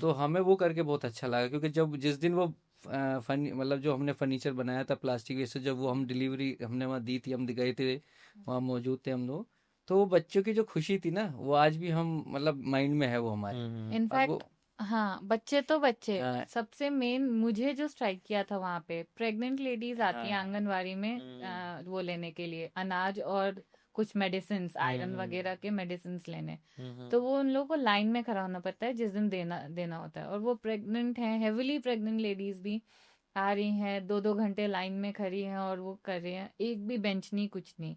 तो हमें वो करके बहुत अच्छा लगा, क्योंकि जब जिस दिन वो मतलब जो हमने फर्नीचर बनाया था प्लास्टिक वेस्ट से, जब वो हम डिलीवरी हमने वहाँ दी थी, हम गए थे वहाँ मौजूद थे हम लोग, तो वो बच्चों की जो खुशी थी ना, वो आज भी हम मतलब माइंड में है वो हमारे। और वो इनफैक्ट हाँ, बच्चे तो बच्चे, हाँ, सबसे मेन मुझे जो स्ट्राइक किया था वहां पे, प्रेग्नेंट लेडीज आती हैं हाँ, आंगनवाड़ी में वो लेने के लिए अनाज और कुछ मेडिसिन, आयरन वगैरह के मेडिसिन लेने। तो वो उन लोगों को लाइन में खड़ा होना पड़ता है जिस दिन देना देना होता है, और वो प्रेग्नेंट हैं, हेविली प्रेग्नेंट लेडीज भी आ रही हैं, 2-2 घंटे लाइन में खड़ी हैं और वो कर रही हैं, एक भी बेंच नहीं, कुछ नहीं।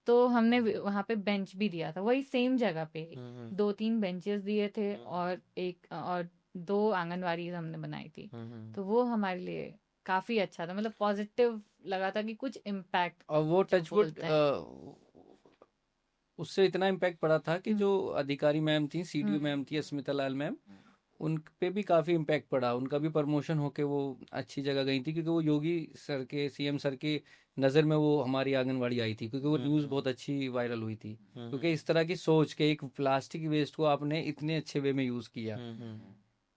तो हमने वहां पे बेंच भी दिया था, वही सेम जगह पे 2-3 बेंचेस दिए थे, और 2 आंगनवाड़ी हमने बनाई थी। तो वो हमारे लिए काफी अच्छा था, मतलब पॉजिटिव लगा था कि कुछ इम्पैक्ट और वो जो टचवुड बोलते हैं। उससे इतना इम्पैक्ट पड़ा था कि जो अधिकारी मैम थी, सीडीओ मैम थी स्मिता लाल मैम, उन पे भी काफी इम्पैक्ट पड़ा, उनका भी प्रमोशन होके वो अच्छी जगह गई थी, क्योंकि वो योगी सर के, सीएम सर की नज़र में वो हमारी आंगनवाड़ी आई थी, क्योंकि वो न्यूज़ बहुत अच्छी वायरल हुई थी, क्योंकि इस तरह की सोच के एक प्लास्टिक वेस्ट को आपने इतने अच्छे वे में यूज़ किया।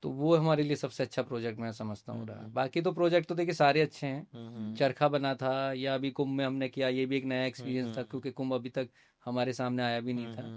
तो वो हमारे लिए सबसे अच्छा प्रोजेक्ट मैं समझता हूँ रहा। बाकी तो प्रोजेक्ट तो देखिए सारे अच्छे हैं, चरखा बना था या अभी कुंभ में हमने किया, ये भी एक नया एक्सपीरियंस था, क्योंकि कुंभ अभी तक हमारे सामने आया भी नहीं था।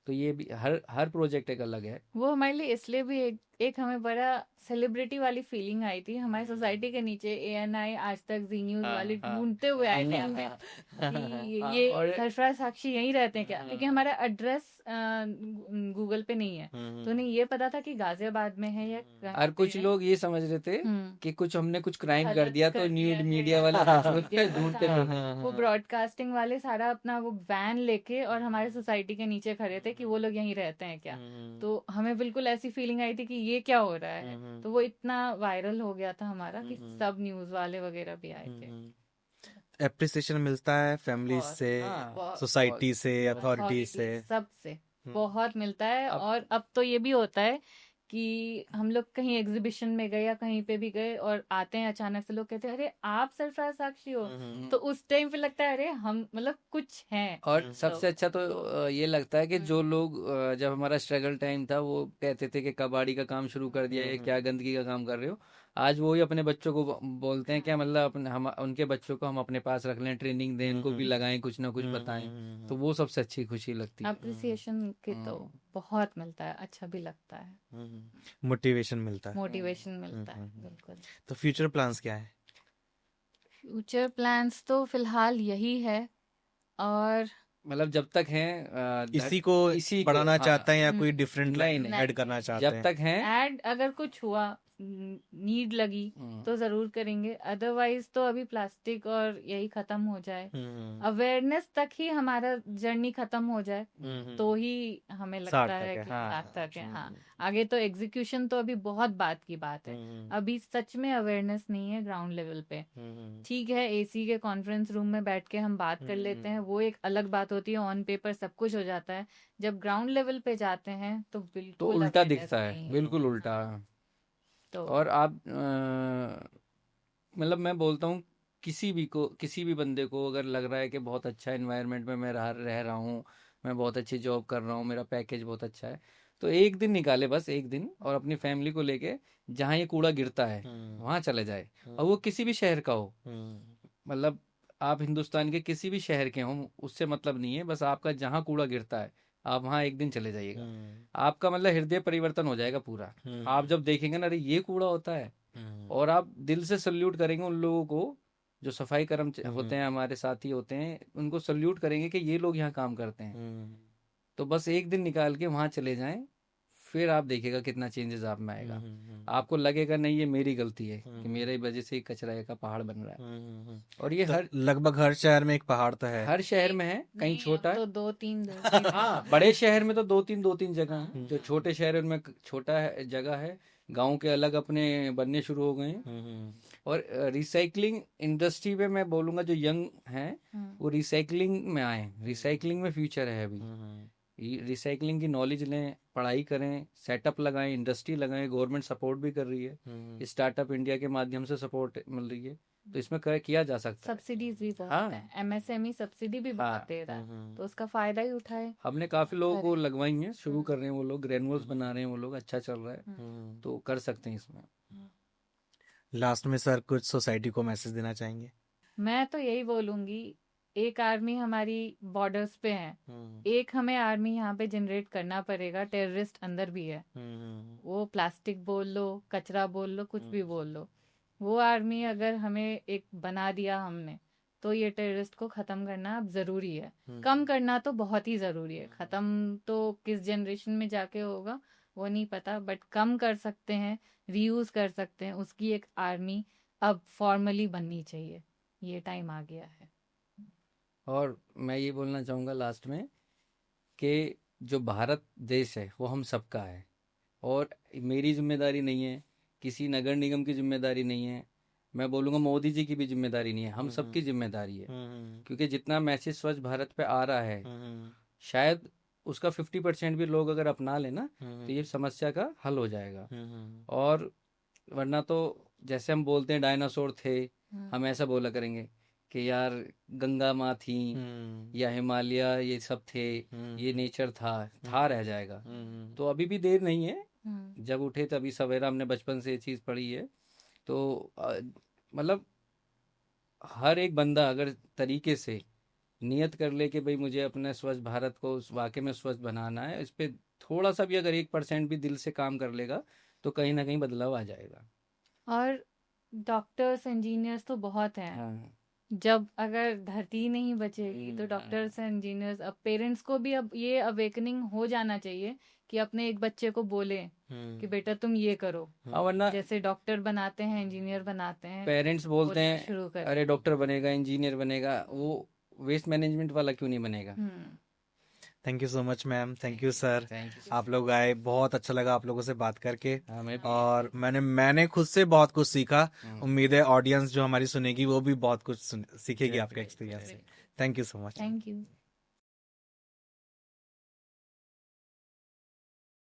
तो ये भी हर हर प्रोजेक्ट एक अलग है। वो हमारे लिए इसलिए भी एक हमें बड़ा सेलिब्रिटी वाली फीलिंग आई थी। हमारी सोसाइटी के नीचे एएनआई, आज तक, जी न्यूज वाले ढूंढते हुए आए थे हमें कि ये और सरफराज साक्षी यहीं रहते हैं क्या, क्योंकि हमारा एड्रेस गूगल पे नहीं है, तो उन्हें ये पता था कि गाजियाबाद में है या कहाँ और पे कुछ है। लोग ये समझ रहे थे कि कुछ हमने कुछ क्राइम कर दिया, तो कर दिया है, मीडिया वाले मीडिया ढूंढते सारा थे। वो ब्रॉडकास्टिंग वाले सारा अपना वो वैन लेके और हमारे सोसाइटी के नीचे खड़े थे कि वो लोग यहीं रहते हैं क्या। तो हमें बिल्कुल ऐसी फीलिंग आई थी कि ये क्या हो रहा है। तो वो इतना वायरल हो गया था हमारा कि सब न्यूज वाले वगैरह भी आए थे। एप्रिसिएशन मिलता है फैमिली बहुत से, हाँ, बहुत सोसाइटी से, अथॉरिटी अथॉरिटी से। सबसे बहुत मिलता है। अब और अब तो ये भी होता है कि हम लोग कहीं एग्जीबिशन में गए या कहीं पे भी गए और आते हैं, अचानक से लोग कहते हैं अरे आप सरफराज साक्षी हो। तो उस टाइम पे लगता है अरे हम मतलब कुछ हैं। और तो सबसे अच्छा तो ये लगता है कि जो लोग जब हमारा स्ट्रगल टाइम था वो कहते थे कि कबाड़ी का काम शुरू कर दिया, ये क्या गंदगी का काम कर रहे हो, आज वो ही अपने बच्चों को बोलते हैं कि मतलब अपने हम उनके बच्चों को हम अपने पास रख लें, ट्रेनिंग दें, इनको भी लगाएं, कुछ ना कुछ बताएं। तो वो सबसे अच्छी खुशी लगती है। अप्रिसिएशन के तो बहुत मिलता है, अच्छा भी लगता है, मोटिवेशन मिलता है। मोटिवेशन मिलता है बिल्कुल। तो फ्यूचर प्लान्स क्या है? फ्यूचर प्लान्स तो फिलहाल यही है। और मतलब जब तक हैं इसी को इसी को, बढ़ाना हाँ, चाहते हैं या कोई डिफरेंट नहीं नहीं, ऐड करना चाहते जब हैं? तक हैं ऐड अगर कुछ हुआ, नीड लगी तो जरूर करेंगे, अदरवाइज तो अभी प्लास्टिक और यही खत्म हो जाए, अवेयरनेस तक ही हमारा जर्नी खत्म हो जाए तो ही हमें लगता है कि सार्थक है। हाँ, आगे तो एग्जीक्यूशन तो अभी बहुत बात की बात है, अभी सच में अवेयरनेस नहीं है ग्राउंड लेवल पे। ठीक है, एसी के कॉन्फ्रेंस रूम में बैठ के हम बात कर लेते हैं, वो एक अलग बात होती है, ऑन पेपर सब कुछ हो जाता है। जब ग्राउंड लेवल पे जाते हैं तो तो बिल्कुल उल्टा awareness दिखता नहीं है, है। बिल्कुल उल्टा। तो और आप मतलब मैं बोलता हूँ, किसी भी बंदे को अगर लग रहा है कि बहुत अच्छा एनवायरनमेंट में मैं रह रहा हूँ, मैं बहुत अच्छी जॉब कर रहा हूँ, मेरा पैकेज बहुत अच्छा है, तो एक दिन निकाले, बस एक दिन, और अपनी फैमिली को लेके जहाँ ये कूड़ा गिरता है वहाँ चले जाए, और वो किसी भी शहर का हो, मतलब आप हिंदुस्तान के किसी भी शहर के हों, उससे मतलब नहीं है, बस आपका जहाँ कूड़ा गिरता है आप वहाँ एक दिन चले जाइएगा, आपका मतलब हृदय परिवर्तन हो जाएगा पूरा। आप जब देखेंगे ना, अरे ये कूड़ा होता है, और आप दिल से सल्यूट करेंगे उन लोगों को जो सफाई कर्मचारी होते हैं, हमारे साथी होते हैं, उनको सल्यूट करेंगे कि ये लोग यहाँ काम करते हैं। तो बस एक दिन निकाल के वहाँ चले जाएं, फिर आप देखिएगा कितना चेंजेस आप में आएगा। आपको लगेगा नहीं ये मेरी गलती है कि मेरे वजह से ही कचरा का पहाड़ बन रहा है। और ये तो लगभग हर शहर में एक पहाड़ तो है। हर शहर में है, कहीं छोटा है, तो दो तीन हाँ, बड़े शहर में तो दो तीन जगह हैं, जो छोटे शहर है उनमें छोटा जगह है, गांव के अलग अपने बनने शुरू हो गए हैं। और रिसाइकलिंग इंडस्ट्री में मैं बोलूंगा जो यंग हैं वो रिसाइकलिंग में आए, रिसाइकलिंग में फ्यूचर है अभी। रिसाइकलिंग की नॉलेज लें, पढ़ाई करें, सेटअप लगाएं, इंडस्ट्री लगाएं, गवर्नमेंट सपोर्ट भी कर रही है, स्टार्टअप इंडिया के माध्यम से सपोर्ट मिल रही है, तो इसमें किया जा सकता है। सब्सिडीज भी बहुत हाँ, है, एमएसएमई सब्सिडी भी हाँ, बहुत दे रहा है, तो उसका फायदा ही उठाए। हमने काफी लोगों को लगवाई है, शुरू कर रहे हैं वो लोग, ग्रेनुअल्स बना रहे हैं वो लोग, अच्छा चल रहा है, तो कर सकते हैं इसमें। लास्ट में सर कुछ सोसाइटी को मैसेज देना चाहेंगे? मैं तो यही बोलूंगी, एक आर्मी हमारी बॉर्डर्स पे है, एक हमें आर्मी यहाँ पे जनरेट करना पड़ेगा, टेररिस्ट अंदर भी है, वो प्लास्टिक बोल लो, कचरा बोल लो, कुछ भी बोल लो, वो आर्मी अगर हमें एक बना दिया हमने, तो ये टेररिस्ट को खत्म करना अब जरूरी है। कम करना तो बहुत ही जरूरी है, खत्म तो किस जनरेशन में जाके होगा वो नहीं पता, बट कम कर सकते हैं, रीयूज कर सकते हैं, उसकी एक आर्मी अब फॉर्मली बननी चाहिए, ये टाइम आ गया है। और मैं ये बोलना चाहूँगा लास्ट में कि जो भारत देश है वो हम सबका है, और मेरी जिम्मेदारी नहीं है, किसी नगर निगम की जिम्मेदारी नहीं है, मैं बोलूँगा मोदी जी की भी जिम्मेदारी नहीं है, हम सबकी जिम्मेदारी है। क्योंकि जितना मैसेज स्वच्छ भारत पे आ रहा है, शायद उसका 50% भी लोग अगर अपना लेना तो ये समस्या का हल हो जाएगा। और वरना तो जैसे हम बोलते हैं डायनासोर थे, हम ऐसा बोला करेंगे कि यार गंगा माँ थी या हिमालय ये सब थे, ये नेचर था रह जाएगा। तो अभी भी देर नहीं है, जब उठे तभी सवेरा, हमने बचपन से ये चीज़ पढ़ी है। तो मतलब हर एक बंदा अगर तरीके से नियत कर ले कि भाई मुझे अपने स्वच्छ भारत को वाकई में स्वच्छ बनाना है, इस पे थोड़ा सा भी अगर 1% भी दिल से काम कर लेगा तो कहीं ना कहीं बदलाव आ जाएगा। और डॉक्टर्स इंजीनियर्स तो बहुत हैं। हाँ जब अगर धरती ही नहीं बचेगी तो डॉक्टर्स इंजीनियर्स, अब पेरेंट्स को भी अब ये अवेकनिंग हो जाना चाहिए कि अपने एक बच्चे को बोले कि बेटा तुम ये करो, वरना जैसे डॉक्टर बनाते हैं, इंजीनियर बनाते हैं, पेरेंट्स वो बोलते हैं शुरू कर। अरे डॉक्टर बनेगा, इंजीनियर बनेगा, वो वेस्ट मैनेजमेंट वाला क्यों नहीं बनेगा। Thank you so much ma'am, thank you sir, thank you. आप लोग आए, बहुत अच्छा लगा आप लोगों से बात करके। हमें और मैंने खुद से बहुत कुछ सीखा। उम्मीद है ऑडियंस जो हमारी सुनेगी वो भी बहुत कुछ सीखेगी आपका एक्सपीरियंस से। Thank you so much. Thank you.